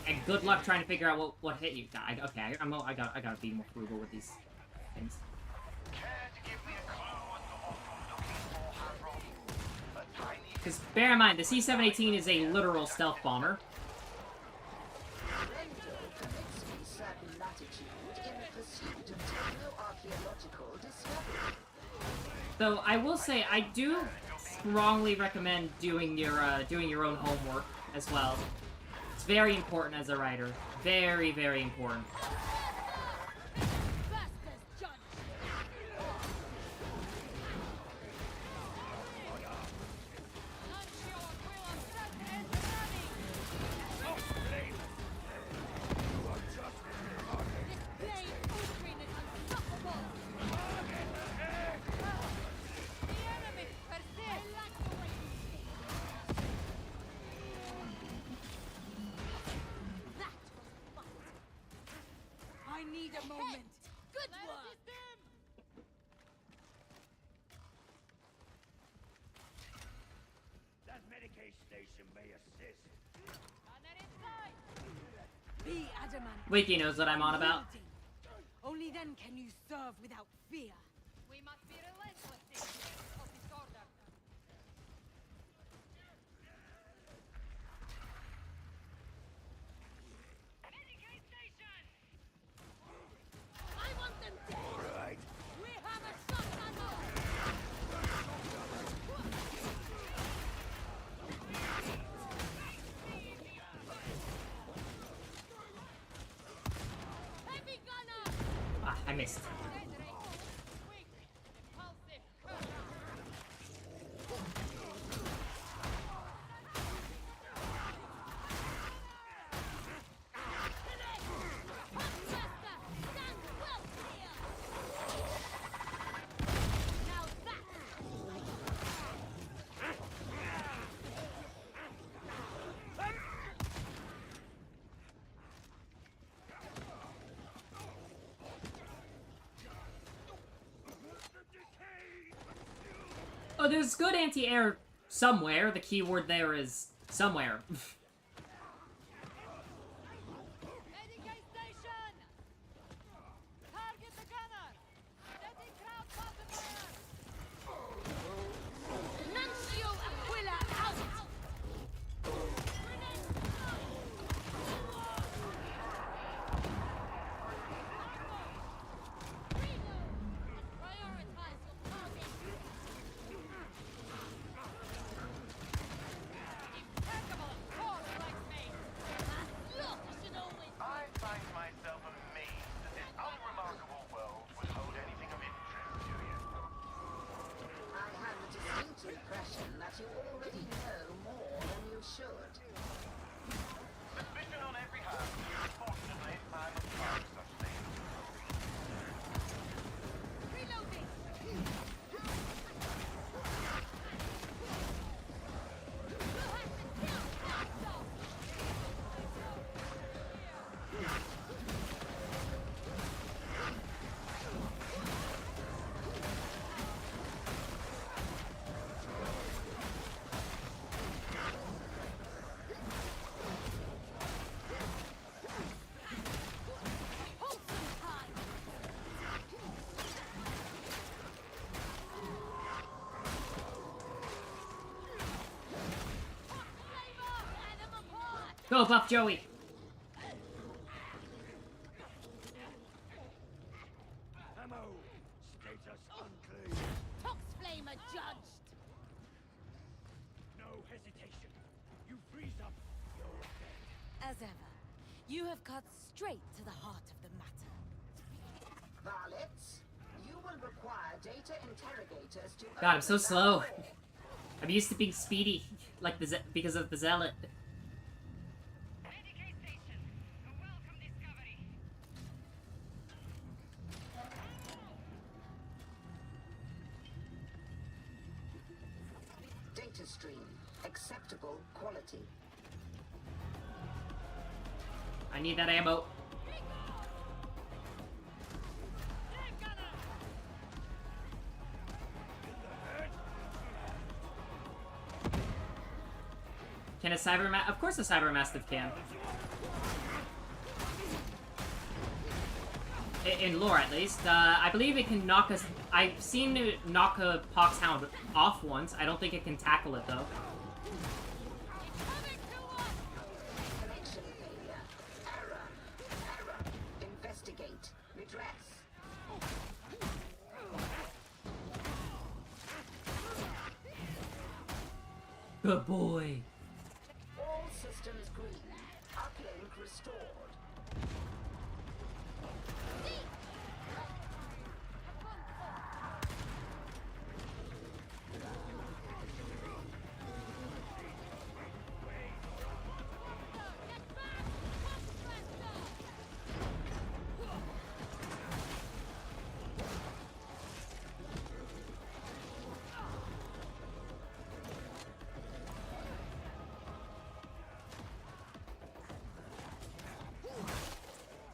And good luck trying to figure out what hit you. Okay, I gotta be more frugal with these things. Because bear in mind, the C-718 is a literal stealth bomber. Though I will say, I do strongly recommend doing your own homework as well. It's very important as a writer. Very, very important. I need a moment. Good work. That medication station may assist. Be adamant. Wiki knows what I'm on about. Only then can you serve without fear. We must be relentless in of this order. Medicate station! I want them dead. Right. We have a shotgun. Heavy gunner! Ah, I missed. Oh, there's good anti-air somewhere. The keyword there is somewhere. Medicate station! Target the gunner! Steady crowd pacifier! Nuncio Aquila out! Prioritize your target! Impeccable! Force like me! Look, you should always... I find myself amazed that this unremarkable world would hold anything of interest to you. I have a distinct impression that you already know more than you should. Suspicion on every hand. Fortunately, I'm above such things. Reloading! Go, Buff Joey! Ammo. Status unclear. Tox flame adjudged! No hesitation. You freeze up, you're dead. As ever, you have cut straight to the heart of the matter. Varlets, you will require data interrogators to... God, I'm so open that slow. door. I'm used to being speedy, like because of the Zealot. Medicate station! A welcome discovery! Data stream. Acceptable quality. I need that ammo. Can a Cybermastiff? Of course a Cybermastiff can. In lore, at least. I believe it can knock us... I've seen it knock a Poxhound off once. I don't think it can tackle it, though. Connection failure. Error. Investigate. Redress. Good boy. All systems green. Uplink restored.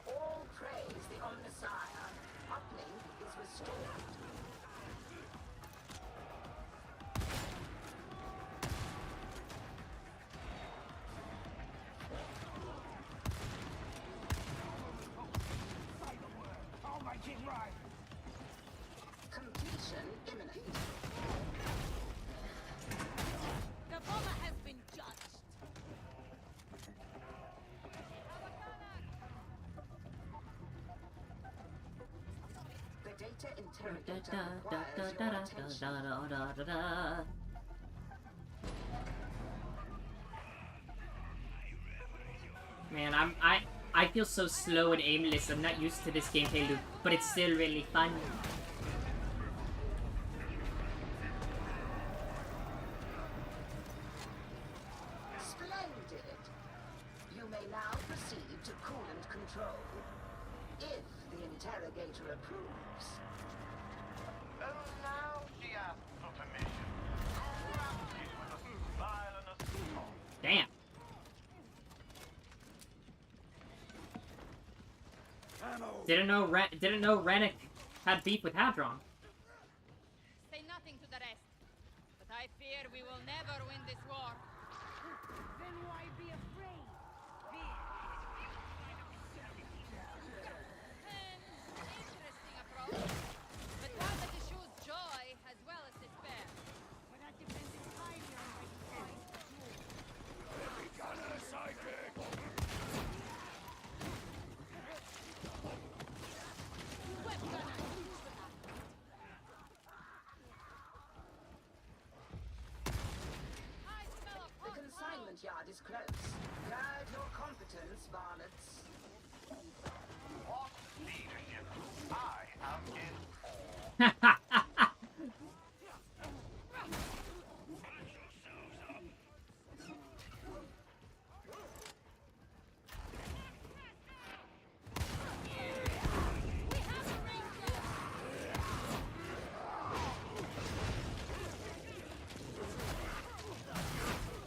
All praise the Omnissiah. Uplink is restored. I'll make it right. Completion imminent. The bomber has been judged! The data interrogator requires your attention. Man, I feel so slow and aimless. I'm not used to this gameplay loop, but it's still really fun. Splendid. You may now proceed to coolant control. If the interrogator approves. Oh, now she asks for permission. Granted with a smile and a smile. Damn. Didn't know Rennick had beef with Hadron. Say nothing to the rest. I fear we will never win this war. Then why be afraid? Interesting approach. But one that eschews joy as well as despair. But that depends entirely on where you find the tool. Heavy gunner sidekick! Web gunner, The consignment yard is close. Guard your competence, varlets. What leadership? I am in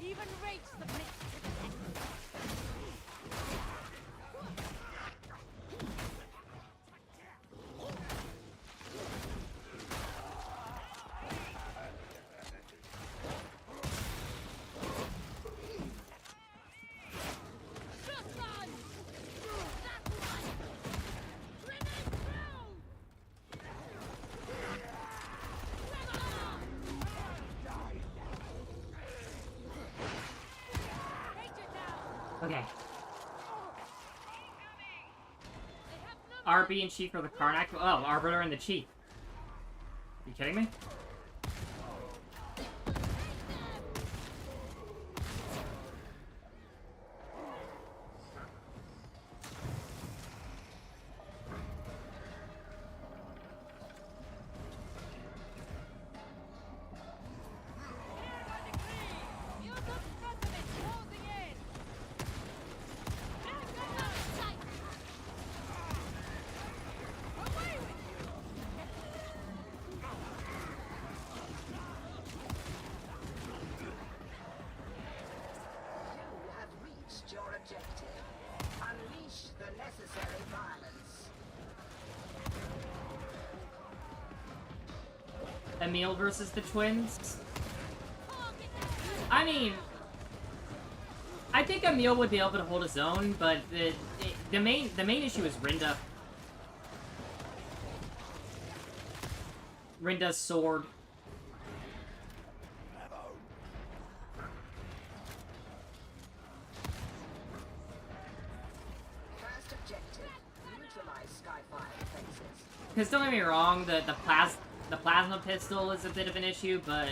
even rates the mix to the Okay. RB and Chief are the Karnak. Oh, Arbiter and the Chief. Are you kidding me? You have reached your objective. Unleash the necessary violence. Emil versus the twins? I mean, I think Emil would be able to hold his own, but the main issue is Rinda. Rinda's sword. First objective, neutralize Skyfire defenses. Because don't get me wrong, the plasma pistol is a bit of an issue, but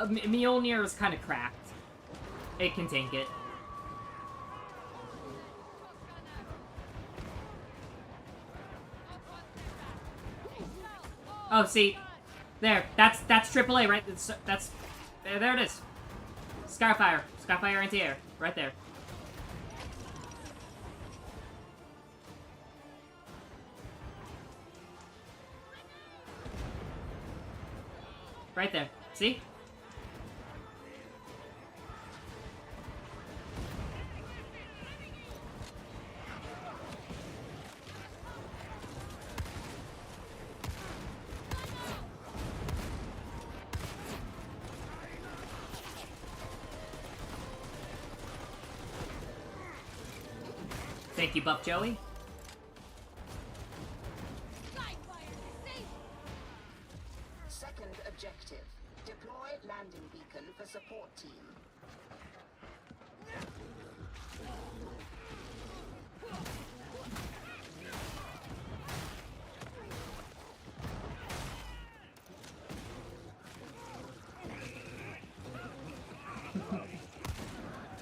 Mjolnir is kind of cracked. It can tank it. Oh, see, there. That's AAA, right? That's there. It is. Skyfire anti-air, right there. Right there. See? Thank you, Buff Joey. Second objective, deploy landing beacon for support team.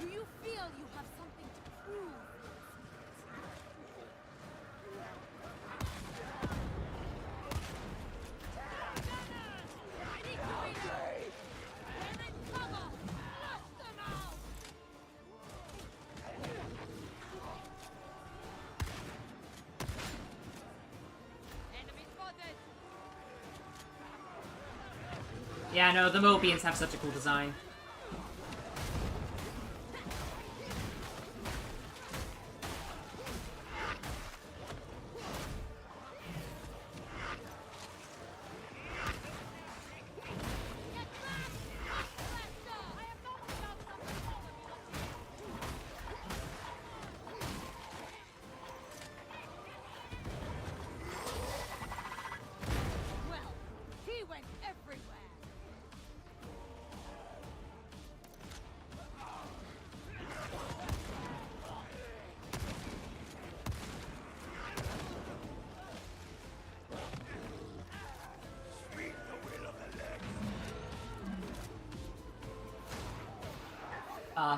Do you feel you have something to prove? Yeah, no, the Mobians have such a cool design.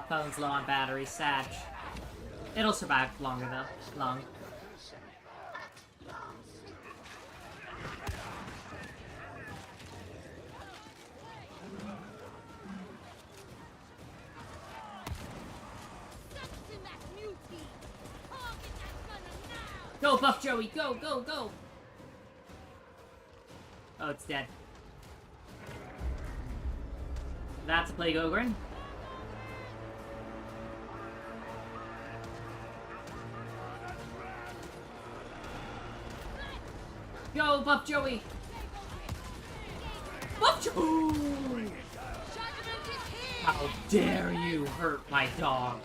Phone's low on battery. Sad. It'll survive longer though. Long. Go, Buff Joey! Go, go, go! Oh, it's dead. That's a Plague Ogre. Go, Buff Joey! Buff Joey! How dare you hurt my dog?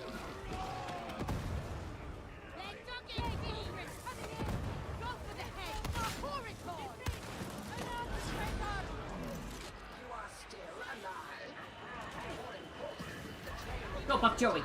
Go, Buff Joey!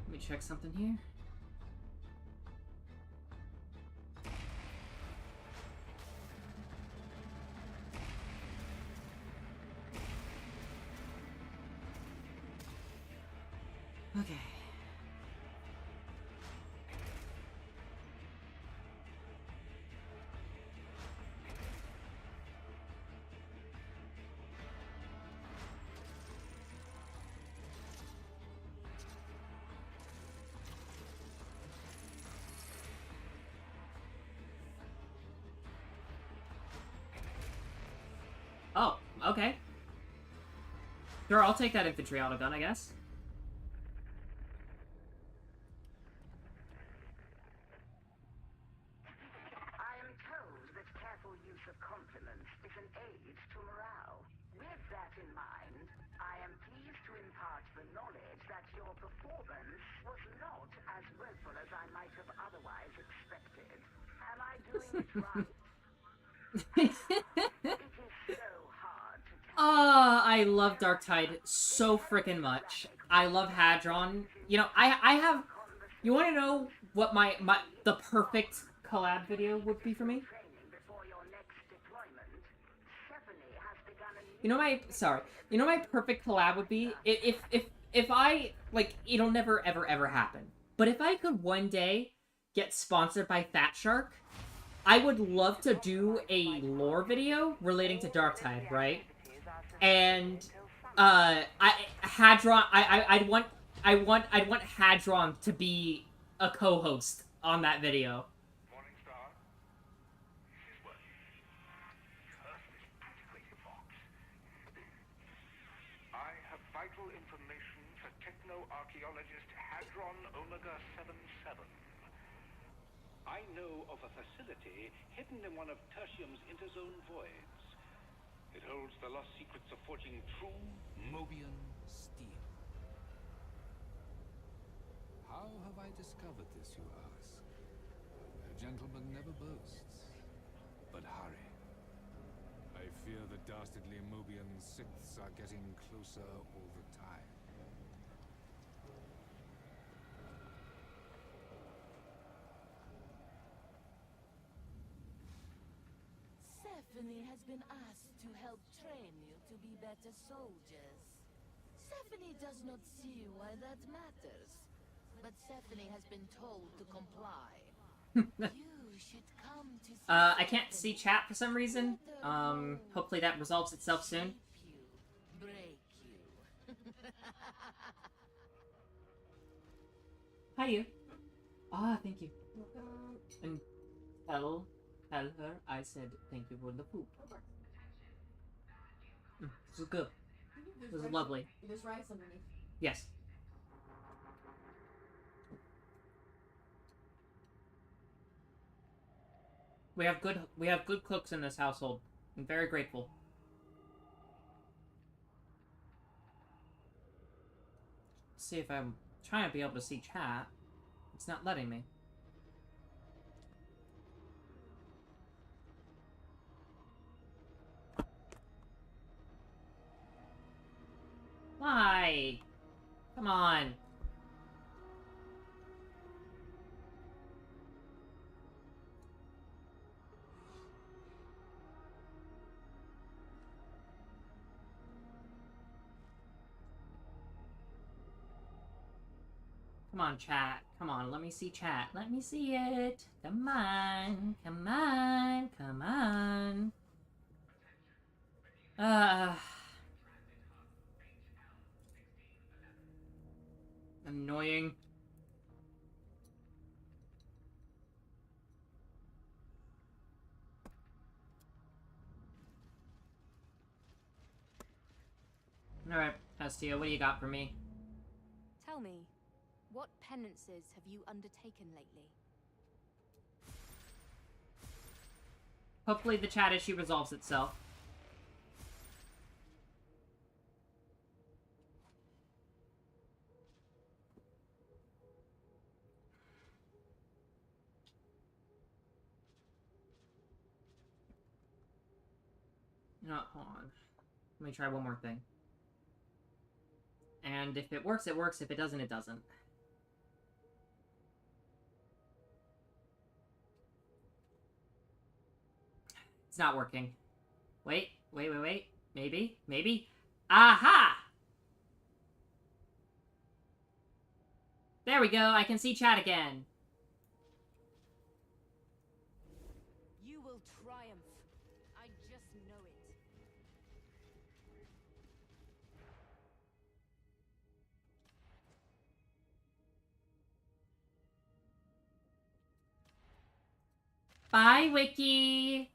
Let me check something here. Okay. Oh, okay. Sure, I'll take that infantry autogun, I guess. I am told that careful use of compliments is an aid to morale. With that in mind, I am pleased to impart the knowledge that your performance was not as woeful as I might have otherwise expected. Am I doing it right? It is so hard to tell. I love Darktide so freaking much. I love Hadron. You know, I have... You want to know what the perfect collab video would be for me? You know my... Sorry. You know my perfect collab would be? If I... Like, it'll never, ever, ever happen. But if I could one day get sponsored by Fat Shark, I would love to do a lore video relating to Darktide, right? And I'd want Hadron to be a co-host on that video. I have vital information for techno-archaeologist Hadron Omega 77. I know of a facility hidden in one of Tertium's interzone voids. It holds the lost secrets of forging true Mobian steel. How have I discovered this, you ask? A gentleman never boasts. But hurry. I fear the dastardly Mobian sixths are getting closer all the time. Stephanie has been asked to help train you to be better soldiers. Stephanie does not see why that matters, but Stephanie has been told to comply. You should come to see I can't see chat for some reason. Hopefully that resolves itself soon. break you. Hi, you. Ah, thank you. And L. tell her I said thank you for the food. This is good. This is lovely. There's rice underneath. Yes. We have good cooks in this household. I'm very grateful. See if I'm trying to be able to see chat. It's not letting me. Why? Come on. Come on, chat. Come on, let me see chat. Let me see it. Come on. Come on. Come on. Annoying. Alright, Hestia, what do you got for me? Tell me, what penances have you undertaken lately? Hopefully the chat issue resolves itself. No, hold on. Let me try one more thing. And if it works, it works. If it doesn't, it doesn't. It's not working. Wait. Maybe. Aha! There we go. I can see chat again. You will triumph. I just know it. Bye, Wiki.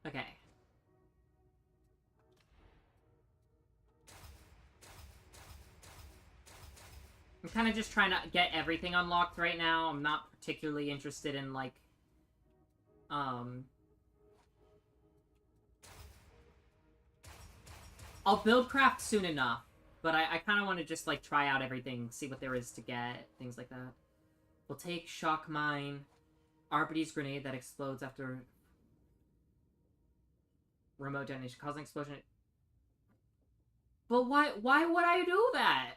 Okay. I'm kind of just trying to get everything unlocked right now. I'm not particularly interested in, like, I'll build craft soon enough, but I kind of want to just, like, try out everything, see what there is to get, things like that. We'll take Shock Mine, Arbity's Grenade that explodes after remote detonation, causing explosion. But why would I do that?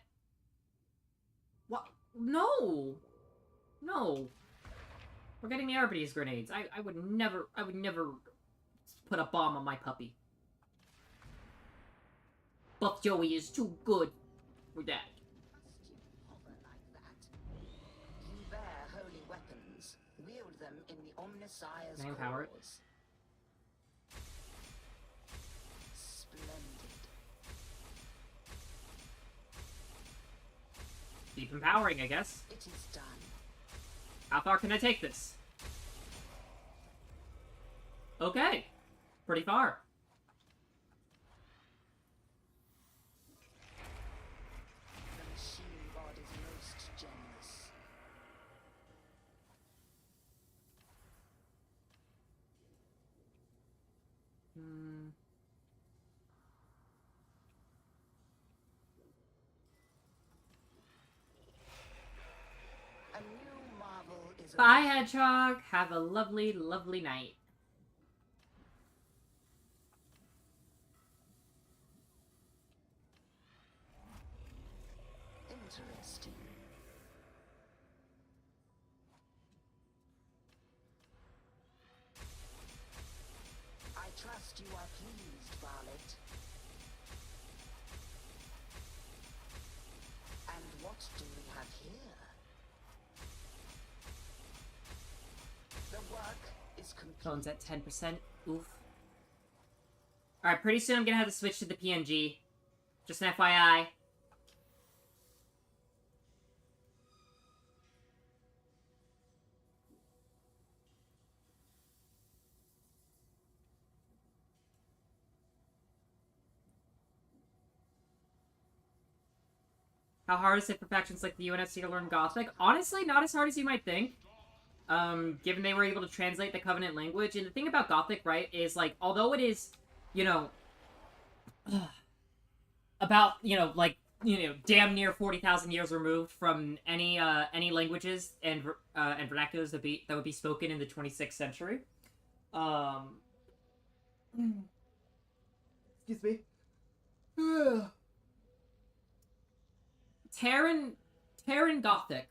What? No! No. We're getting the Arbity's Grenades. I would never put a bomb on my puppy. Buff Joey is too good for that. You bear holy weapons. Wield them in the Omnissiah's Can I empower it? cause. Splendid. Keep empowering, I guess. It is done. How far can I take this? Okay. Pretty far. The machine god is most generous. A new marvel is Bye, Hedgehog. Have a lovely, lovely night. interesting. I trust you are pleased, Varlet. And what do we have here? phone's at 10%. Oof. Alright, pretty soon I'm gonna have to switch to the PNG. Just an FYI. How hard is it for factions like the UNSC to learn Gothic? Honestly, not as hard as you might think. Given they were able to translate the Covenant language. And the thing about Gothic, right, is, like, although it is, you know, about, damn near 40,000 years removed from any languages and vernaculars that would be spoken in the 26th century. Excuse me. Terran Gothic,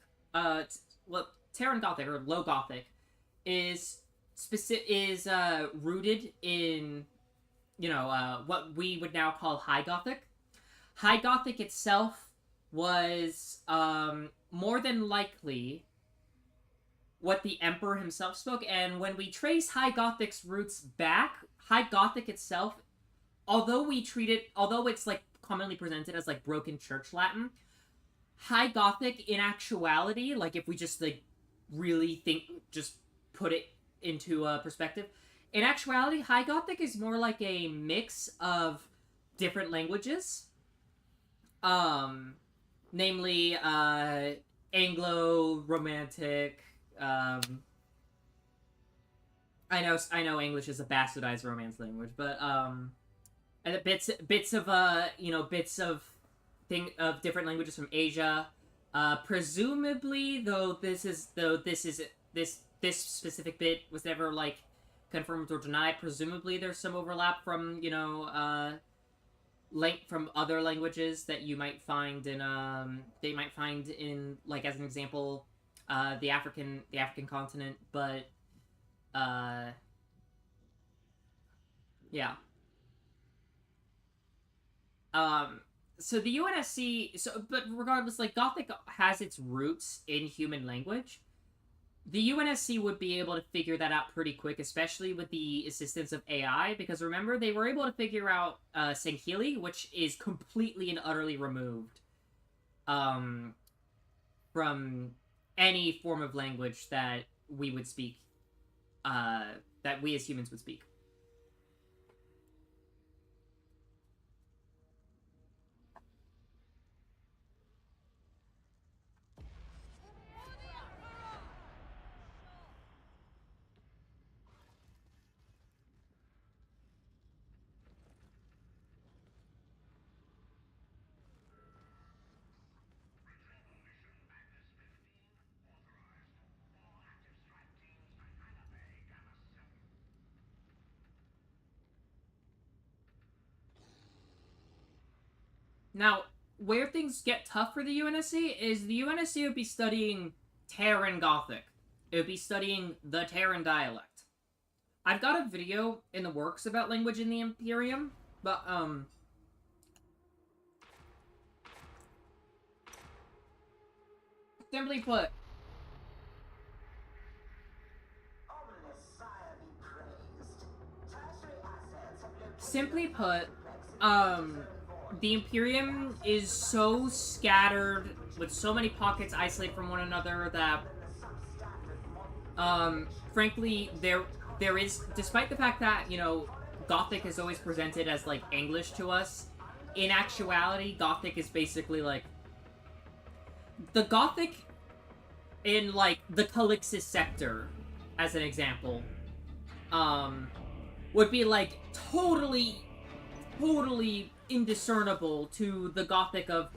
Terran Gothic or Low Gothic is rooted in, what we would now call High Gothic. High Gothic itself was more than likely what the Emperor himself spoke, and when we trace High Gothic's roots back, High Gothic itself, although it's like commonly presented as like broken church Latin, High Gothic in actuality, like if we just like really just put it into perspective, in actuality, High Gothic is more like a mix of different languages. Namely, Anglo-Romantic, I know English is a bastardized Romance language, but, and bits of different languages from Asia. Presumably, this specific bit was never, like, confirmed or denied, presumably there's some overlap from, from other languages that you might find in like, as an example, the African continent, but yeah. So the UNSC, but regardless, like, Gothic has its roots in human language. The UNSC would be able to figure that out pretty quick, especially with the assistance of AI, because remember, they were able to figure out Senghili, which is completely and utterly removed from any form of language that we would speak, that we as humans would speak. Now, where things get tough for the UNSC is the UNSC would be studying Terran Gothic. It would be studying the Terran dialect. I've got a video in the works about language in the Imperium, but, simply put, the Imperium is so scattered, with so many pockets isolated from one another, that, frankly, there is, despite the fact that, Gothic is always presented as, like, English to us, in actuality, Gothic is basically, like, the Gothic in, like, the Calixis sector, as an example, would be, like, totally indiscernible to the Gothic of,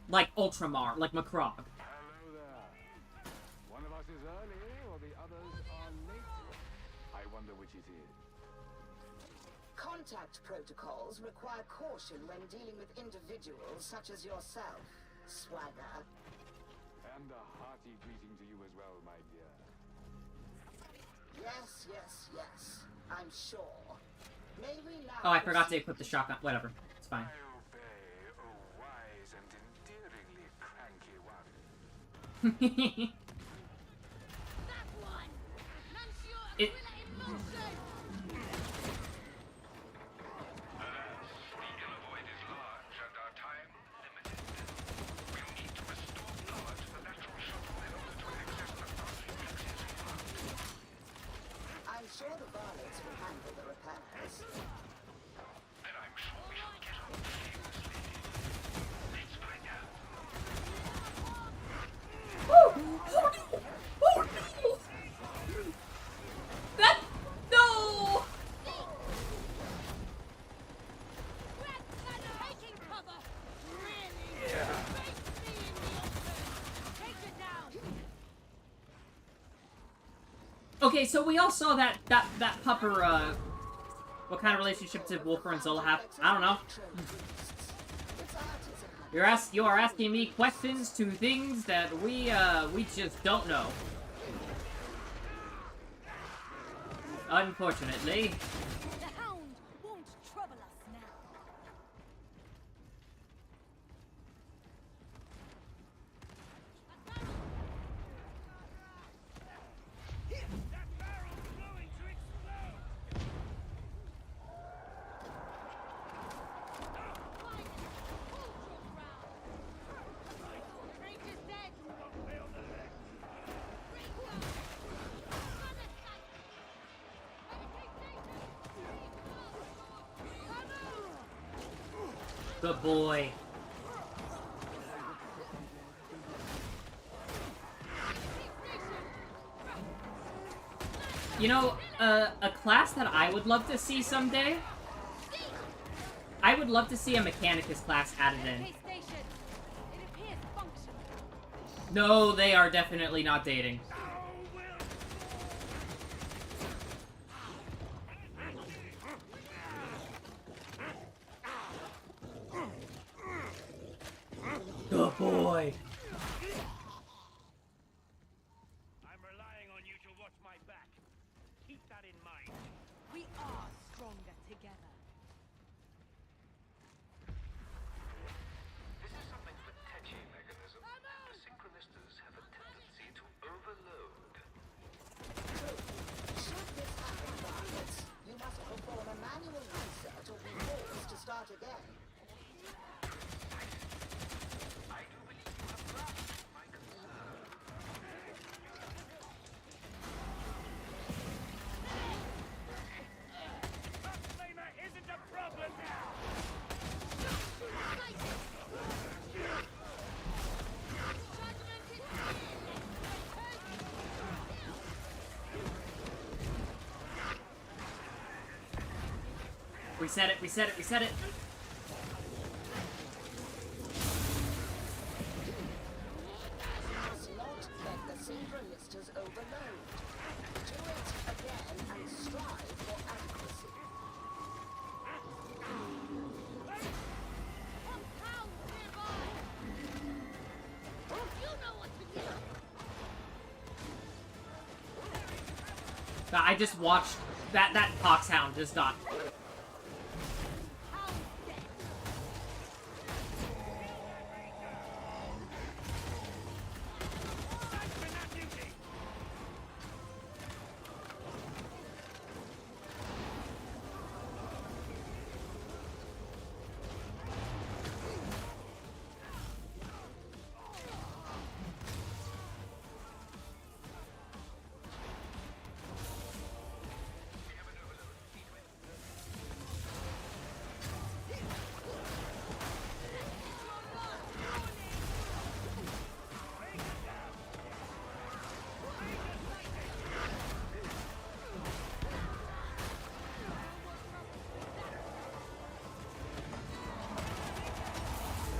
like, Ultramar, like Macrog. Hello there. One of us is early, or the others are late. I wonder which it is. Contact protocols require caution when dealing with individuals such as yourself, Swagger. And a hearty greeting to you as well, my dear. Yes. I'm sure. May we now Oh, I forgot to equip the shotgun. Whatever. It's fine. I obey, oh wise and endearingly cranky one. That one! Nuncio Okay, so we all saw that pupper, what kind of relationship did Wolfer and Zola have? I don't know. You are asking me questions to things that we just don't know. Unfortunately. The hound won't trouble us now. Good boy. You know, a class that I would love to see someday, I would love to see a Mechanicus class added in. No, they are definitely not dating. Good boy. I'm relying on you to watch my back. Keep that in mind. We are stronger together. This is something of a tetchy mechanism. The synchronistas have a tendency to overload. Should this happen, Bartlett, you must perform a manual reset or be forced to start again. I do believe you have grasped my concern. Flamer isn't a problem now! Reset it, reset it, reset it. You must not let the synchronistas overload. Do it again and strive for accuracy. I just watched that Poxhound just got.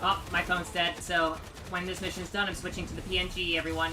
Oh, my phone's dead, so when this mission's done, I'm switching to the PNG, everyone.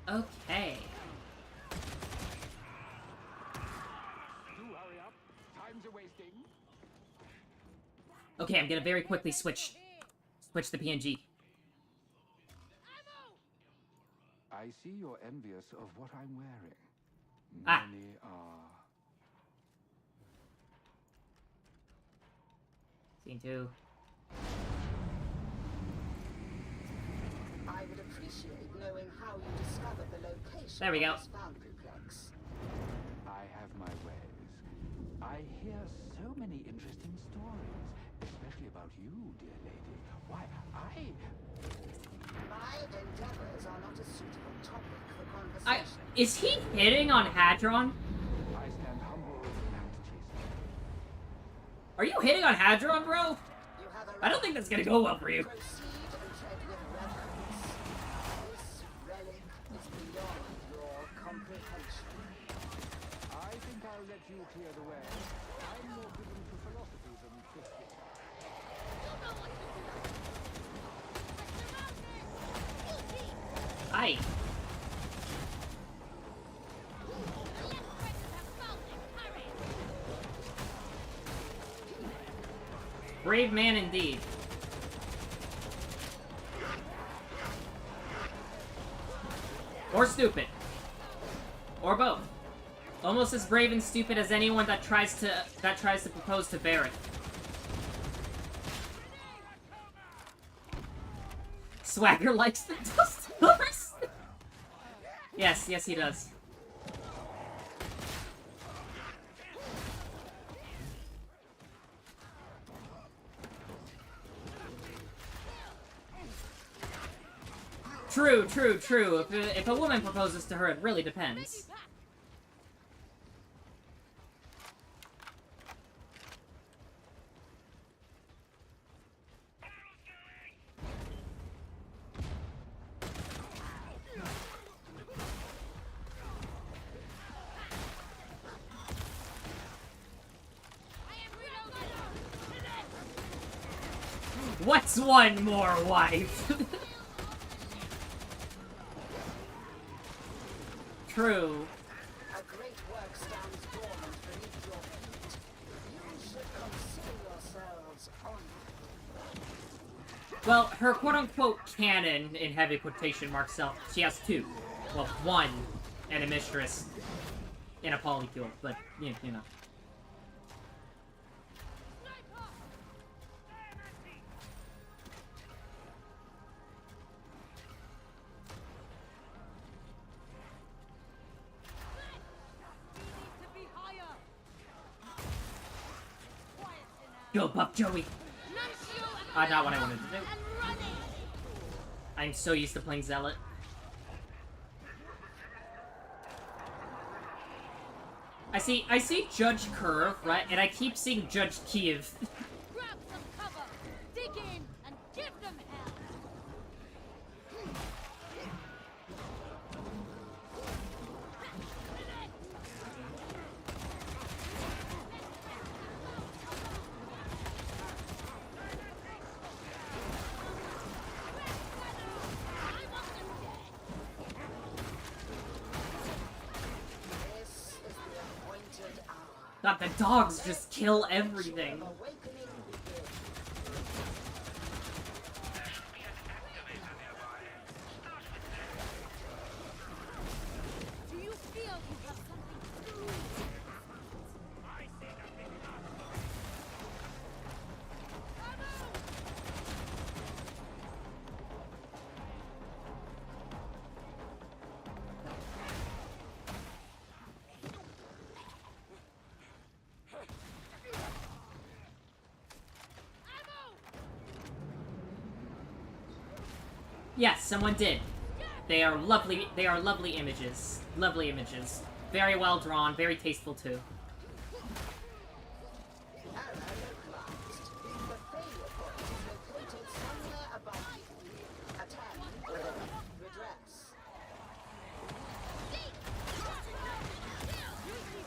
Okay. Do hurry up. Time's a wasting. Okay, I'm gonna very quickly switch the PNG. I see you're envious of what I'm wearing. Ah. Many are. Scene 2. I would appreciate knowing how you discovered the location There we go. of this foundryplex. I have my ways. I hear so many interesting stories, especially about you, dear lady. Why, My endeavors are not a suitable topic for conversation. Is he hitting on Hadron? I stand humble and chastened. Are you hitting on Hadron, bro? I don't think that's gonna go well for you. Proceed and tread with reverence. This relic is beyond your comprehension. I think I'll let you clear the way. I'm more given to philosophy than fifty. Hi. Brave man indeed. Or stupid. Or both. Almost as brave and stupid as anyone that tries to propose to Barrett. Swagger likes the dust horse. Yes, he does. True. If a woman proposes to her, it really depends. What's one more wife? True. A great work stands dormant beneath your feet. You should consider yourselves honored. Well, her quote-unquote canon, in heavy quotation marks, self, she has two. Well, one, and a mistress, and a polycule, but, you know. Go, Buff Joey! Not what I wanted to do. I'm so used to playing Zealot. I see Judge Curve, right? And I keep seeing Judge Kiev. Grab some cover, dig in, and give them hell. God, the dogs just kill everything. Do you feel you have something to lose? Yes, someone did. They are lovely images. Lovely images. Very well drawn, very tasteful too.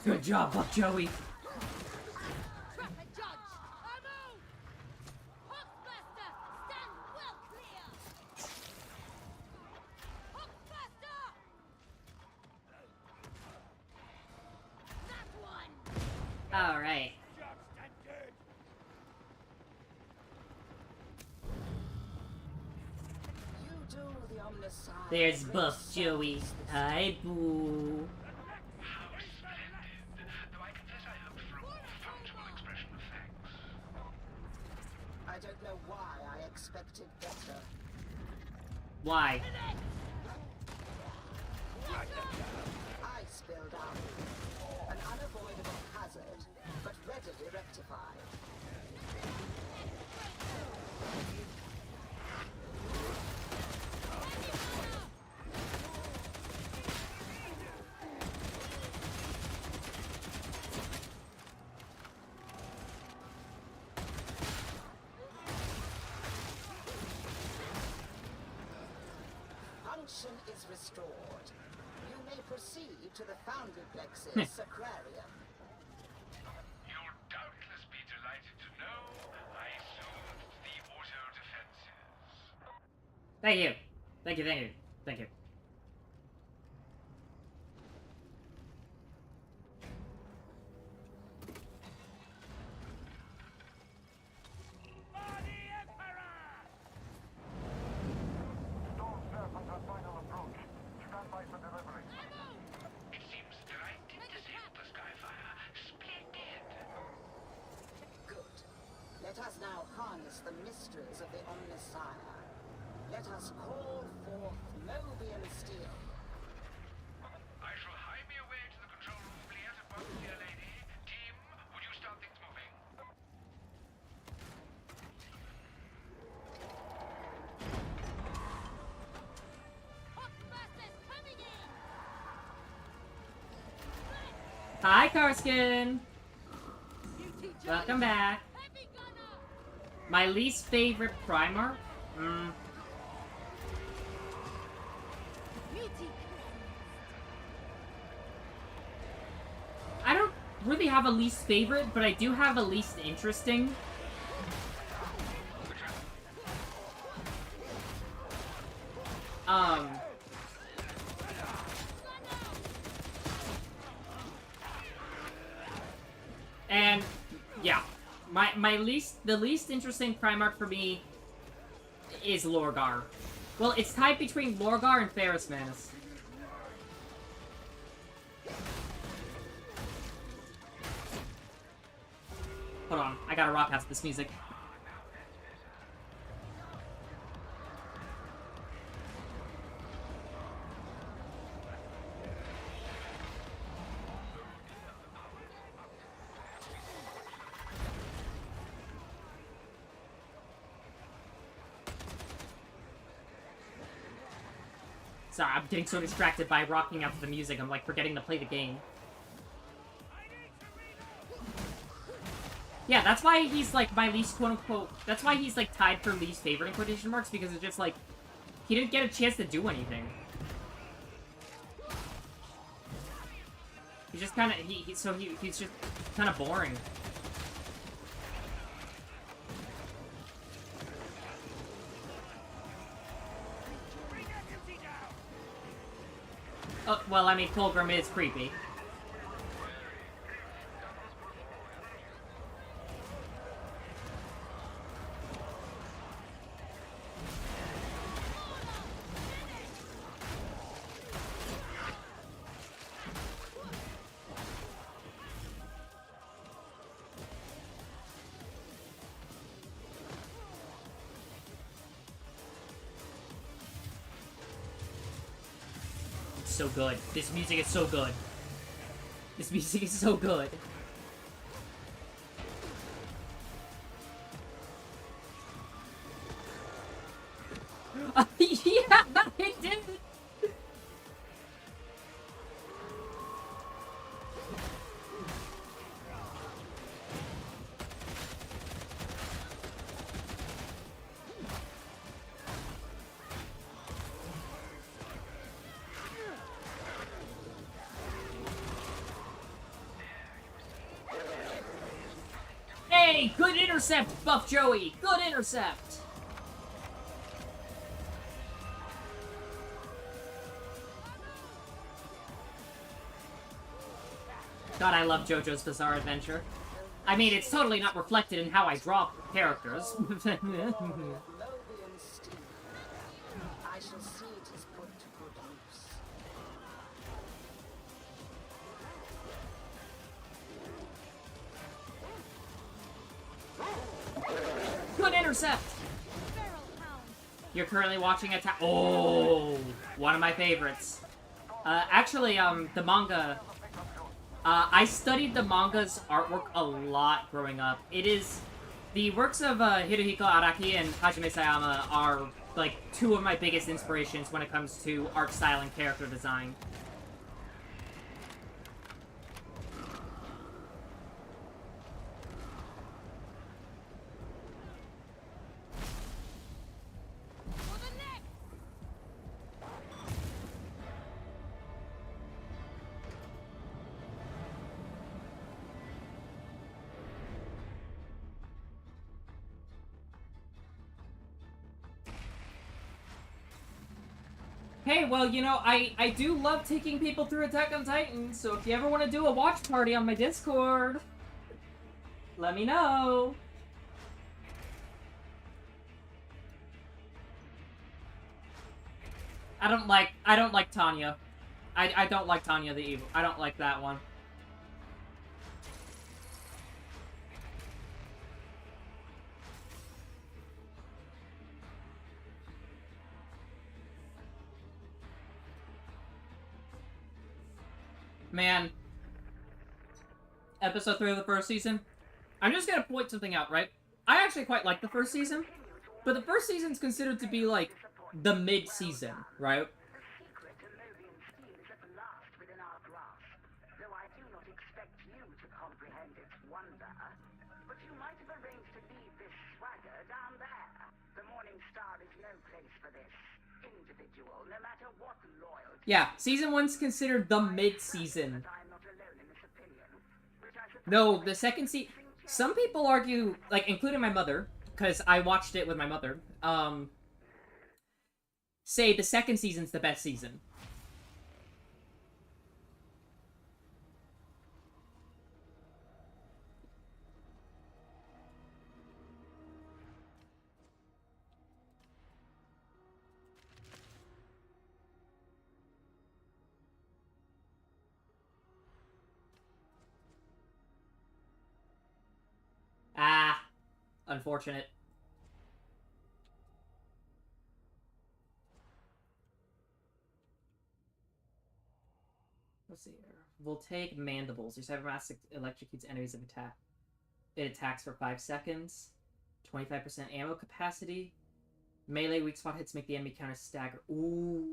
Good job, Buck Joey. Alright. You do the Omnissiah. There's brings Buff Joey. service this Hi, boo. How splendid. Though I confess I hoped for a more functional expression of thanks. I don't know why I expected better. Why? I spilled out. An unavoidable hazard, but readily rectified. Function is restored. You may proceed to the Foundry Plex's aquarium. You'll doubtless be delighted to know I soothed the auto defenses. Thank you. Thank you, thank you. Thank you. It seems that I did disable the Skyfire. Splendid. Good. Let us now harness the mysteries of the Omnissiah. Let us call forth Mobian steel. I shall hie me away to the control room fleet at once, dear lady. Team, would you start things moving? Hi, Karskin. Welcome back. My least favorite Primarch? I don't really have a least favorite, but I do have a least interesting. And yeah, the least interesting Primarch for me is Lorgar. Well, it's tied between Lorgar and Ferrus Manus. Hold on, I gotta rock past this music. Sorry, I'm getting so distracted by rocking out to the music, I'm like forgetting to play the game. Yeah, that's why he's like my least quote-unquote, that's why he's like tied for least favorite in quotation marks, because it's just like, he didn't get a chance to do anything. He's just kinda, he's just kinda boring. Oh, well, I mean, Fulgrim is creepy. So good. This music is so good. This music is so good. Yeah, it did. Hey, good intercept, Buff Joey. Good intercept. God, I love JoJo's Bizarre Adventure. I mean, it's totally not reflected in how I draw characters. Mobian steel. I shall see to an intercept! You're currently watching Attack. Oh, one of my favorites. Actually, the manga. I studied the manga's artwork a lot growing up. It is the works of Hirohiko Araki and Hajime Sayama are like two of my biggest inspirations when it comes to art style and character design. Hey, well, you know, I do love taking people through Attack on Titan, so if you ever want to do a watch party on my Discord, let me know. I don't like Tanya. I don't like Tanya the Evil. I don't like that one. Man. Episode 3 of the first season. I'm just gonna point something out, right? I actually quite like the first season, but the first season's considered to be, like, the mid-season, right? Yeah, season 1's considered the mid-season. No, the second season... Some people argue, like, including my mother, because I watched it with my mother, say the second season's the best season. Ah, unfortunate. Let's see here. We'll take mandibles. Your cybermask electrocutes enemies of attack. It attacks for 5 seconds. 25% ammo capacity. Melee weak spot hits make the enemy counter stagger. Ooh,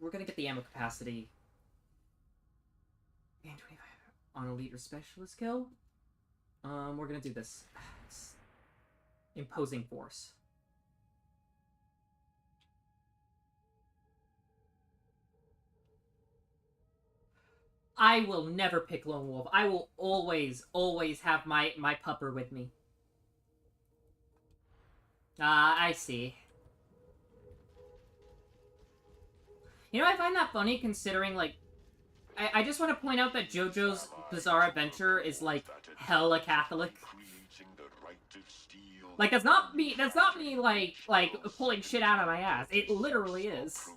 we're gonna get the ammo capacity. And 25 on elite or specialist skill. We're gonna do this. Imposing force. I will never pick Lone Wolf. I will always have my pupper with me. I see. You know, I find that funny considering, like, I just want to point out that JoJo's Bizarre Adventure is, like, hella Catholic. Like, that's not me, like, pulling shit out of my ass. It literally is.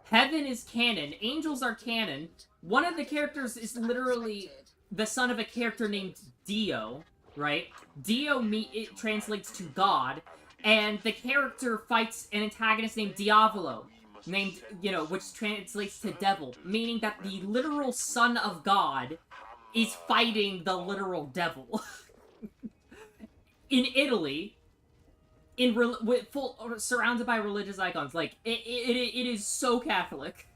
Heaven is canon. Angels are canon. One of the characters is literally the son of a character named Dio, right? Dio, it translates to God. And the character fights an antagonist named Diavolo, named, you know, which translates to devil, meaning that the literal son of God is fighting the literal devil. In Italy, surrounded by religious icons, like, it is so Catholic.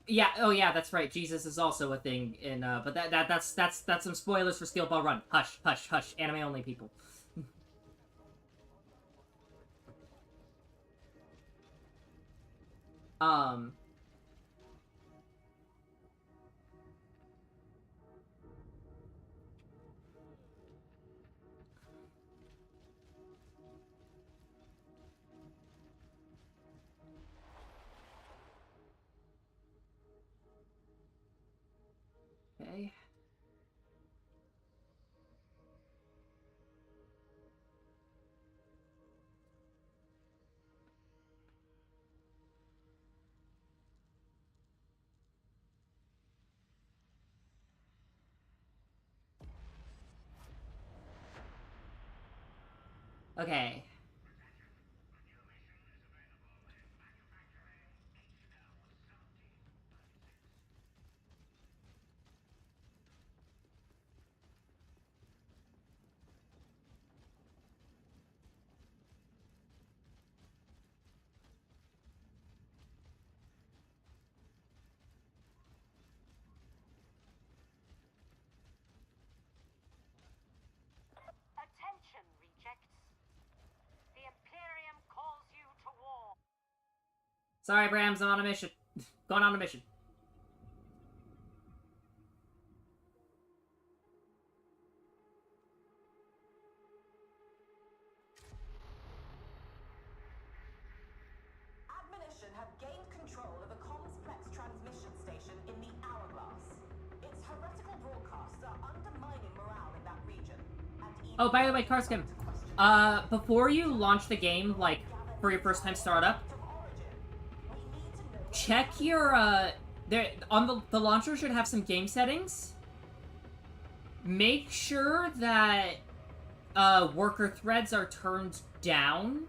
Yeah, oh yeah, that's right. Jesus is also a thing in, but that's some spoilers for Steel Ball Run. Hush, hush, hush. Anime only, people. Okay. Okay. Attention, rejects. The Imperium calls you to war. Sorry, Brams, I'm on a mission. Going on a mission. Admonition have gained control of a complex transmission station in the Hourglass. Its heretical broadcasts are undermining morale in that region. Oh, by the way, Karskim, before you launch the game, like, for your first time startup, check your, there, on the launcher should have some game settings. Make sure that, worker threads are turned down.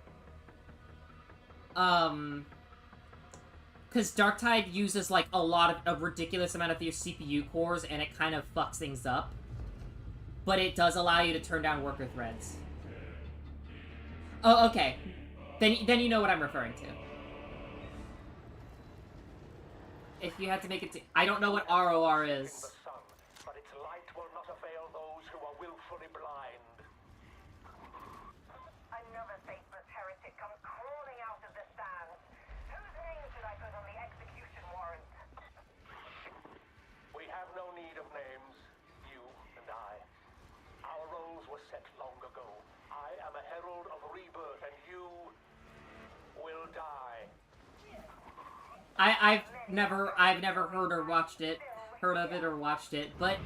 Because Darktide uses, like, a ridiculous amount of your CPU cores, and it kind of fucks things up. But it does allow you to turn down worker threads. Oh, okay. Then you know what I'm referring to. If you had to make it to... I don't know what ROR is. But its light will not avail those who are willfully blind. Another faithless heretic comes crawling out of the sands. Whose name should I put on the execution warrant? We have no need of names, you and I. Our roles were set long ago. I am a herald of rebirth, and you will die. I've never heard of it or watched it, but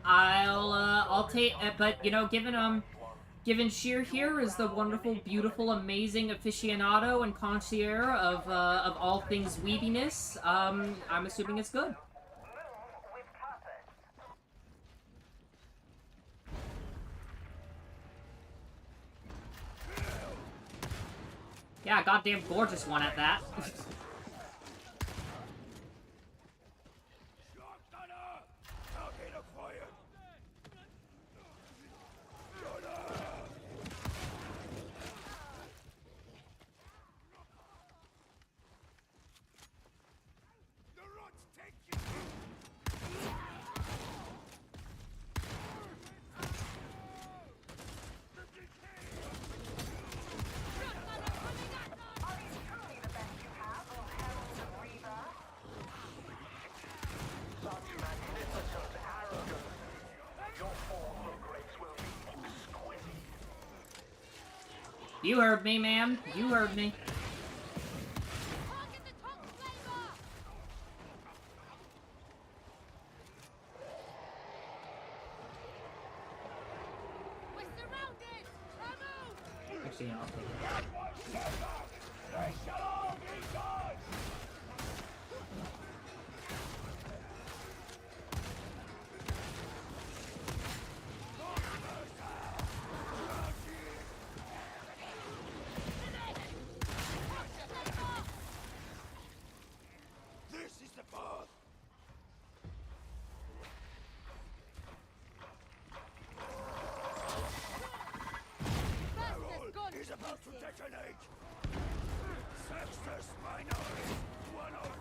I'll take, but, you know, given Sheer here is the wonderful, beautiful, amazing aficionado and connoisseur of all things weebiness, I'm assuming it's good. Yeah, goddamn gorgeous one at that. You heard me, ma'am. You heard me. Actually, yeah, I'll take it. This is the path. Barrel is about to detonate. Sextus Minoris 105.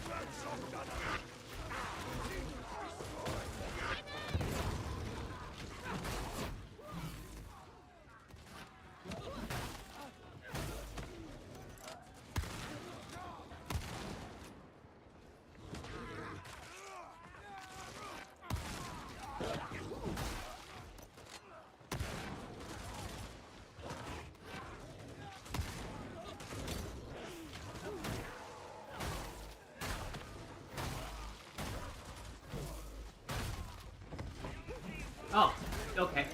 Ransom gunner. Oh, okay.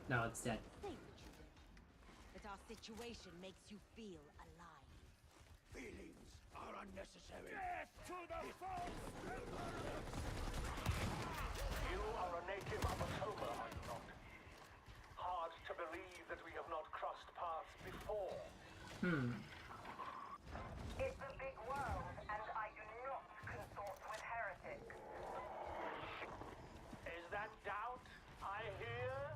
No, it's dead. Think that our situation makes you feel alive. Feelings are unnecessary. Get to the false! You are a native of Atoma, are you not? Hard to believe that we have not crossed paths before. It's a big world, and I do not consort with heretics. Is that doubt I hear?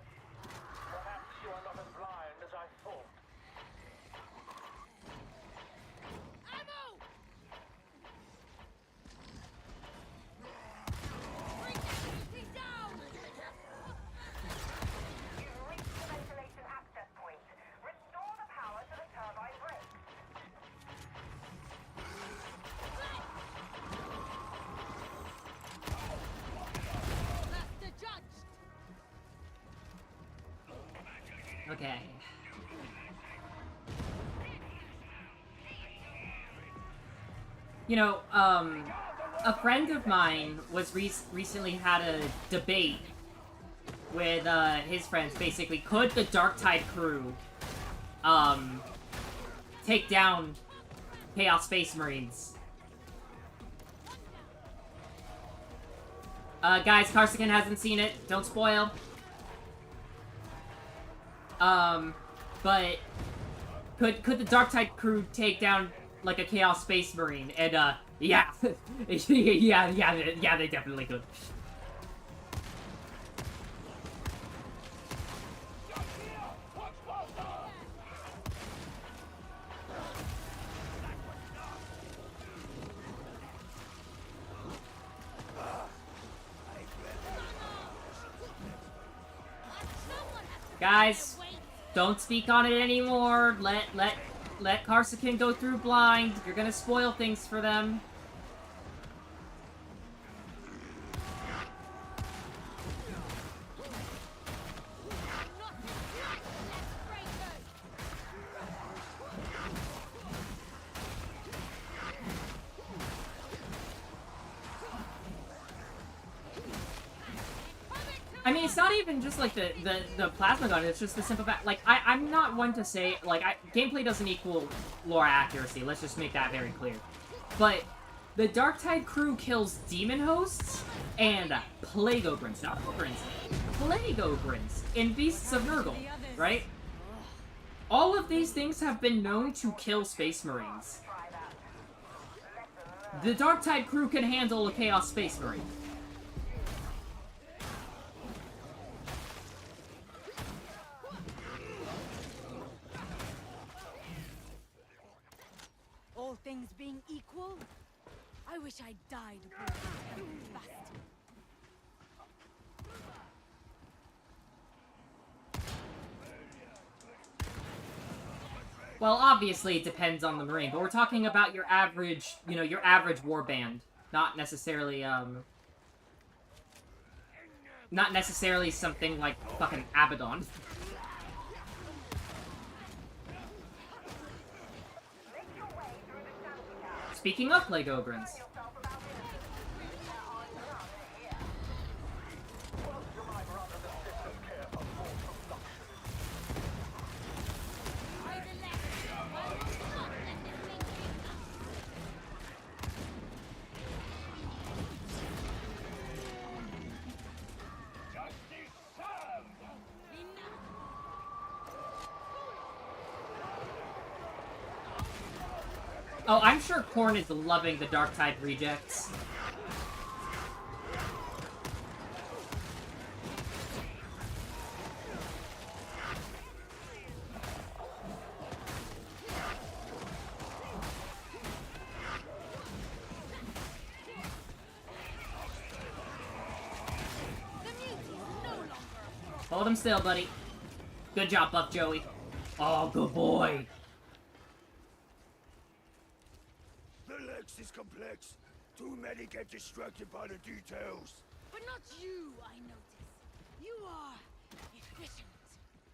Perhaps you are not as blind as I thought. Ammo! He's down! You've reached the ventilation access point. Restore the power to the turbine brakes. Master judged! Okay. You know, a friend of mine was recently had a debate with his friends. Basically, could the Darktide crew take down Chaos Space Marines? Guys, Karsakin hasn't seen it. Don't spoil. But could the Darktide crew take down like a Chaos Space Marine? And yeah, yeah, they definitely could. Guys, don't speak on it anymore. Let Karsakin go through blind. You're gonna spoil things for them. I mean, it's not even just like the plasma gun, it's just the simple fact, like, I'm not one to say, like, gameplay doesn't equal lore accuracy, let's just make that very clear. But the Darktide crew kills demon hosts and plague ogrins, not ogrins, plague ogrins in Beasts of Nurgle, right? All of these things have been known to kill Space Marines. The Darktide crew can handle a Chaos Space Marine. All things being equal, I wish I died bastard. Well, obviously it depends on the Marine, but we're talking about your average, you know, your average warband. Not necessarily, not necessarily something like fucking Abaddon. Speaking of plague ogrins. Oh, I'm sure Korn is loving the Darktide rejects. Hold him still, buddy. Good job, Buff Joey. Oh, good boy. The LEX is complex. Too many get distracted by the details. But not you, I notice. You are efficient.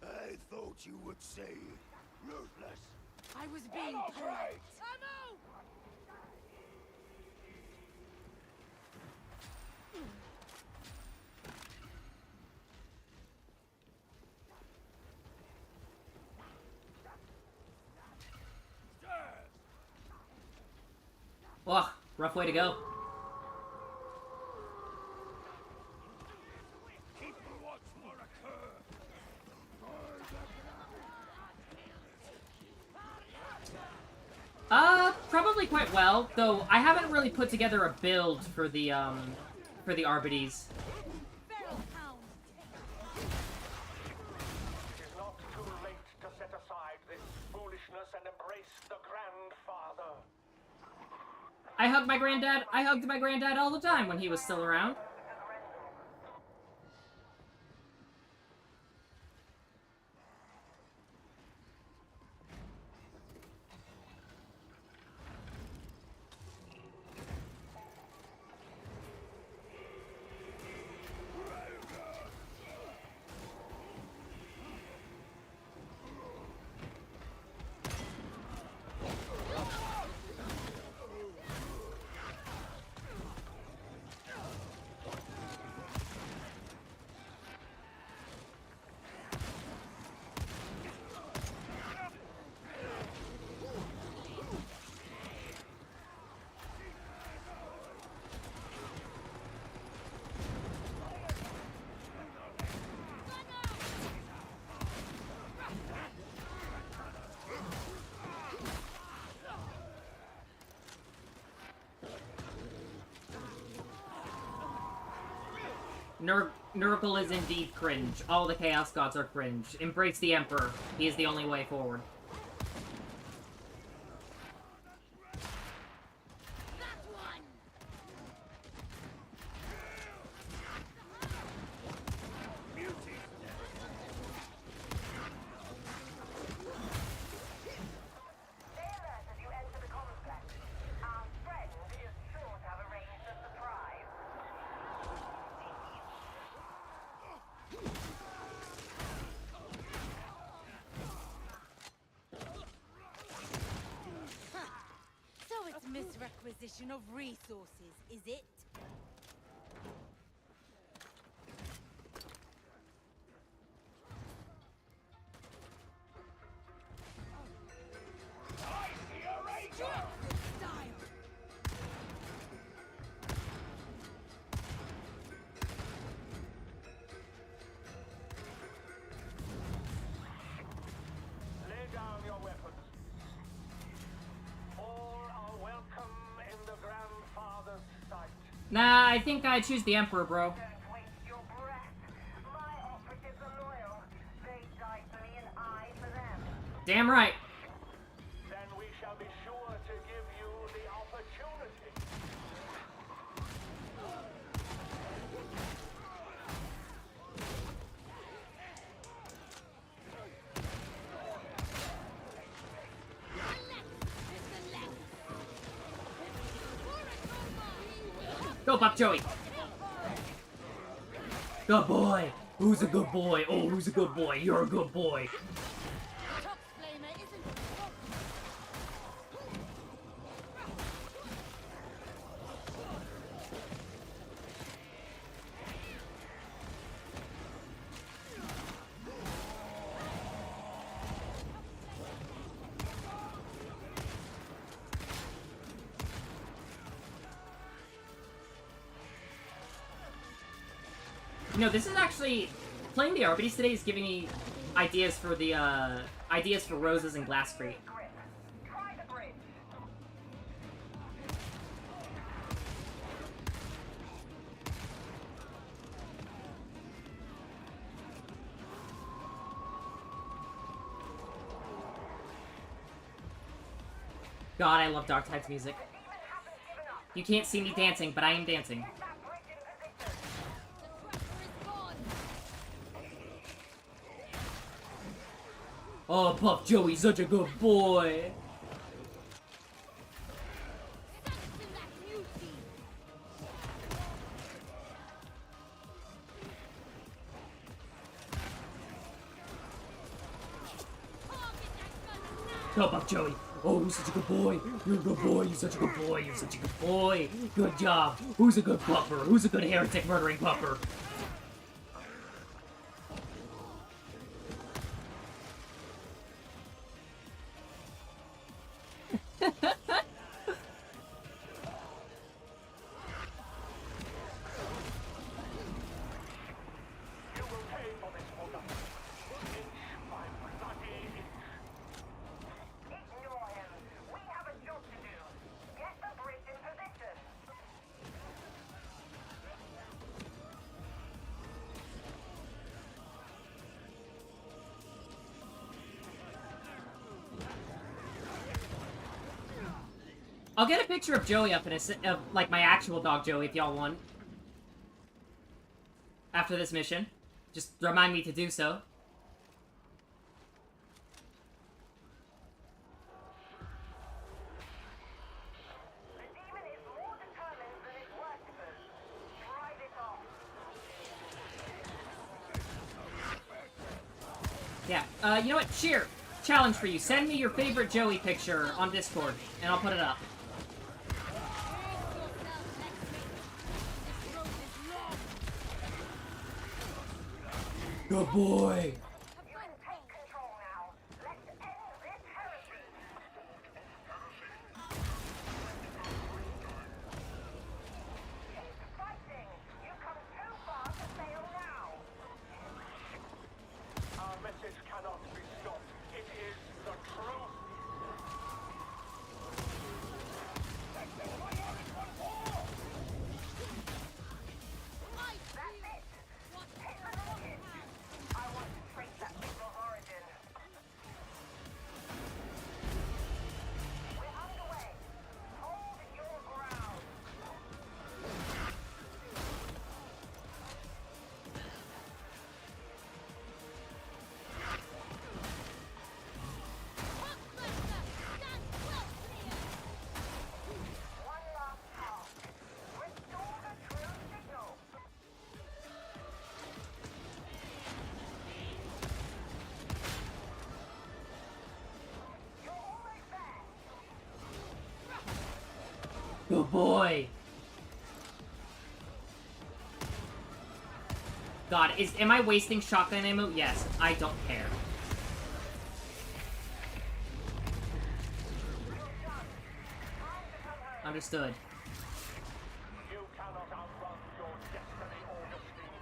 I thought you would say ruthless. I was being polite. Ammo! Ugh, rough way to go. Probably quite well, though I haven't really put together a build for the Arbides. It is not too late to set aside this foolishness and embrace the grandfather. I hugged my granddad all the time when he was still around. Nurgle is indeed cringe. All the Chaos Gods are cringe. Embrace the Emperor. He is the only way forward. Misrequisition of resources, is it? I see a ranger! Lay down your weapons. All are welcome in the grandfather's sight. Nah, I think I choose the Emperor, bro. Don't waste your breath. My operatives are loyal. They die for me and I for them. Damn right. Then we shall be sure to give you the opportunity. Go, Pop Joey. Good boy. Who's a good boy? Oh, who's a good boy? You're a good boy. You know, this is actually... Playing the Arbides today is giving me ideas for the, ideas for Roses and Glass Crate. God, I love Darktide's music. You can't see me dancing, but I am dancing. Oh, Puff Joey's such a good boy. Go, Puff Joey. Oh, you're such a good boy. You're a good boy. You're such a good boy. You're such a good boy. Good job. Who's a good pupper? Who's a good heretic murdering pupper? I'll get a picture of Joey up in of like my actual dog Joey if y'all want. After this mission. Just remind me to do so. Yeah, you know what? Cheer! Challenge for you. Send me your favorite Joey picture on Discord, and I'll put it up. Good boy! Our message cannot be stopped. It is the truth. Good boy! God, am I wasting shotgun ammo? Yes, I don't care. Understood. You cannot outrun your destiny, Augustine.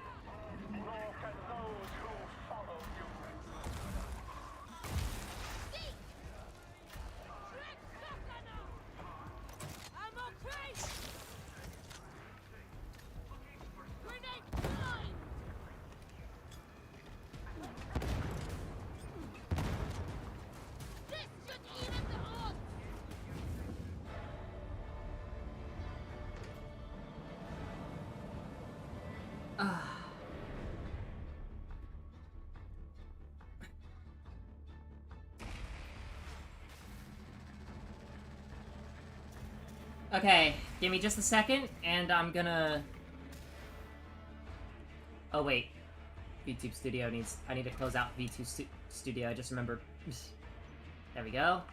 Nor can those who follow you. Okay, give me just a second, and I'm gonna... Oh, wait. VTube Studio needs... I need to close out VTube Studio, I just remembered. There we go.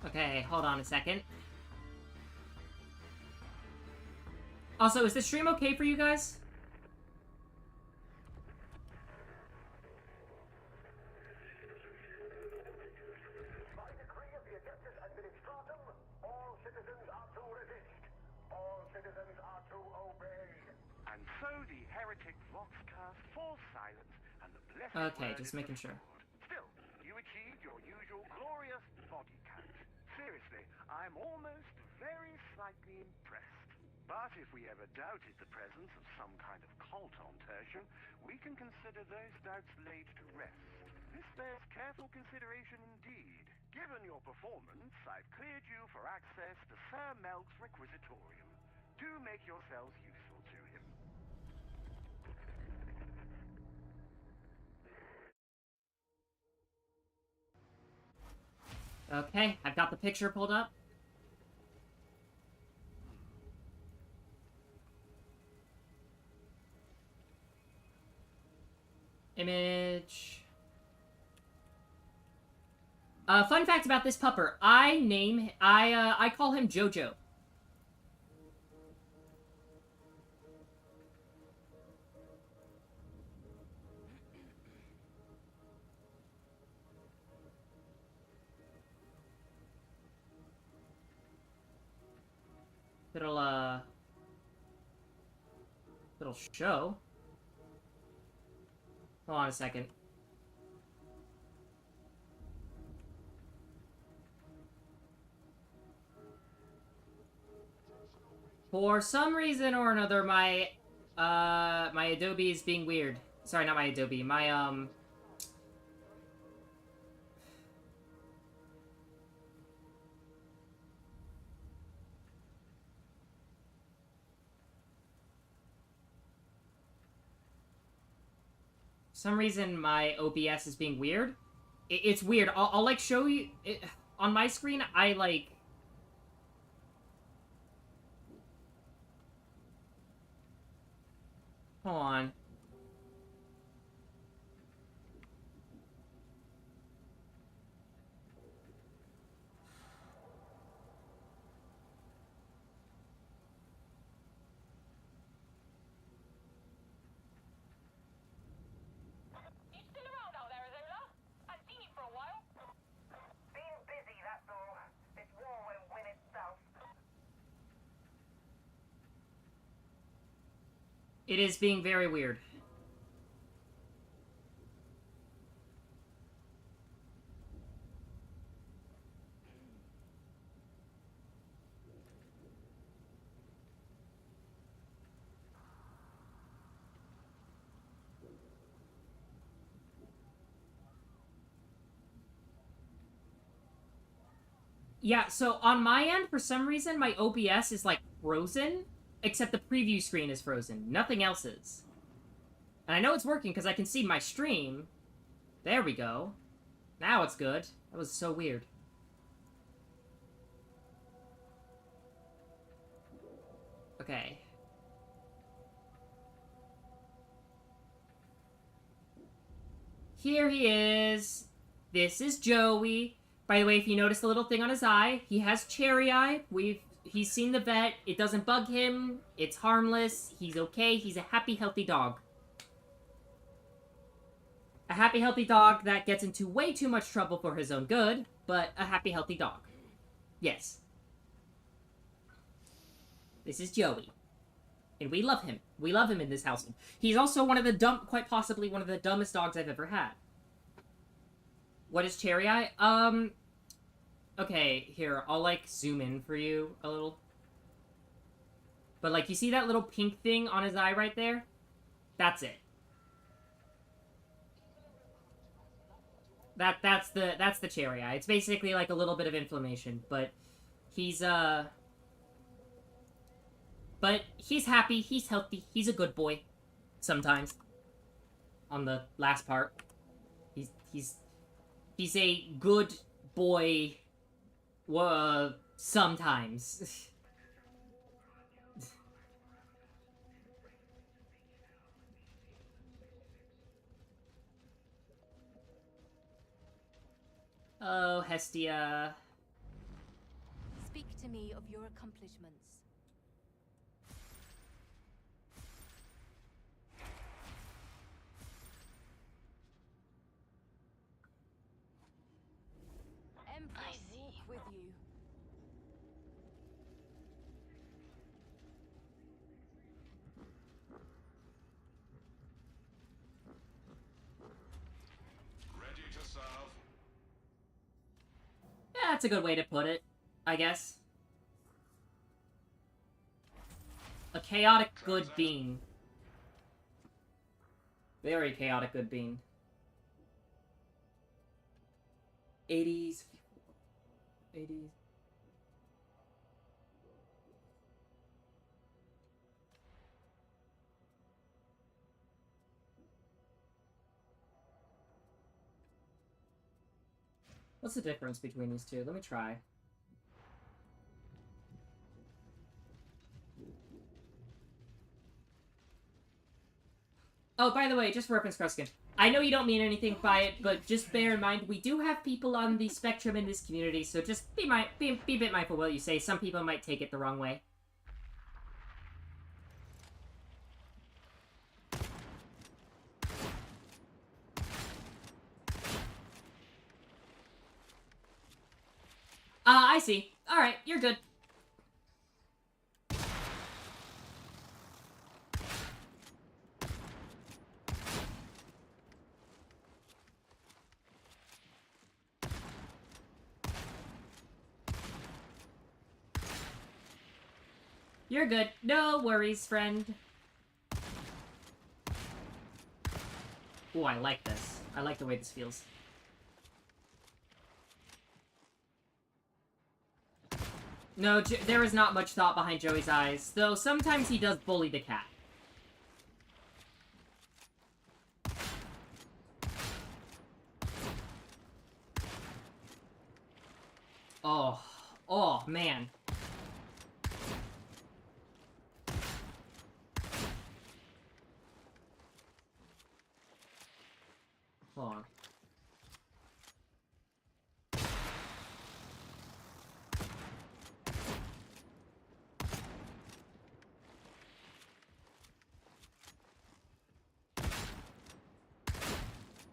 Okay, hold on a second. Also, is the stream okay for you guys? By decree of the Adeptus Administratum, all citizens are to resist. All citizens are to obey. And so the heretic Voxcast falls silent, and the blessed Okay, word just is making sure. restored. Still, you achieved your usual glorious body count. Seriously, I'm almost very slightly impressed. But if we ever doubted the presence of some kind of cult on Tertium, we can consider those doubts laid to rest. This bears careful consideration indeed. Given your performance, I've cleared you for access to Sir Melk's Requisitorium. Do make yourselves useful to him. Okay, I've got the picture pulled up. Image. Fun fact about this pupper. I call him Jojo. It'll show. Hold on a second. For some reason or another, my Adobe is being weird. Sorry, not my Adobe. My, For some reason, my OBS is being weird. It's weird. I'll like, show you... on my screen, I, like... Hold on. It is being very weird. Yeah, so on my end, for some reason, my OBS is, like, frozen, except the preview screen is frozen. Nothing else is. And I know it's working because I can see my stream. There we go. Now it's good. That was so weird. Okay. Here he is. This is Joey. By the way, if you notice the little thing on his eye, he has cherry eye. He's seen the vet. It doesn't bug him. It's harmless. He's okay. He's a happy, healthy dog. A happy, healthy dog that gets into way too much trouble for his own good, but a happy, healthy dog. Yes. This is Joey. And we love him. We love him in this household. He's also one of the quite possibly one of the dumbest dogs I've ever had. What is Cherry Eye? Okay, here, I'll, like, zoom in for you a little. But, like, you see that little pink thing on his eye right there? That's it. That's the Cherry Eye. It's basically, like, a little bit of inflammation, but he's, But he's happy, he's healthy, he's a good boy. Sometimes. On the last part. He's a good boy... sometimes. Oh, Hestia. Speak to me of your accomplishments. Emperor, with you. Ready to serve. Yeah, that's a good way to put it, I guess. A chaotic good bean. Very chaotic good bean. 80s. 80s. What's the difference between these two? Let me try. Oh, by the way, just for reference, Kruskin, I know you don't mean anything by it, but just bear in mind, we do have people on the spectrum in this community, so just be a bit mindful of what you say. Some people might take it the wrong way. I see. Alright, you're good. You're good. No worries, friend. Ooh, I like this. I like the way this feels. No, there is not much thought behind Joey's eyes, though sometimes he does bully the cat. Oh. Oh, man. Hold on.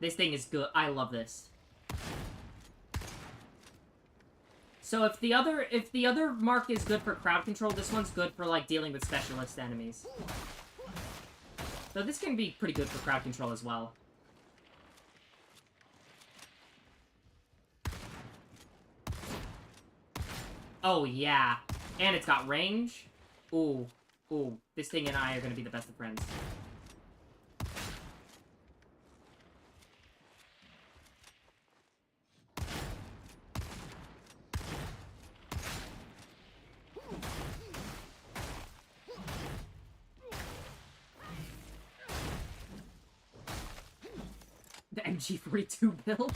This thing is good. I love this. So if the other mark is good for crowd control, this one's good for like dealing with specialist enemies. So this can be pretty good for crowd control as well. Oh yeah. And it's got range. Ooh. Ooh. This thing and I are gonna be the best of friends. The MG42 build?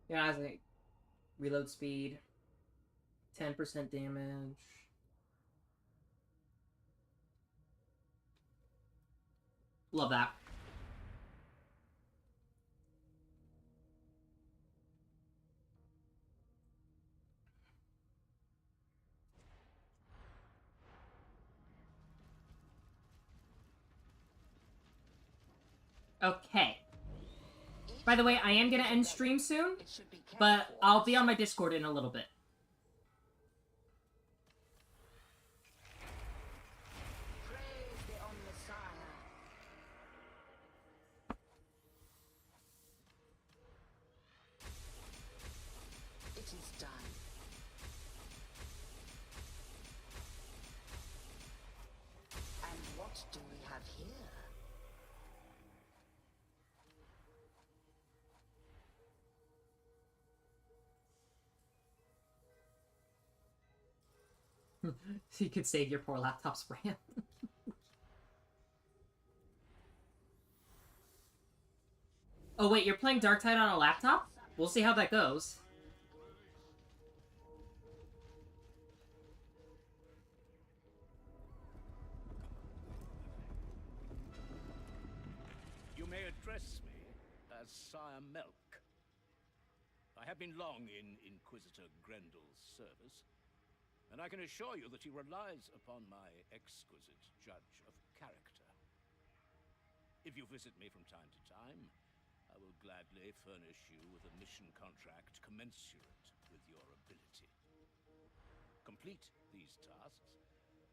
Yeah, I think reload speed, 10% damage. Love that. Okay. By the way, I am gonna end stream soon, but I'll be on my Discord in a little bit. It is done. And what do we have here? So you could save your poor laptop's RAM. Oh wait, you're playing Darktide on a laptop? We'll see how that goes. You may address me as Sire Melk. I have been long in Inquisitor Grendel's service, and I can assure you that he relies upon my exquisite judge of character. If you visit me from time to time, I will gladly furnish you with a mission contract commensurate with your ability. Complete these tasks,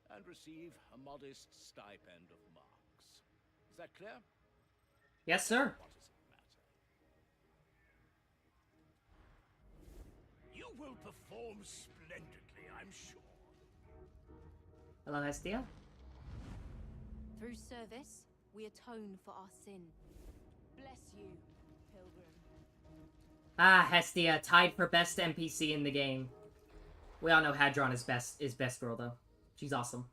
and receive a modest stipend of marks. Is that clear? Yes, sir. What does it matter? You will perform splendidly, I'm sure. Hello, Hestia. Through service, we atone for our sin. Bless you, pilgrim. Ah, Hestia, tied for best NPC in the game. We all know Hadron is best girl though. She's awesome.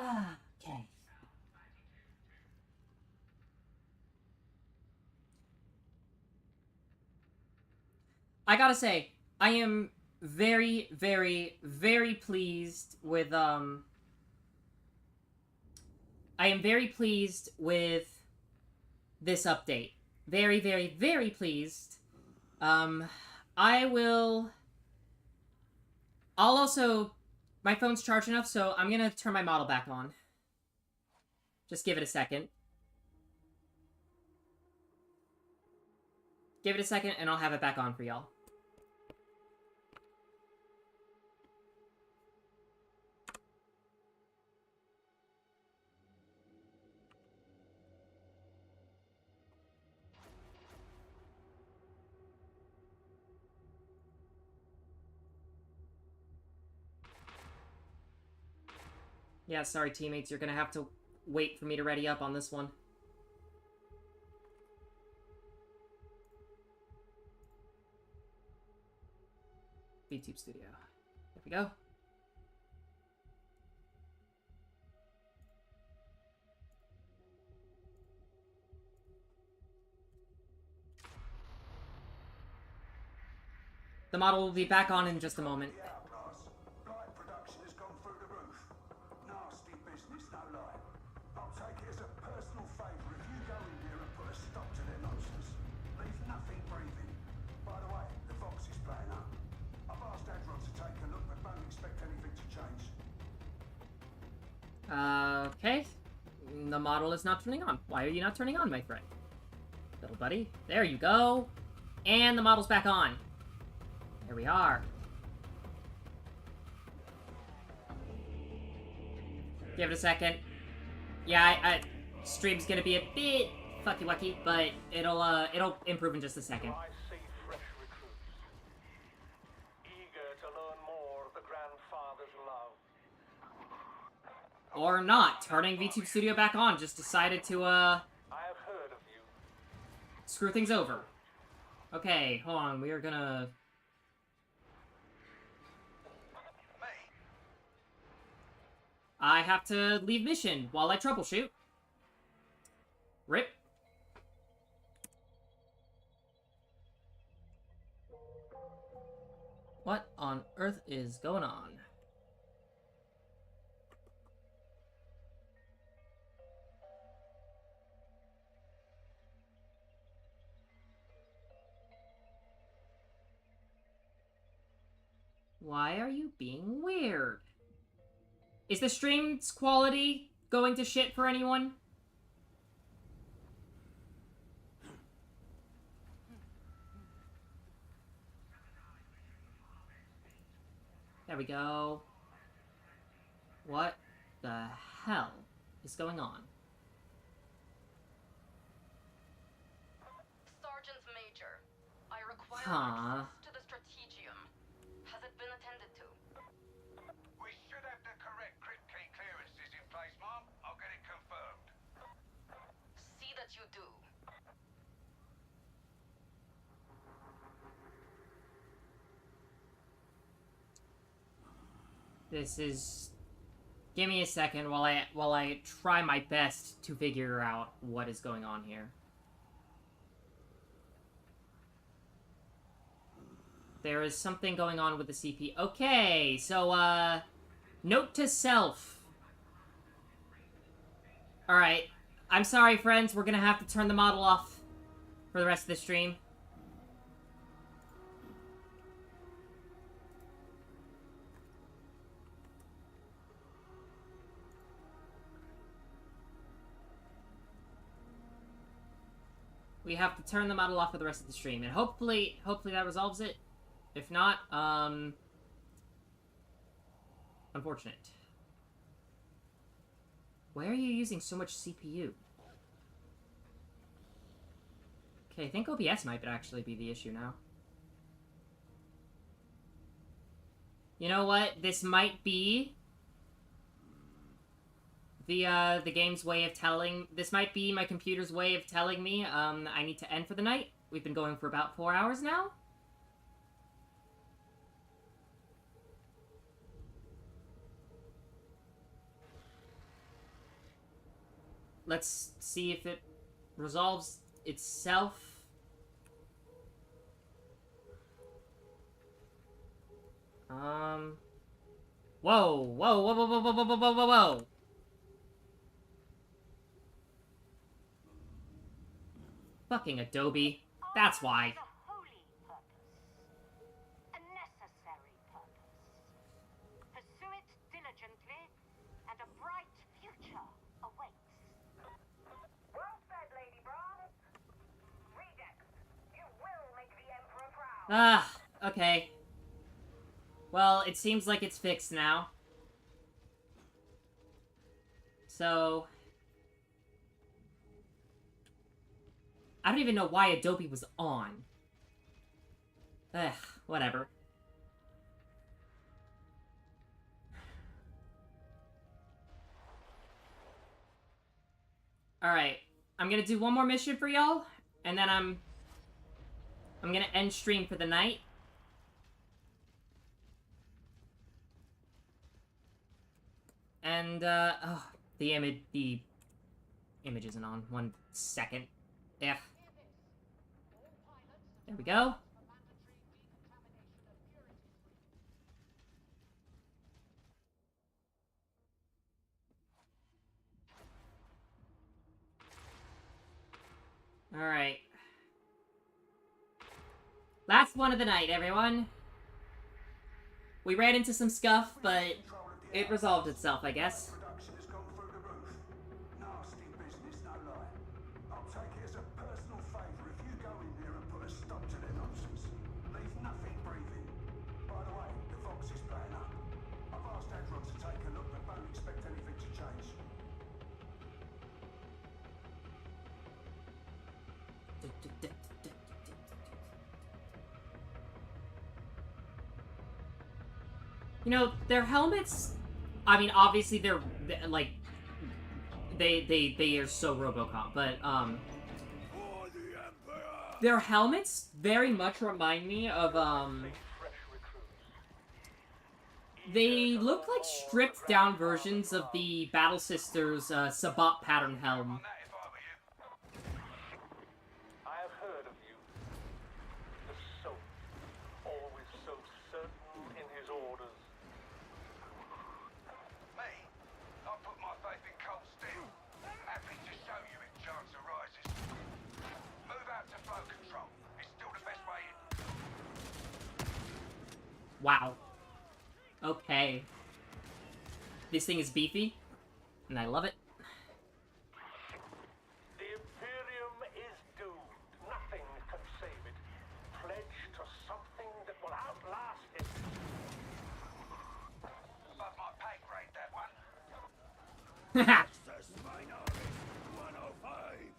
Okay. I gotta say, I am very, very, very pleased with, I am very pleased with this update. Very, very, very pleased. I will... I'll also... My phone's charged enough, so I'm gonna turn my model back on. Just give it a second. Give it a second, and I'll have it back on for y'all. Yeah, sorry teammates, you're gonna have to wait for me to ready up on this one. VTube Studio. There we go. The model will be back on in just a moment. Light production has gone through the roof. Nasty business, no lie. I'll take it as a personal favour if you go in there and put a stop to their nonsense. Leave nothing breathing. By the way, the Fox is playing up. I've asked Adron to take a look, but don't expect anything to change. Okay. The model is not turning on. Why are you not turning on, my friend? Little buddy. There you go. And the model's back on. There we are. Give it a second. Yeah, stream's gonna be a bit fucky-wucky, but it'll improve in just a second. I see fresh recruits, eager to learn more of the grandfather's love. Or not. Turning VTube Studio back on. Just decided to, I have heard of you. screw things over. Okay, hold on. We are gonna... I have to leave mission while I troubleshoot. Rip. What on earth is going on? Why are you being weird? Is the stream's quality going to shit for anyone? There we go. What the hell is going on? Sergeant Major, I require Huh. access to the Strategium. Has it been attended to? We should have the correct crypt key clearances in place, Mom. I'll get it confirmed. See that you do. This is... Give me a second while I try my best to figure out what is going on here. There is something going on with the CP. Okay, so, note to self. Alright. I'm sorry, friends. We're gonna have to turn the model off for the rest of the stream. We have to turn the model off for the rest of the stream, and hopefully that resolves it. If not, unfortunate. Why are you using so much CPU? Okay, I think OBS might actually be the issue now. You know what? This might be the game's way of telling... This might be my computer's way of telling me, I need to end for the night. We've been going for about 4 hours now. let's see if it resolves itself. Whoa, whoa, whoa, whoa, whoa, whoa, whoa, whoa, whoa, whoa. Fucking Adobe. That's why. A necessary purpose. Pursue it diligently, and a bright future awaits. Well said, Lady Braun. Redex, you will make the Emperor proud. Ah, okay. Well, it seems like it's fixed now. So... I don't even know why Adobe was on. Ugh, whatever. Alright, I'm gonna do one more mission for y'all, and then I'm gonna end stream for the night. And, oh, the image isn't on. 1 second. Ugh. There we go. Alright. Last one of the night, everyone. We ran into some scuff, but it resolved itself, I guess. Production has gone through the roof. Nasty business, no lie. I'll take it as a personal favour if you go in there and put a stop to their nonsense. Leave nothing breathing. By the way, the Vox is playing up. I've asked Adron to take a look, but don't expect anything to change. You know, their helmets, I mean, obviously they're like, they are so RoboCop, but, their helmets very much remind me of, they look like stripped down versions of the Battle Sisters, Sabbat pattern helm. I have heard of you. The soul, always so certain in his orders. Me? I put my faith in cold steel. Happy to show you if chance arises. Move out to flow control. It's still the best way in. Wow. Okay. This thing is beefy, and I love it. The Imperium is doomed. Nothing can save it. Pledge to something that will outlast it. Above my pay grade, that one. Haha. Access minority 105.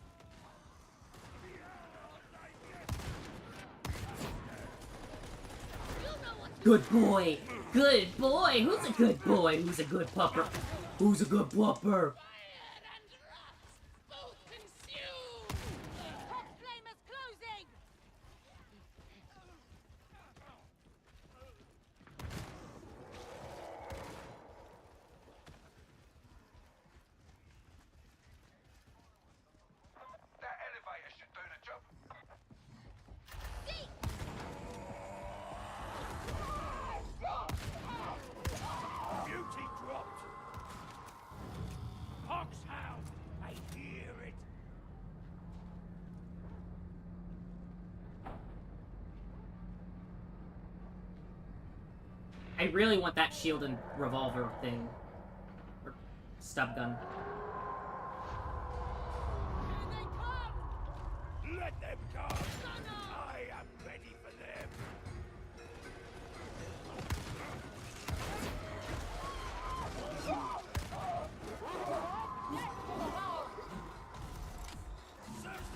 Good boy! Good boy! Who's a good boy? Who's a good pupper? Who's a good pupper? That elevator should do the job. Beauty dropped. Foxhound, I hear it. I really want that shield and revolver thing. Or stub gun. Let them come. I am ready for them.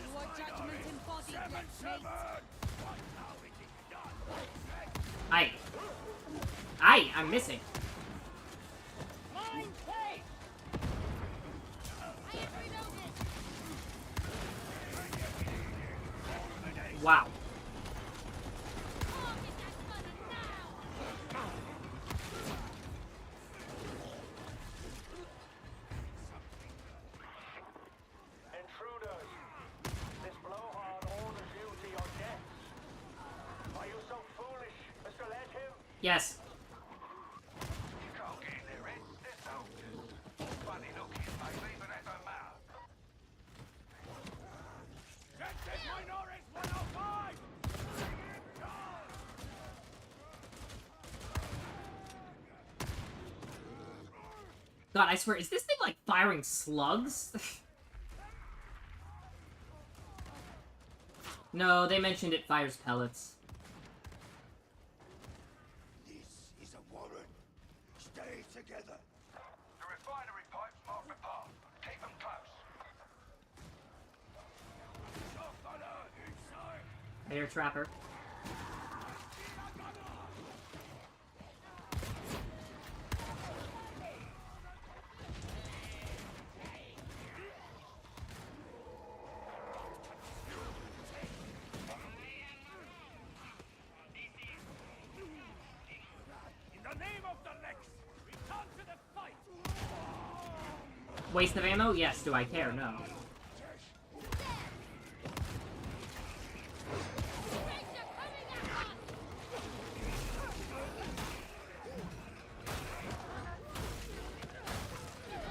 Your judgment embodied, Let's I'm missing. Wow. Yes. You can't get in there, Ed. They're soldiers. Funny looking, maybe, but that don't matter. Dented Minoris 105! God, I swear, is this thing like firing slugs? No, they mentioned it fires pellets. This is a warrant. Stay together. The refinery pipes mark the path. Keep them close. Shotgunner inside. Air trapper. In the name of the LEX, return to the fight! Waste of ammo? Yes. Do I care? No.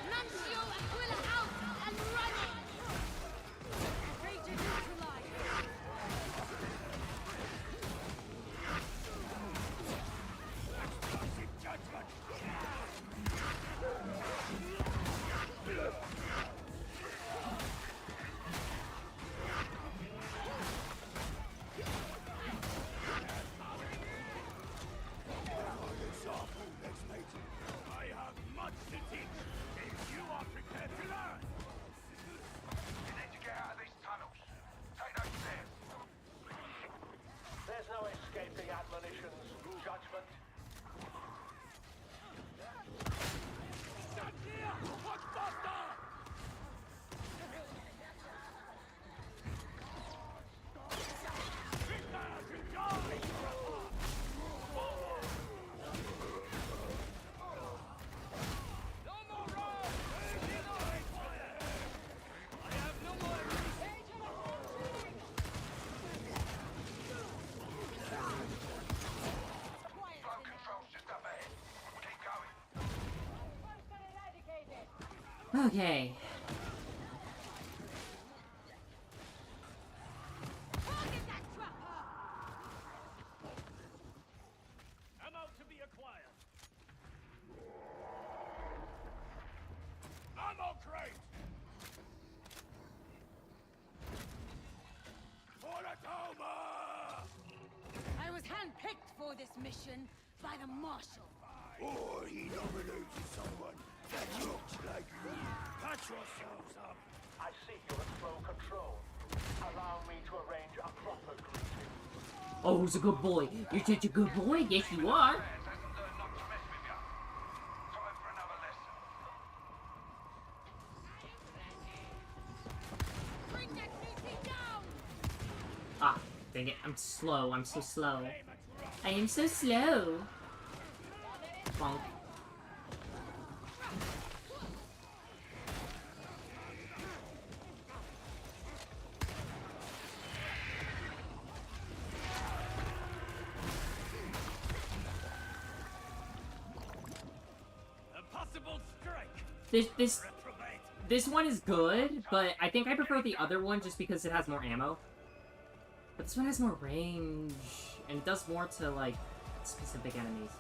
Nuncio Aquila out and running! Traitor neutralized! I have much to teach, if you are prepared to learn. You need to get out of these tunnels. Take those stairs. There's no escaping admonitions, judgment. Stand here! Watch faster! Prepare to die! No more road! I have no more Flow control's just up ahead. Keep going. Okay. Ammo to be acquired. Ammo crate! For the Toma! I was handpicked for this mission by the Marshal. Or he nominated someone that looks like me. Patch yourselves up. I see you're at slow control. Allow me to arrange a proper greeting. Oh, who's a good boy? You're such a good boy. Yes, you are. Hasn't learned not to mess with you. Time for another lesson. Bring that meaty down! Ah, dang it. I'm slow. I'm so slow. I am so slow. Bonk. A possible strike. This one is good, but I think I prefer the other one just because it has more ammo. But this one has more range, and it does more to, like, specific enemies.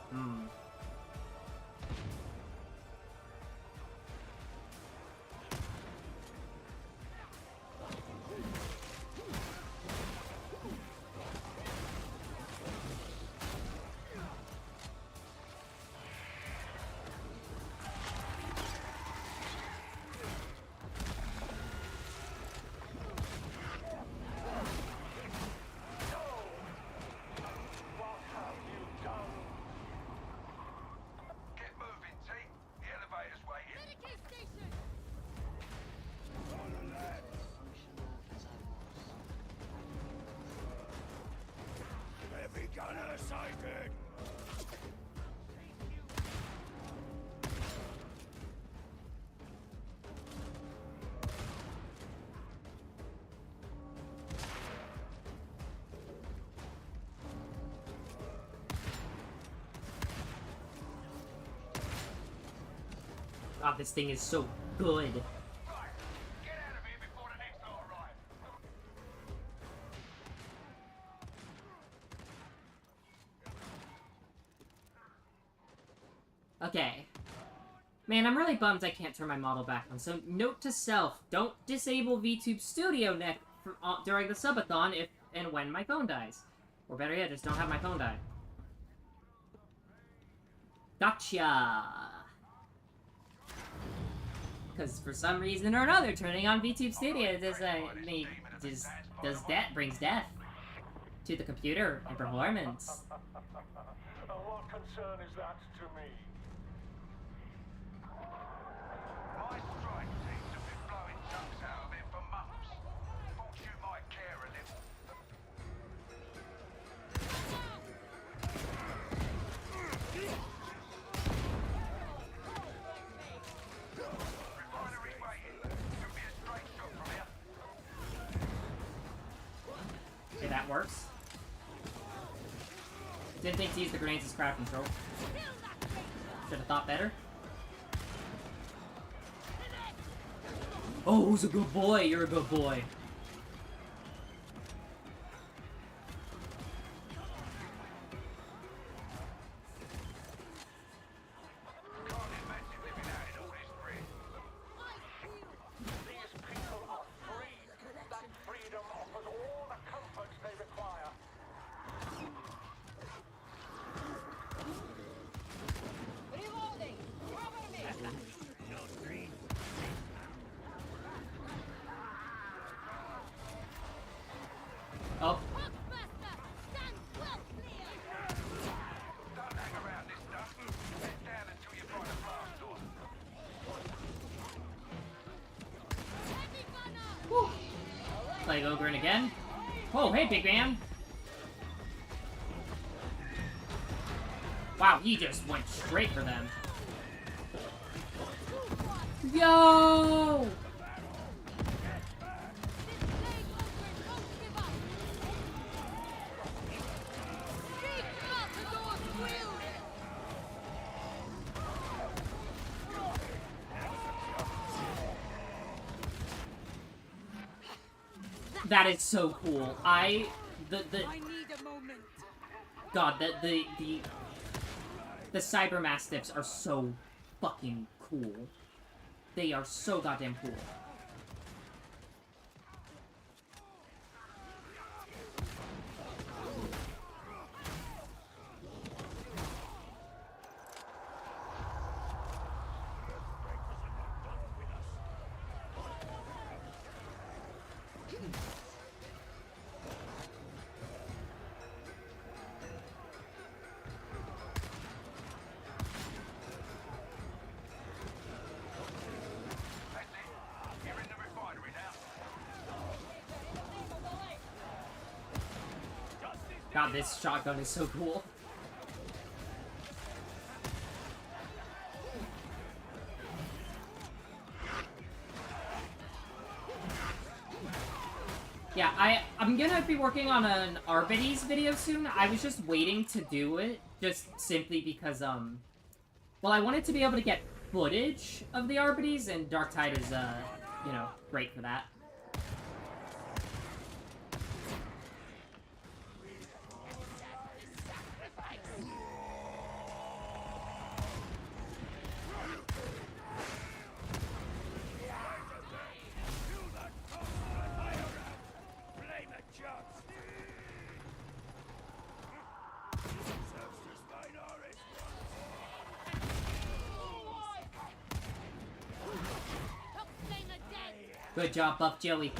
Get moving, God, this thing is so good. Okay. Man, I'm really bummed I can't turn my model back on. So, note to self, don't disable VTube Studio during the subathon if and when my phone dies. Or better yet, just don't have my phone die. Gotcha! Because for some reason or another, turning on VTube Studio brings death to the computer and performance. What concern is that to me? My strike teams have been blowing chunks out of it for months. Thought you might care a little. Refinery waiting. Could be a straight shot from here. Okay, that works. Didn't think to use the grenades as crowd control. Should have thought better. Oh, who's a good boy? You're a good boy. These people are free. That freedom offers all the comforts they require. Reloading! Cover me! Oh. Don't hang around this stuff. Head down until you find a blast door. Woo. Play Ogren again. Oh, hey, big man. Wow, he just went straight for them. Yo! That is so cool. I need a moment. God, the Cyber Mastiffs are so fucking cool. They are so goddamn cool. God, this shotgun is so cool. Yeah, I'm gonna be working on an Arbites video soon. I was just waiting to do it, just simply because, well, I wanted to be able to get footage of the Arbites, and Darktide is, you know, great for that. Good job, Buff Joey.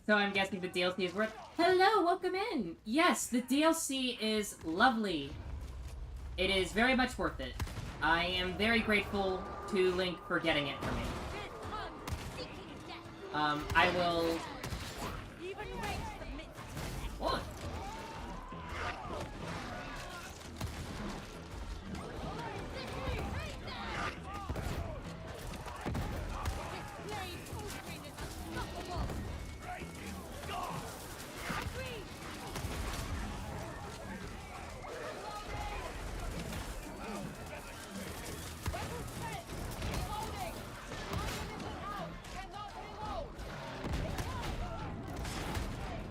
So I'm guessing the DLC is worth... Hello, welcome in! Yes, the DLC is lovely. It is very much worth it. I am very grateful to Link for getting it for me. I will... What?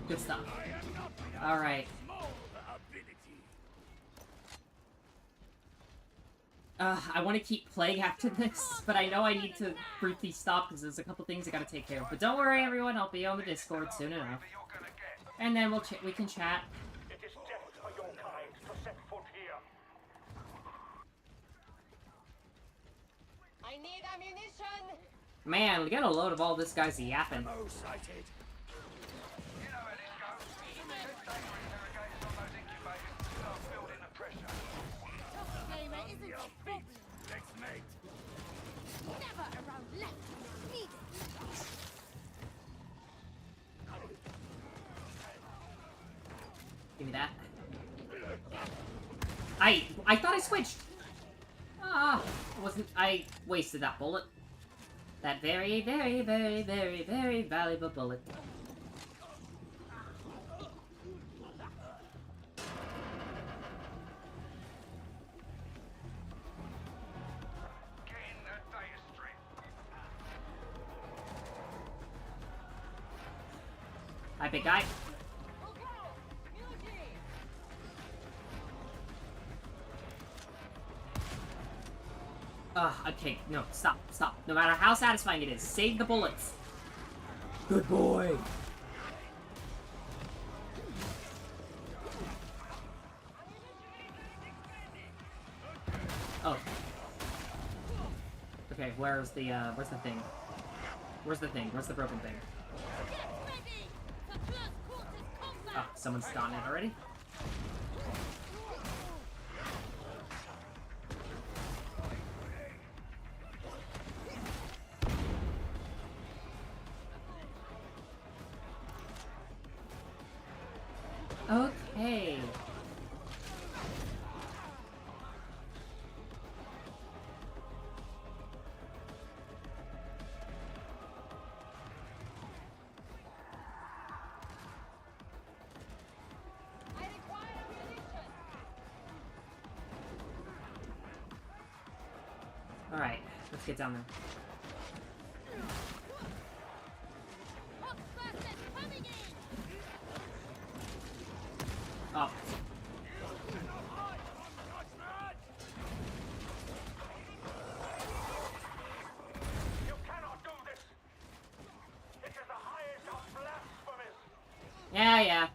Good stuff. Alright. I want to keep playing after this, but I know I need to briefly stop because there's a couple things I gotta take care of. But don't worry, everyone, I'll be on the Discord soon enough. And then we can chat. It is death for your kind to set foot here. I need ammunition! Man, we got a load of all this guy's yapping. Sighted. You know how this goes. Data interrogators on those incubators start building the pressure. Your feet. Let's mate. Never around left. Need Give me that. I thought I switched. I wasted that bullet. That very, very, very, very, very valuable bullet. Hi, big guy. Okay, no, stop. No matter how satisfying it is, save the bullets. Good boy. Oh. Okay, where's the thing? Where's the thing? Where's the broken thing? Oh, someone's gotten it already? Okay. Alright, let's get down there. Up. You cannot do this. It is the highest of blasphemies. Yeah.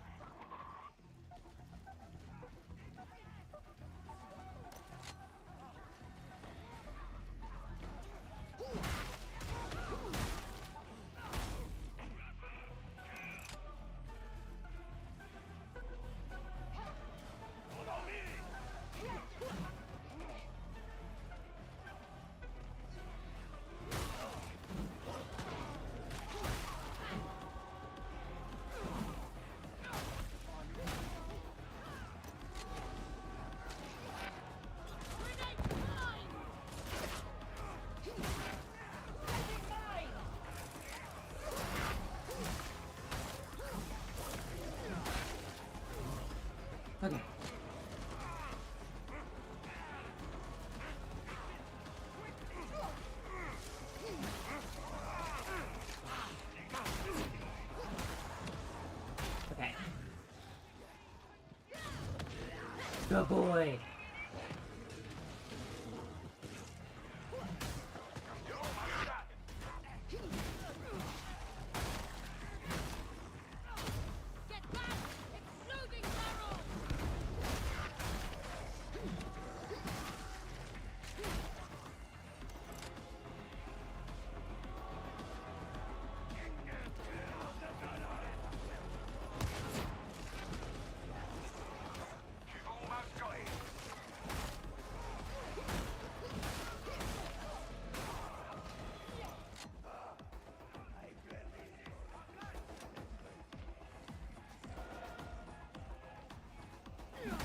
Okay. Okay. Good boy.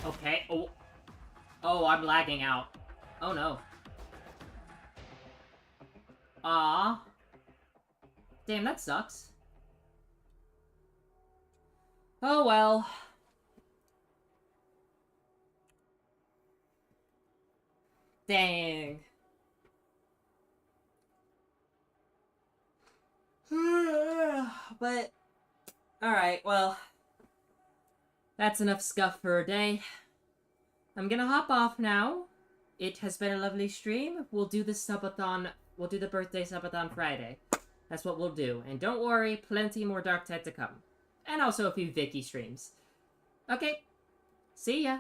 Okay. Oh. Oh, I'm lagging out. Oh no. Ah. Damn, that sucks. Oh well. Dang. But, alright, well, that's enough scuff for a day. I'm gonna hop off now. It has been a lovely stream. We'll do the subathon, we'll do the birthday subathon Friday. That's what we'll do. And don't worry, plenty more Darktide to come. And also a few Vicky streams. Okay, see ya.